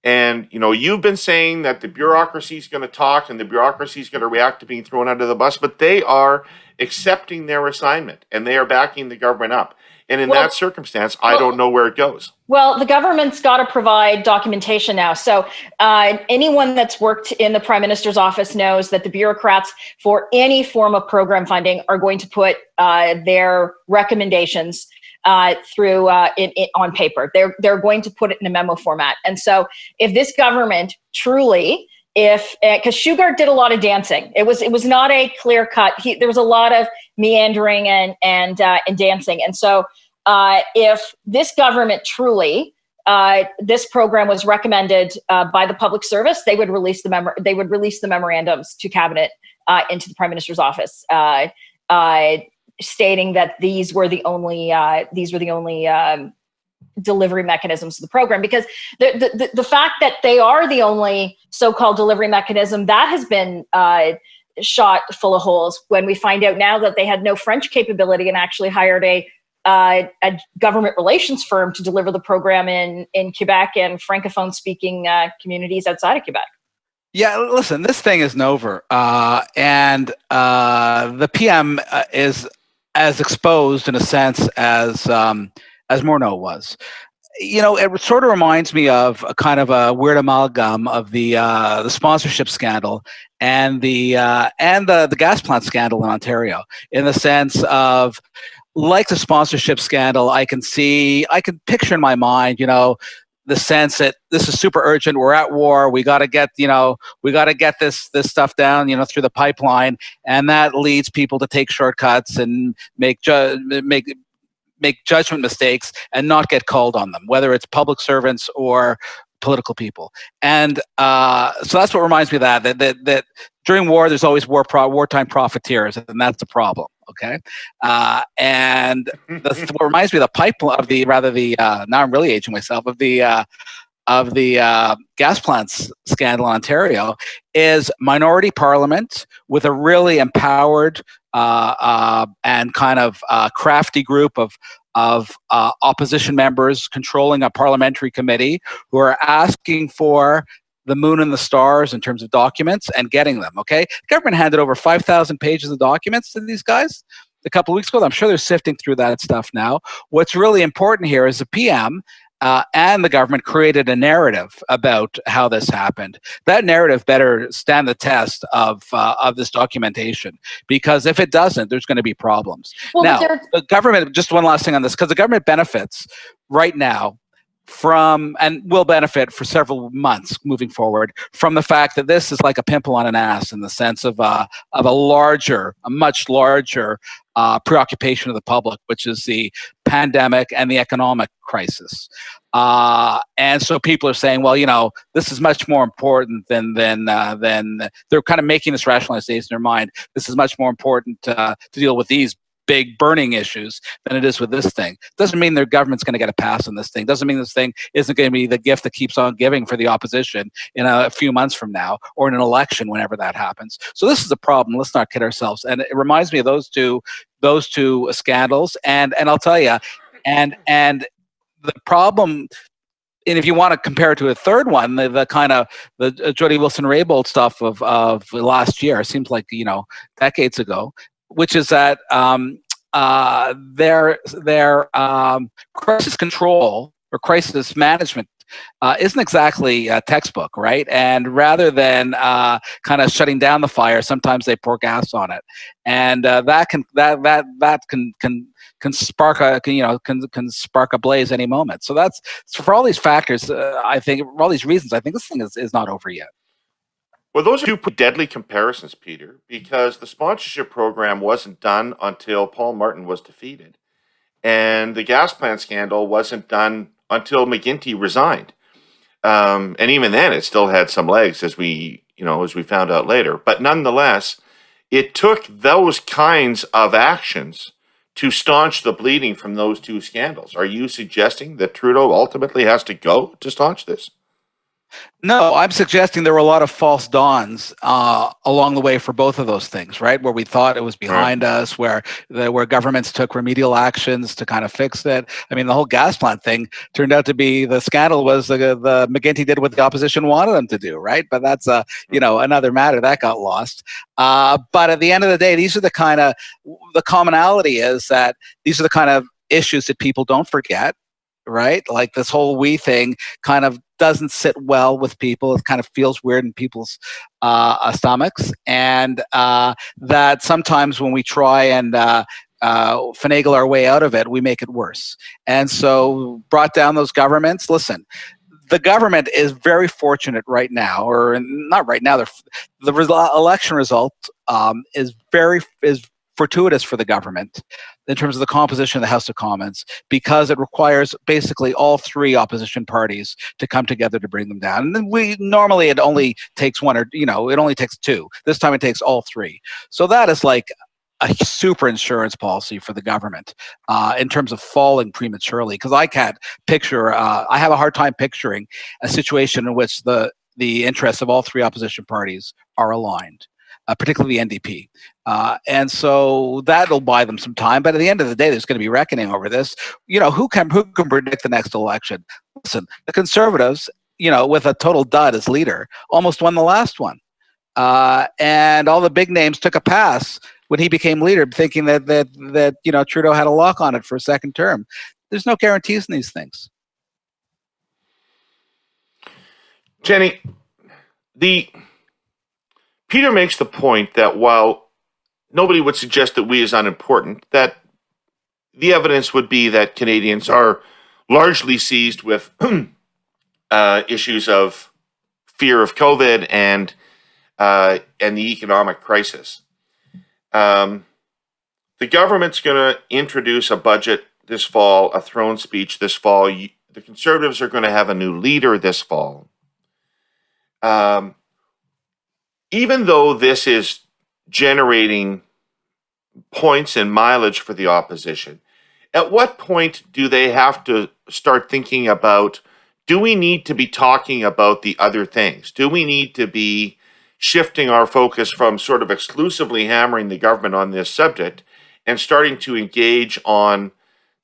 And, you've been saying that the bureaucracy is going to talk and the bureaucracy is going to react to being thrown under the bus, but they are accepting their assignment and they are backing the government up. And in that circumstance, I don't know where it goes. Well, the government's got to provide documentation now. So anyone that's worked in the Prime Minister's office knows that the bureaucrats for any form of program funding are going to put their recommendations through on paper. They're going to put it in a memo format. And so if this government truly, because Shugart did a lot of dancing, it was not a clear cut. There was a lot of meandering and dancing. And so if this government truly, this program was recommended by the public service, they would release the memorandums to cabinet into the Prime Minister's office. Stating that these were the only delivery mechanisms of the program, because the fact that they are the only so-called delivery mechanism, that has been shot full of holes when we find out now that they had no French capability and actually hired a government relations firm to deliver the program in Quebec and Francophone speaking communities outside of Quebec. Yeah, listen, this thing isn't over, and the PM is as exposed in a sense as Morneau was. it sort of reminds me of a kind of a weird amalgam of the sponsorship scandal and the gas plant scandal in Ontario, in the sense of, like the sponsorship scandal, I can picture in my mind, the sense that this is super urgent. We're at war. We got to get this stuff down, through the pipeline, and that leads people to take shortcuts and make judgment mistakes and not get called on them, whether it's public servants or political people. And so that's what reminds me of that during war, there's always wartime profiteers, and that's the problem. Okay, and what reminds me of the pipeline now I'm really aging myself, of the gas plants scandal in Ontario, is minority parliament with a really empowered and kind of crafty group of opposition members controlling a parliamentary committee who are asking for the moon and the stars in terms of documents and getting them. Okay, the government handed over 5,000 pages of documents to these guys a couple of weeks ago. I'm sure they're sifting through that stuff now. What's really important here is the PM and the government created a narrative about how this happened. That narrative better stand the test of this documentation, because if it doesn't, there's going to be problems. Well, now, the government, just one last thing on this, because the government benefits right now from, and will benefit for several months moving forward, from the fact that this is like a pimple on an ass, in the sense of a much larger preoccupation of the public, which is the pandemic and the economic crisis. And so people are saying, well, this is much more important than they're kind of making this rationalization in their mind. This is much more important to deal with these big burning issues than it is with this thing. Doesn't mean their government's going to get a pass on this thing. Doesn't mean this thing isn't going to be the gift that keeps on giving for the opposition in a few months from now, or in an election, whenever that happens. So this is a problem. Let's not kid ourselves. And it reminds me of those two scandals. And I'll tell you, and the problem, and if you want to compare it to a third one, the kind of the Jody Wilson-Raybould stuff of last year, seems like, decades ago, which is that their crisis control or crisis management isn't exactly a textbook, right? And rather than kind of shutting down the fire, sometimes they pour gas on it, and that can spark a blaze any moment. So for all these factors, I think, for all these reasons, I think this thing is not over yet. Well, those are two deadly comparisons, Peter, because the sponsorship program wasn't done until Paul Martin was defeated. And the gas plant scandal wasn't done until McGuinty resigned. And even then, it still had some legs, as we found out later. But nonetheless, it took those kinds of actions to staunch the bleeding from those two scandals. Are you suggesting that Trudeau ultimately has to go to staunch this? No, I'm suggesting there were a lot of false dawns along the way for both of those things, right? Where we thought it was behind us, where governments took remedial actions to kind of fix it. I mean, the whole gas plant thing turned out to be, the scandal was the McGuinty did what the opposition wanted them to do, right? But that's another matter that got lost. But at the end of the day, these are the commonality is that these are the kind of issues that people don't forget, right? Like this whole we thing kind of doesn't sit well with people. It kind of feels weird in people's stomachs, and that sometimes when we try and finagle our way out of it, we make it worse. And so brought down those governments. Listen, the government is very fortunate right now, or not right now. The election result is fortuitous for the government in terms of the composition of the House of Commons, because it requires basically all three opposition parties to come together to bring them down. And then it only takes one, or it only takes two. This time it takes all three. So that is like a super insurance policy for the government in terms of falling prematurely. Because I can't picture, I have a hard time picturing a situation in which the interests of all three opposition parties are aligned. Particularly the NDP. And so that'll buy them some time. But at the end of the day, there's going to be reckoning over this. Who can predict the next election? Listen, the Conservatives, with a total dud as leader, almost won the last one. And all the big names took a pass when he became leader, thinking that Trudeau had a lock on it for a second term. There's no guarantees in these things. Jenni, Peter makes the point that while nobody would suggest that we is unimportant, that the evidence would be that Canadians are largely seized with issues of fear of COVID and the economic crisis. The government's going to introduce a budget this fall, a throne speech this fall. The Conservatives are going to have a new leader this fall. Even though this is generating points and mileage for the opposition, at what point do they have to start thinking about, do we need to be talking about the other things? Do we need to be shifting our focus from sort of exclusively hammering the government on this subject and starting to engage on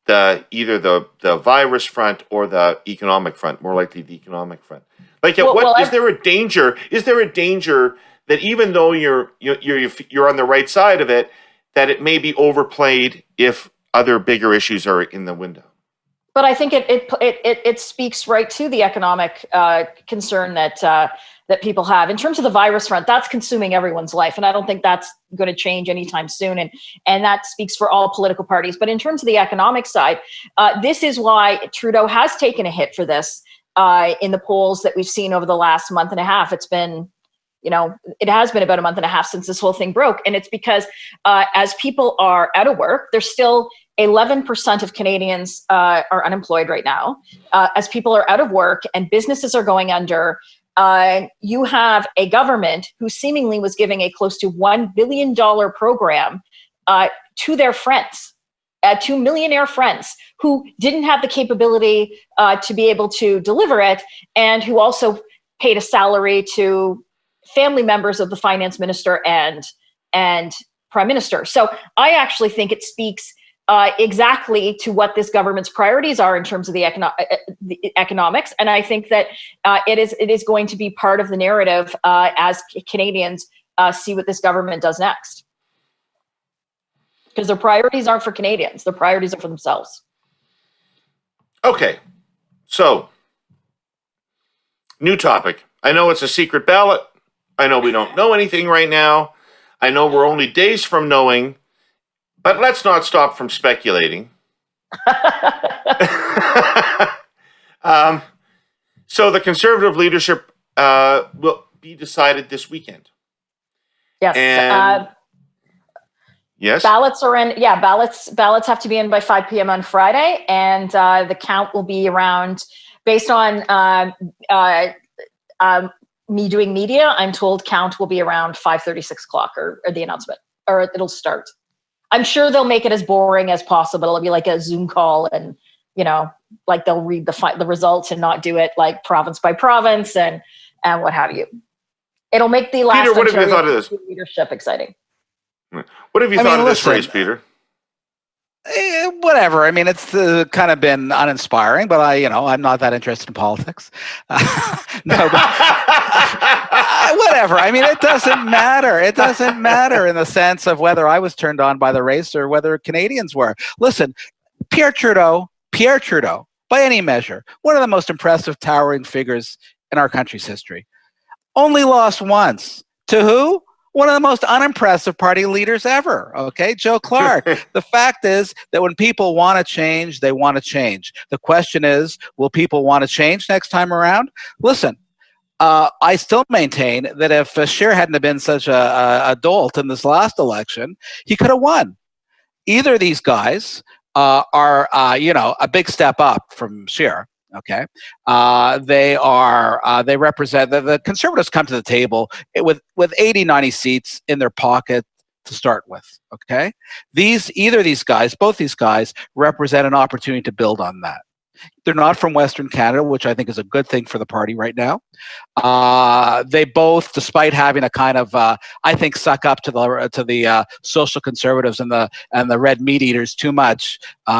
either the virus front or the economic front, more likely the economic front? Like, is there a danger? Is there a danger that even though you're on the right side of it, that it may be overplayed if other bigger issues are in the window? But I think it speaks right to the economic concern that people have. In terms of the virus front, that's consuming everyone's life, and I don't think that's going to change anytime soon. And that speaks for all political parties. But in terms of the economic side, this is why Trudeau has taken a hit for this in the polls that we've seen over the last month and a half. It's been, it has been about a month and a half since this whole thing broke, and it's because as people are out of work, there's still 11% of Canadians are unemployed right now. As people are out of work and businesses are going under, you have a government who seemingly was giving a close to $1 billion program to their friends, to millionaire friends who didn't have the capability to be able to deliver it, and who also paid a salary to family members of the finance minister and prime minister. So I actually think it speaks exactly to what this government's priorities are in terms of the economics. And I think that it is going to be part of the narrative as Canadians see what this government does next. Because their priorities aren't for Canadians. Their priorities are for themselves. Okay. So, new topic. I know it's a secret ballot. I know we don't know anything right now. I know we're only days from knowing. But let's not stop from speculating. So the Conservative leadership will be decided this weekend. Yes. And yes. Ballots are in. Yeah, ballots have to be in by 5 p.m. on Friday, and the count will be around, based on me doing media, I'm told count will be around 5:30, 6 o'clock, or the announcement, or it'll start. I'm sure they'll make it as boring as possible. It'll be like a Zoom call, and like they'll read the results and not do it like province by province and what have you. It'll make the last Peter, what have you thought of this leadership exciting? What have you thought of this race, Peter? Whatever. I mean, it's kind of been uninspiring, but I'm not that interested in politics. No, but whatever. I mean, it doesn't matter. It doesn't matter in the sense of whether I was turned on by the race or whether Canadians were. Listen, Pierre Trudeau, by any measure, one of the most impressive, towering figures in our country's history, only lost once. To who? One of the most unimpressive party leaders ever, okay? Joe Clark. The fact is that when people want to change, they want to change. The question is, will people want to change next time around? Listen, I still maintain that if Scheer hadn't have been such a dolt in this last election, he could have won. Either of these guys are a big step up from Scheer. Okay, they represent the Conservatives come to the table with 80, 90 seats in their pocket to start with. Okay, both these guys represent an opportunity to build on that. They're not from Western Canada, which I think is a good thing for the party right now. They both, despite having a kind of, I think, suck up to the social conservatives and the red meat eaters too much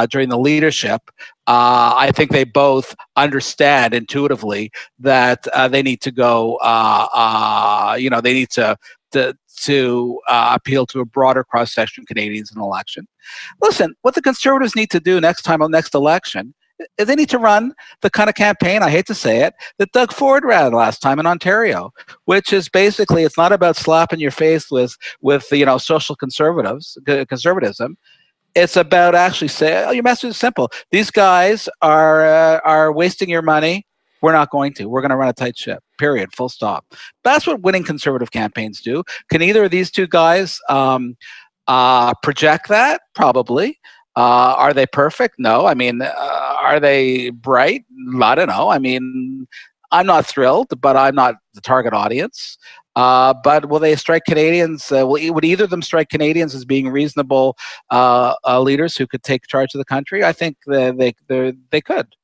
during the leadership. I think they both understand intuitively that they need to go. They need to appeal to a broader cross section of Canadians in an election. Listen, what the Conservatives need to do next election They need to run the kind of campaign, I hate to say it, that Doug Ford ran last time in Ontario, which is basically, it's not about slapping your face with social conservatism. It's about actually saying, oh, your message is simple. These guys are wasting your money. We're not going to. We're going to run a tight ship, period, full stop. That's what winning Conservative campaigns do. Can either of these two guys project that? Probably. Are they perfect? No. I mean, are they bright? I don't know. I mean, I'm not thrilled, but I'm not the target audience. But will they strike Canadians? Would either of them strike Canadians as being reasonable leaders who could take charge of the country? I think they could.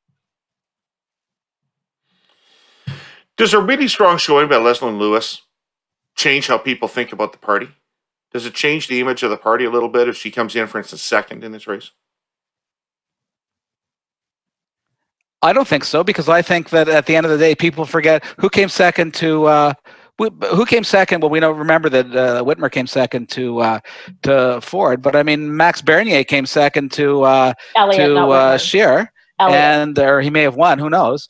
Does a really strong showing by Leslyn Lewis change how people think about the party? Does it change the image of the party a little bit if she comes in, for instance, second in this race? I don't think so, because I think that at the end of the day, people forget who came second to. Who came second? Well, we don't remember that Whitmer came second to Ford, but I mean Max Bernier came second to Scheer, or he may have won. Who knows?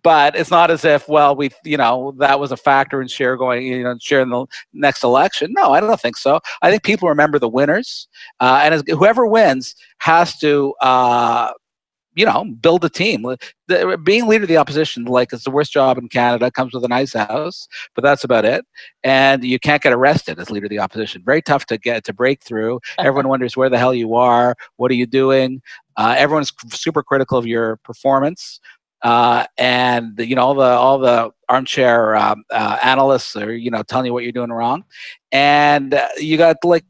But it's not as if, well, that was a factor in Scheer Scheer in the next election. No, I don't think so. I think people remember the winners, and whoever wins has to. Build a team. Being leader of the opposition, it's the worst job in Canada. Comes with a nice house, but that's about it. And you can't get arrested as leader of the opposition. Very tough to break through. Everyone wonders where the hell you are. What are you doing? Everyone's super critical of your performance. And all the armchair analysts are telling you what you're doing wrong. And you got two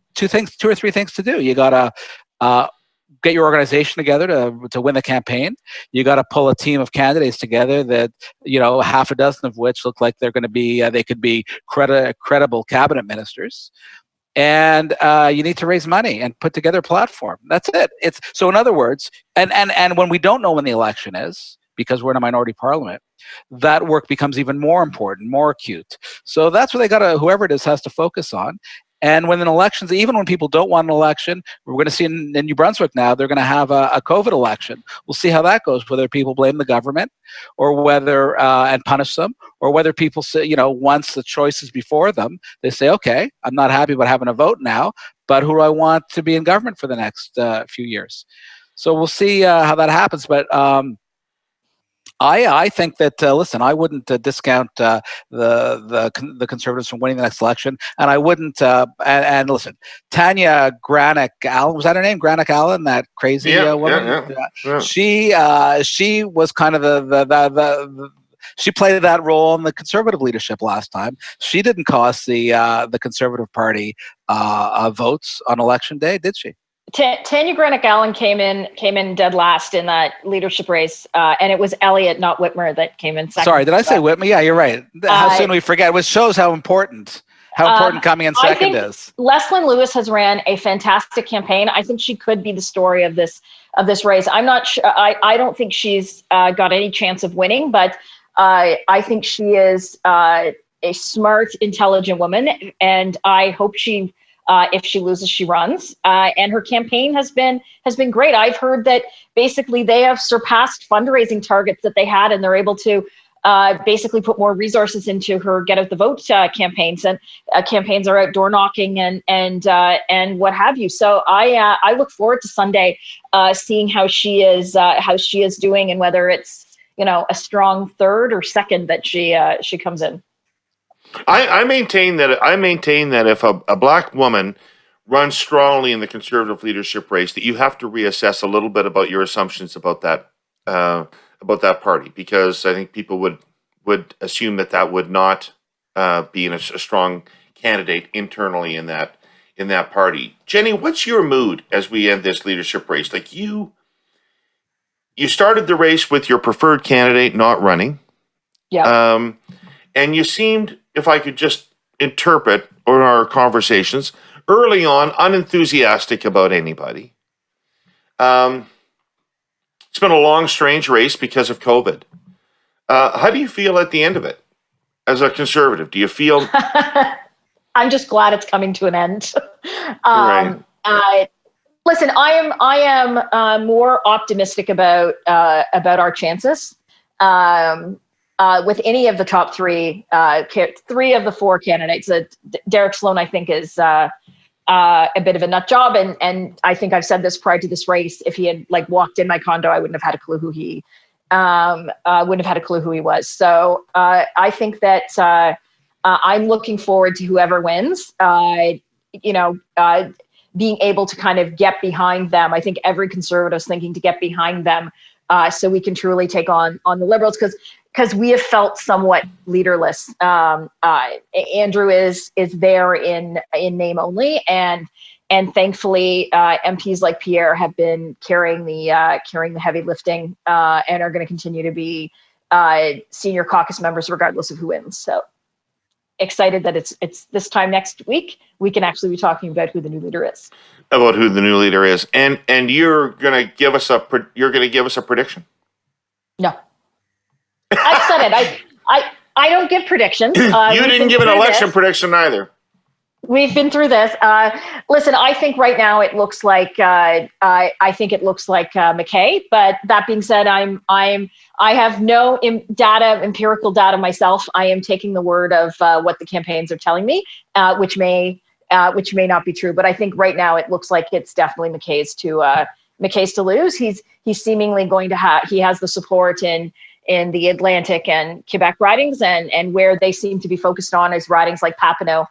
or three things to do. You got to get your organization together to win the campaign. You got to pull a team of candidates together that, half a dozen of which look like they're going to be, they could be credible cabinet ministers. And you need to raise money and put together a platform. That's it. So in other words, and when we don't know when the election is, because we're in a minority parliament, that work becomes even more important, more acute. So that's what whoever it is has to focus on. And when an elections, even when people don't want an election, we're going to see in New Brunswick now, they're going to have a COVID election. We'll see how that goes, whether people blame the government or whether, and punish them, or whether people say, once the choice is before them, they say, okay, I'm not happy about having a vote now, but who do I want to be in government for the next few years? So we'll see how that happens. But I think that listen, I wouldn't discount the Conservatives from winning the next election, and I wouldn't. And listen, Tanya Granick Allen, was that her name? Granick Allen, that crazy woman. Yeah. She was kind of she played that role in the Conservative leadership last time. She didn't cost the Conservative Party votes on election day, did she? Tanya Granick Allen came in dead last in that leadership race, and it was Elliott, not Whitmer, that came in second. Sorry, did I say Whitmer? Yeah, you're right. How soon we forget? It shows how important coming in second is. Leslyn Lewis has ran a fantastic campaign. I think she could be the story of this race. I'm not sure. I don't think she's got any chance of winning, but I think she is a smart, intelligent woman, and I hope she. If she loses, she runs. And her campaign has been great. I've heard that basically they have surpassed fundraising targets that they had, and they're able to basically put more resources into her get out the vote campaigns, and campaigns are out door knocking and what have you. So I look forward to Sunday, seeing how she is doing, and whether it's a strong third or second that she comes in. I maintain that if a black woman runs strongly in the Conservative leadership race, that you have to reassess a little bit about your assumptions about that party, because I think people would assume that would not be a strong candidate internally in that party. Jenni, what's your mood as we end this leadership race? Like you started the race with your preferred candidate not running. Yeah. And you seemed, if I could just interpret our conversations, early on unenthusiastic about anybody. It's been a long, strange race because of COVID. How do you feel at the end of it as a Conservative? Do you feel... I'm just glad it's coming to an end. Right. Listen, I am more optimistic about our chances with any of the top three of the four candidates. Derek Sloan, I think, is a bit of a nut job, and I think I've said this prior to this race. If he had walked in my condo, I wouldn't have had a clue who he was. So I think that I'm looking forward to whoever wins. Being able to kind of get behind them. I think every conservative's thinking to get behind them, so we can truly take on the Liberals, because we have felt somewhat leaderless. Andrew is there in name only, and thankfully MPs like Pierre have been carrying the heavy lifting, and are going to continue to be senior caucus members regardless of who wins. So excited that it's this time next week we can actually be talking about who the new leader is. About who the new leader is, and you're going to give us a prediction? No, I said it. I don't give predictions. You didn't give an election prediction either. We've been through this. Listen, I think right now it looks like McKay. But that being said, I have no empirical data myself. I am taking the word of what the campaigns are telling me, which may not be true. But I think right now it looks like it's definitely McKay's to lose. He's seemingly going to have. He has the support in the Atlantic and Quebec ridings, and where they seem to be focused on is ridings like Papineau.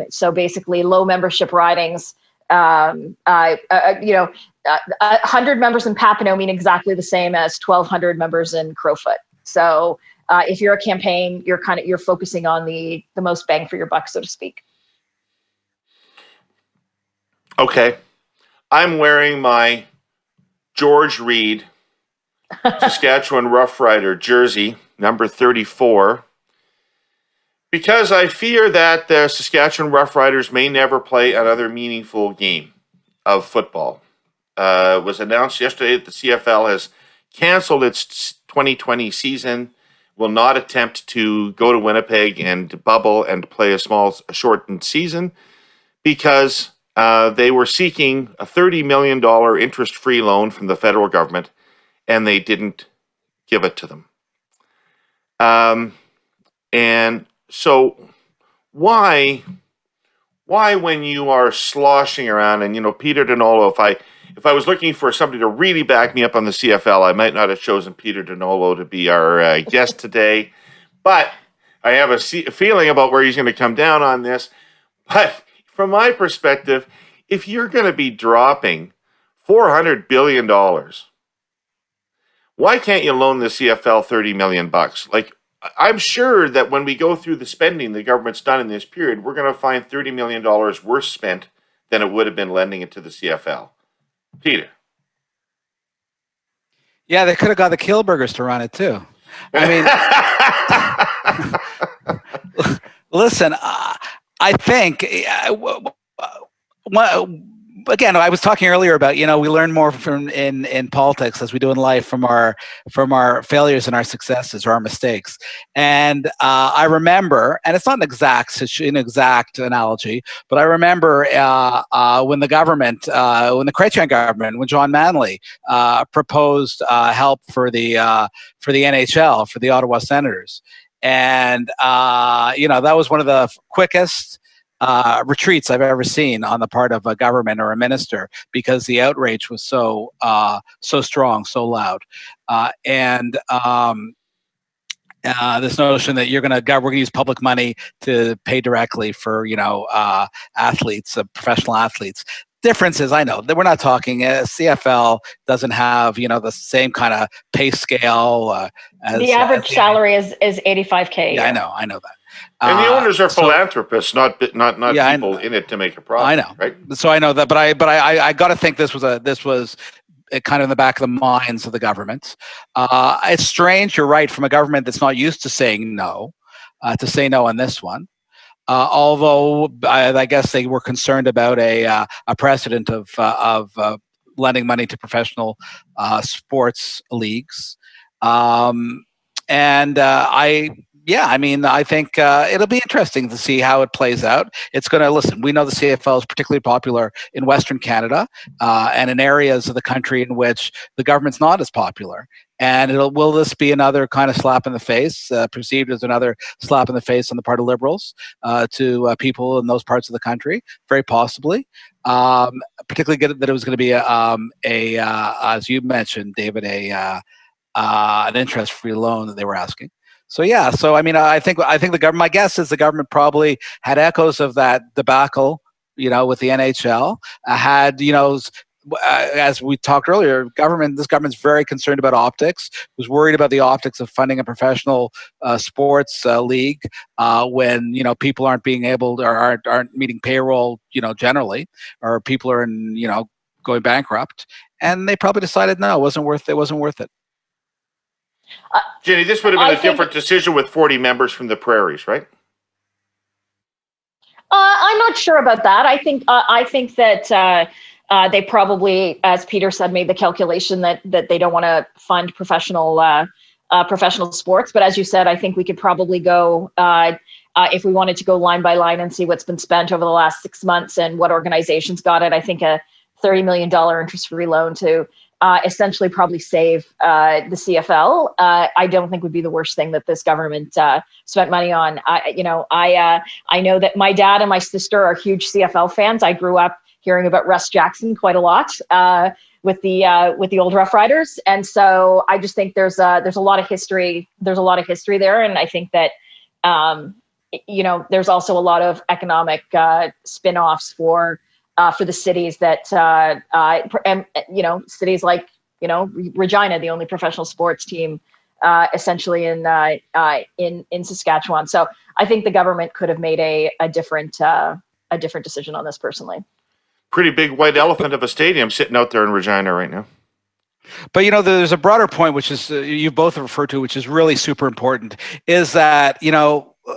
So basically low membership ridings, 100 members in Papineau mean exactly the same as 1,200 members in Crowfoot. So if you're a campaign, you're focusing on the most bang for your buck, so to speak. Okay. I'm wearing my George Reid Saskatchewan Rough Rider jersey, number 34. Because I fear that the Saskatchewan Roughriders may never play another meaningful game of football. It was announced yesterday that the CFL has canceled its 2020 season, will not attempt to go to Winnipeg and bubble and play a shortened season, because they were seeking a $30 million interest-free loan from the federal government, and they didn't give it to them. And so why when you are sloshing around, and Peter Donolo, if I was looking for somebody to really back me up on the CFL, I might not have chosen Peter Donolo to be our guest today, but I have a feeling about where he's going to come down on this. But from my perspective, if you're going to be dropping $400 billion, why can't you loan the CFL $30 million? I'm sure that when we go through the spending the government's done in this period, we're going to find $30 million worse spent than it would have been lending it to the CFL. Peter. Yeah, they could have got the Kielburgers to run it too. I mean, listen, I think, again, I was talking earlier about, we learn more from in politics as we do in life from our failures and our successes, or our mistakes. And I remember, and it's not an exact analogy, but I remember when the government, when the Chrétien government, when John Manley proposed help for the NHL, for the Ottawa Senators. And, that was one of the quickest retreats I've ever seen on the part of a government or a minister, because the outrage was so strong, so loud, and this notion that we're going to use public money to pay directly for athletes, professional athletes. Difference is, I know that we're not talking. CFL doesn't have the same kind of pay scale. As the average salary is $85K. Yeah, I know that. And the owners are philanthropists, not people in it to make a profit. I know, right? So I know that, but I got to think this was kind of in the back of the minds of the government. It's strange. You're right, from a government that's not used to saying no, to say no on this one. Although I guess they were concerned about a precedent of lending money to professional sports leagues, and I Yeah, I mean, I think it'll be interesting to see how it plays out. It's going to, listen, we know the CFL is particularly popular in Western Canada and in areas of the country in which the government's not as popular. And will this be another kind of slap in the face, perceived as another slap in the face on the part of Liberals to people in those parts of the country? Very possibly. Particularly good that it was going to be as you mentioned, David, an interest-free loan that they were asking. So yeah, I mean, I think the government. My guess is the government probably had echoes of that debacle, with the NHL. As we talked earlier, this government's very concerned about optics. Was worried about the optics of funding a professional sports league when people aren't being able to, or aren't meeting payroll, generally, or people are going bankrupt, and they probably decided no, it wasn't worth it. Jenny, this would have been a different decision with 40 members from the prairies, right? I'm not sure about that. I think that they probably, as Peter said, made the calculation that they don't want to fund professional sports. But as you said, I think we could probably go, if we wanted to go line by line and see what's been spent over the last 6 months and what organizations got it. I think a $30 million interest-free loan to essentially probably save the CFL. I don't think would be the worst thing that this government spent money on. I know that my dad and my sister are huge CFL fans. I grew up hearing about Russ Jackson quite a lot with the old Rough Riders, and so I just think there's a lot of history. There's a lot of history there, and I think that there's also a lot of economic spin-offs for the cities that, cities like, Regina, the only professional sports team, essentially in Saskatchewan. So I think the government could have made a different decision on this personally. Pretty big white elephant of a stadium sitting out there in Regina right now. But, there's a broader point, which is you both referred to, which is really super important, is that,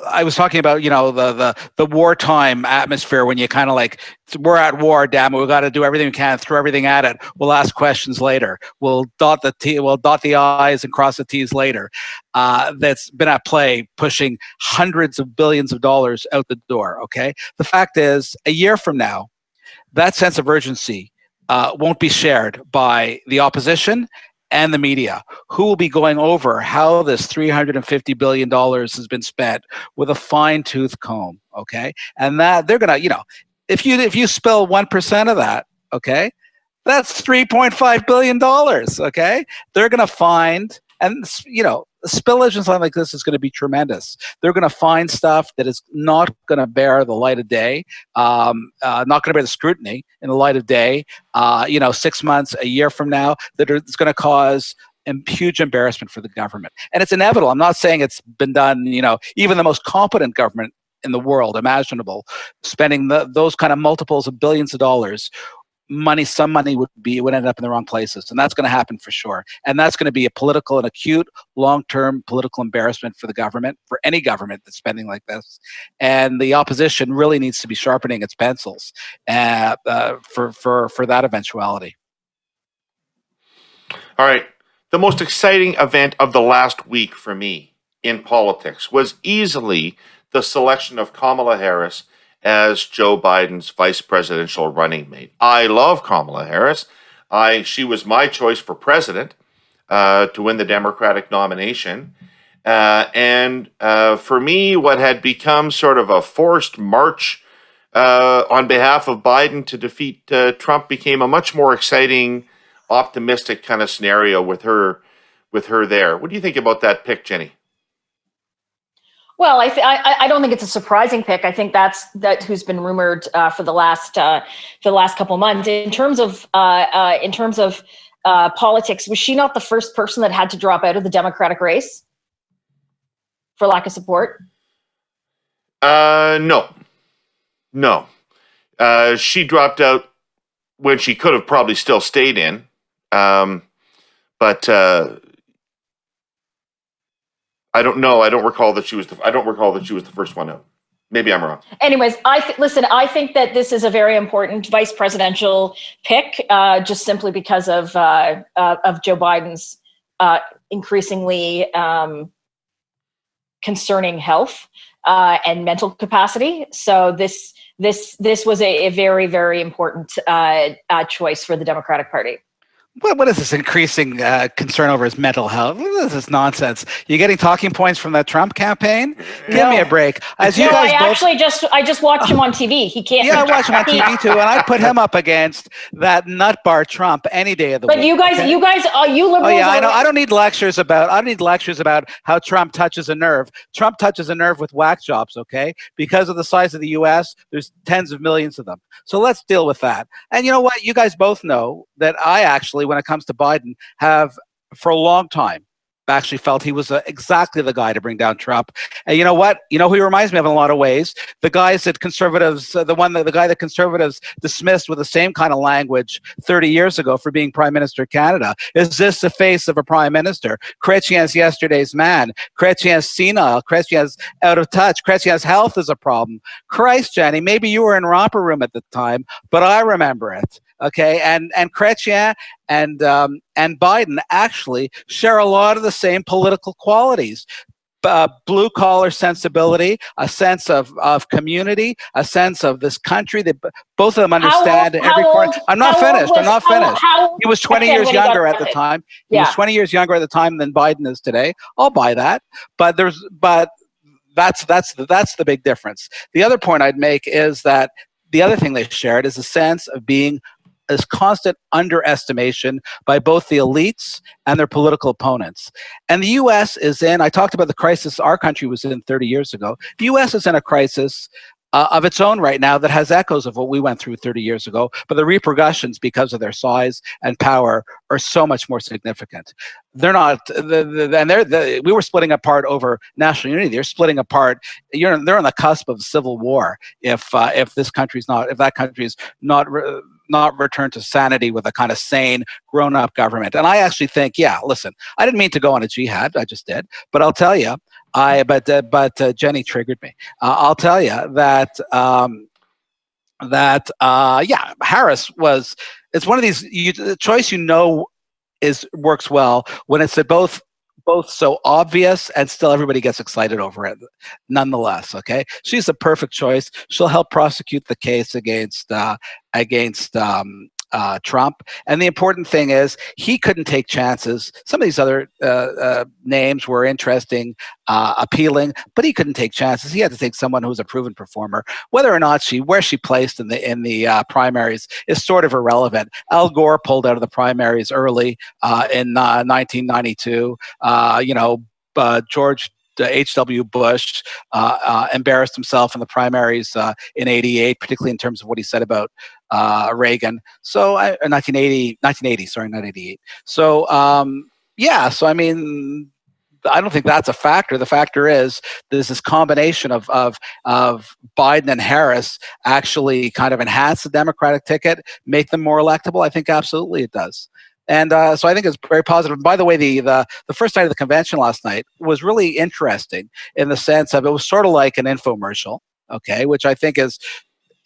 I was talking about, the wartime atmosphere when you kind of like, we're at war, damn it, we've got to do everything we can, throw everything at it. We'll ask questions later. We'll dot the I's and cross the T's later. That's been at play, pushing hundreds of billions of dollars out the door, okay? The fact is, a year from now, that sense of urgency won't be shared by the opposition and the media, who will be going over how this $350 billion has been spent with a fine-tooth comb, okay? And that they're going to, if you spill 1% of that, okay, that's $3.5 billion, okay? They're going to find, and, spillage and something like this is going to be tremendous. They're going to find stuff that is not going to bear the light of day, not going to bear the scrutiny in the light of day, 6 months, a year from now, that it's going to cause huge embarrassment for the government. And it's inevitable. I'm not saying it's been done, even the most competent government in the world imaginable, spending those kind of multiples of billions of dollars, some money would end up in the wrong places. And that's going to happen for sure. And that's going to be an acute, long-term political embarrassment for the government, for any government that's spending like this. And the opposition really needs to be sharpening its pencils for that eventuality. All right. The most exciting event of the last week for me in politics was easily the selection of Kamala Harris as Joe Biden's vice presidential running mate. I love Kamala Harris. She was my choice for president to win the Democratic nomination. And for me, what had become sort of a forced march on behalf of Biden to defeat Trump became a much more exciting, optimistic kind of scenario with her there. What do you think about that pick, Jenny? Well, I don't think it's a surprising pick. I think that who's been rumored for the last couple of months. In terms of politics, was she not the first person that had to drop out of the Democratic race for lack of support? No. She dropped out when she could have probably still stayed in, but. I don't know. I don't recall that she was the first one out. Maybe I'm wrong. Anyways, I think that this is a very important vice presidential pick, just simply because of Joe Biden's increasingly concerning health and mental capacity. So this was a very, very important choice for the Democratic Party. What is this increasing concern over his mental health? What is this nonsense? You getting talking points from the Trump campaign? Give me a break. I just watched him on TV. He can't. Yeah, I watch him on TV too, and I put him up against that nut bar Trump any day of the week. But you liberals. Oh yeah, I know. I don't need lectures about how Trump touches a nerve. Trump touches a nerve with whack jobs. Okay, because of the size of the U.S., there's tens of millions of them. So let's deal with that. And you know what? You guys both know that I actually, when it comes to Biden, have for a long time actually felt he was exactly the guy to bring down Trump. And you know what? You know who he reminds me of in a lot of ways? The guys that conservatives, the guy that conservatives dismissed with the same kind of language 30 years ago for being Prime Minister of Canada. Is this the face of a Prime Minister? Chrétien's yesterday's man. Chrétien's senile. Chrétien's out of touch. Chrétien's health is a problem. Christ, Jenny, maybe you were in romper room at the time, but I remember it. Okay, and Chrétien and Biden actually share a lot of the same political qualities. Blue collar sensibility, a sense of community, a sense of this country that both of them understand every corner. I'm not finished. He was 20 years younger at the time. He was 20 years younger at the time than Biden is today. I'll buy that. But that's the big difference. The other point I'd make is that the other thing they shared is a sense of being this constant underestimation by both the elites and their political opponents. And the U.S. is in, I talked about the crisis our country was in 30 years ago. The U.S. is in a crisis of its own right now that has echoes of what we went through 30 years ago, but the repercussions because of their size and power are so much more significant. They're not, we were splitting apart over national unity. They're splitting apart. They're on the cusp of civil war if that country's not returned to sanity with a kind of sane, grown-up government. And I actually think, listen, I didn't mean to go on a jihad, I just did, but I'll tell you, but Jenny triggered me. I'll tell you that Harris was. It's one of these choice works well when it's both so obvious and still everybody gets excited over it. Nonetheless, okay, she's the perfect choice. She'll help prosecute the case against Trump. And the important thing is he couldn't take chances. Some of these other names were interesting, appealing, but he couldn't take chances. He had to take someone who was a proven performer. Whether or not where she placed in the primaries is sort of irrelevant. Al Gore pulled out of the primaries early in 1992. George H.W. Bush embarrassed himself in the primaries in 88, particularly in terms of what he said about Reagan. So 1980, sorry, not 88. So so I mean, I don't think that's a factor. The factor is there's this combination of Biden and Harris actually kind of enhance the Democratic ticket, make them more electable. I think absolutely it does. And so I think it's very positive. And by the way, the first night of the convention last night was really interesting in the sense of it was sort of like an infomercial, okay, which I think is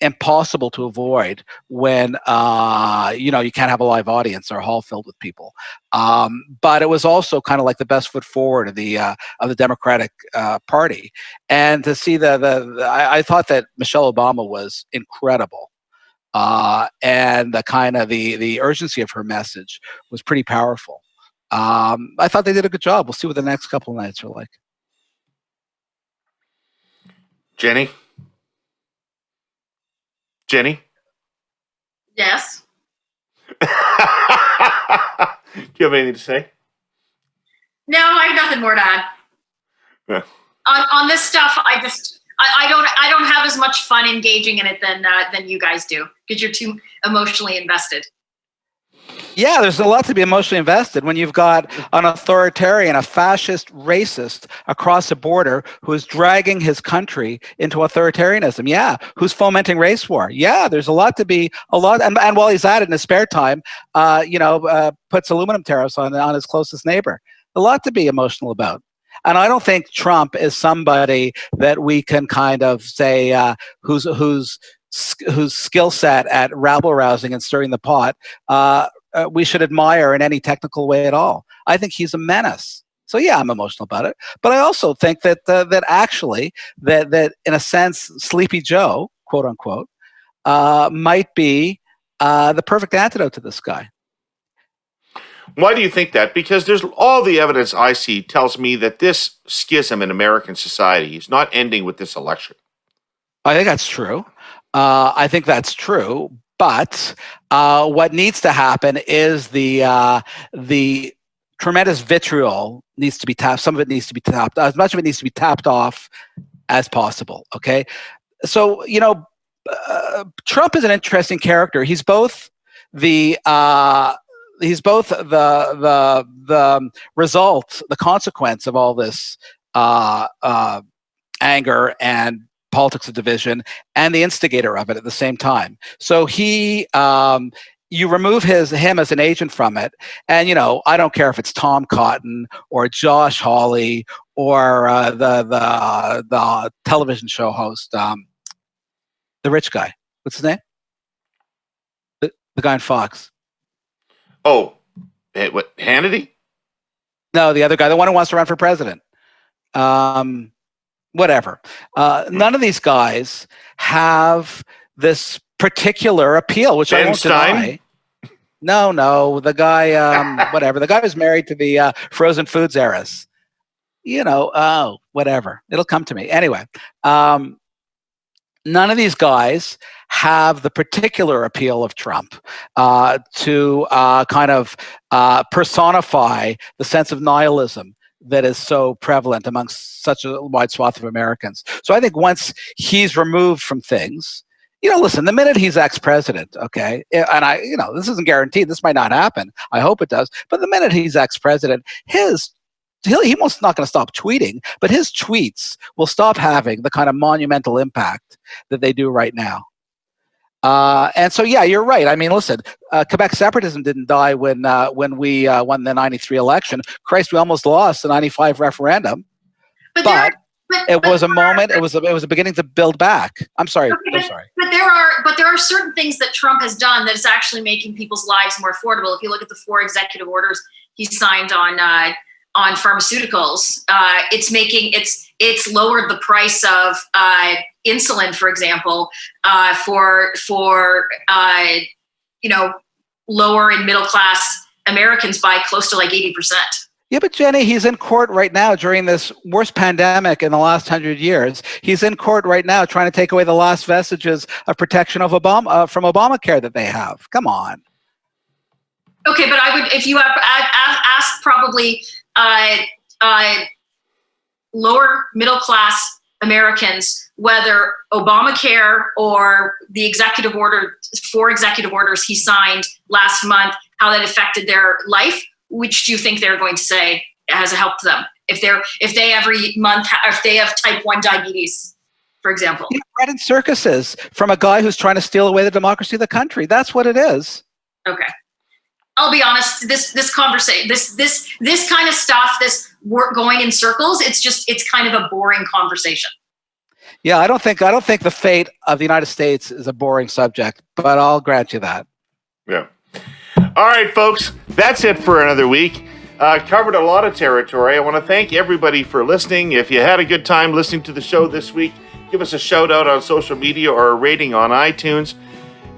impossible to avoid when you can't have a live audience or a hall filled with people. But it was also kind of like the best foot forward of the Democratic Party, and to see I thought that Michelle Obama was incredible. And the kind of the urgency of her message was pretty powerful. I thought they did a good job. We'll see what the next couple of nights are like. Jenny? Yes. Do you have anything to say? No, I have nothing more to add. Yeah. On this stuff, I don't have as much fun engaging in it than you guys do because you're too emotionally invested. Yeah, there's a lot to be emotionally invested when you've got an authoritarian, a fascist racist across the border who is dragging his country into authoritarianism. Yeah, who's fomenting race war. Yeah, there's and while he's at it in his spare time, puts aluminum tariffs on his closest neighbor. A lot to be emotional about. And I don't think Trump is somebody that we can kind of say whose skill set at rabble rousing and stirring the pot we should admire in any technical way at all. I think he's a menace. So yeah, I'm emotional about it. But I also think that that in a sense, Sleepy Joe, quote unquote, might be the perfect antidote to this guy. Why do you think that? Because there's all the evidence I see tells me that this schism in American society is not ending with this election. I think that's true. But what needs to happen is the tremendous vitriol needs to be tapped. Some of it needs to be tapped. As much of it needs to be tapped off as possible. Okay, so Trump is an interesting character. He's both the result, the consequence of all this anger and politics of division, and the instigator of it at the same time. So you remove him as an agent from it, and I don't care if it's Tom Cotton or Josh Hawley or the television show host, the rich guy. What's his name? The guy on Fox. Oh, what, Hannity? No, the other guy, the one who wants to run for president. Whatever. None of these guys have this particular appeal, which I won't deny. No, the guy, whatever. The guy was married to the frozen foods heiress. Whatever. It'll come to me. Anyway, none of these guys have the particular appeal of Trump to kind of personify the sense of nihilism that is so prevalent amongst such a wide swath of Americans. So I think once he's removed from things, listen, the minute he's ex-president, okay, and this isn't guaranteed, this might not happen, I hope it does, but the minute he's ex-president, he's not going to stop tweeting, but his tweets will stop having the kind of monumental impact that they do right now. And so, yeah, you're right. I mean, listen, Quebec separatism didn't die when we won the 93 election. Christ, we almost lost the 95 referendum. But it was a moment. It was a beginning to build back. I'm sorry. Okay, I'm sorry. But there are certain things that Trump has done that is actually making people's lives more affordable. If you look at the 4 executive orders he signed on pharmaceuticals, it's lowered the price of insulin, for example, for lower and middle class Americans by close to like 80%. Yeah, but Jenny, he's in court right now during this worst pandemic in the last 100 years. He's in court right now trying to take away the last vestiges of protection of Obama from Obamacare that they have. Come on. Okay, but I would, if you have asked probably lower middle class Americans whether Obamacare or the executive order, 4 executive orders he signed last month, how that affected their life, which do you think they're going to say has helped them? If they every month, if they have type 1 diabetes, for example. Bread and circuses from a guy who's trying to steal away the democracy of the country. That's what it is. Okay. I'll be honest, this conversation, this kind of stuff, this work going in circles, it's kind of a boring conversation. Yeah, I don't think the fate of the United States is a boring subject, but I'll grant you that. Yeah. All right, folks, that's it for another week. Covered a lot of territory. I want to thank everybody for listening. If you had a good time listening to the show this week, give us a shout out on social media or a rating on iTunes.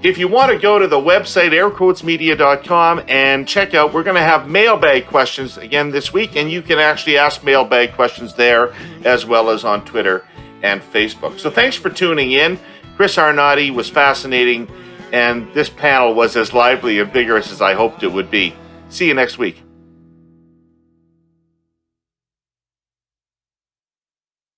If you want to go to the website, airquotesmedia.com, and check out, we're going to have mailbag questions again this week, and you can actually ask mailbag questions there as well as on Twitter and Facebook. So thanks for tuning in. Chris Arnade was fascinating, and this panel was as lively and vigorous as I hoped it would be. See you next week.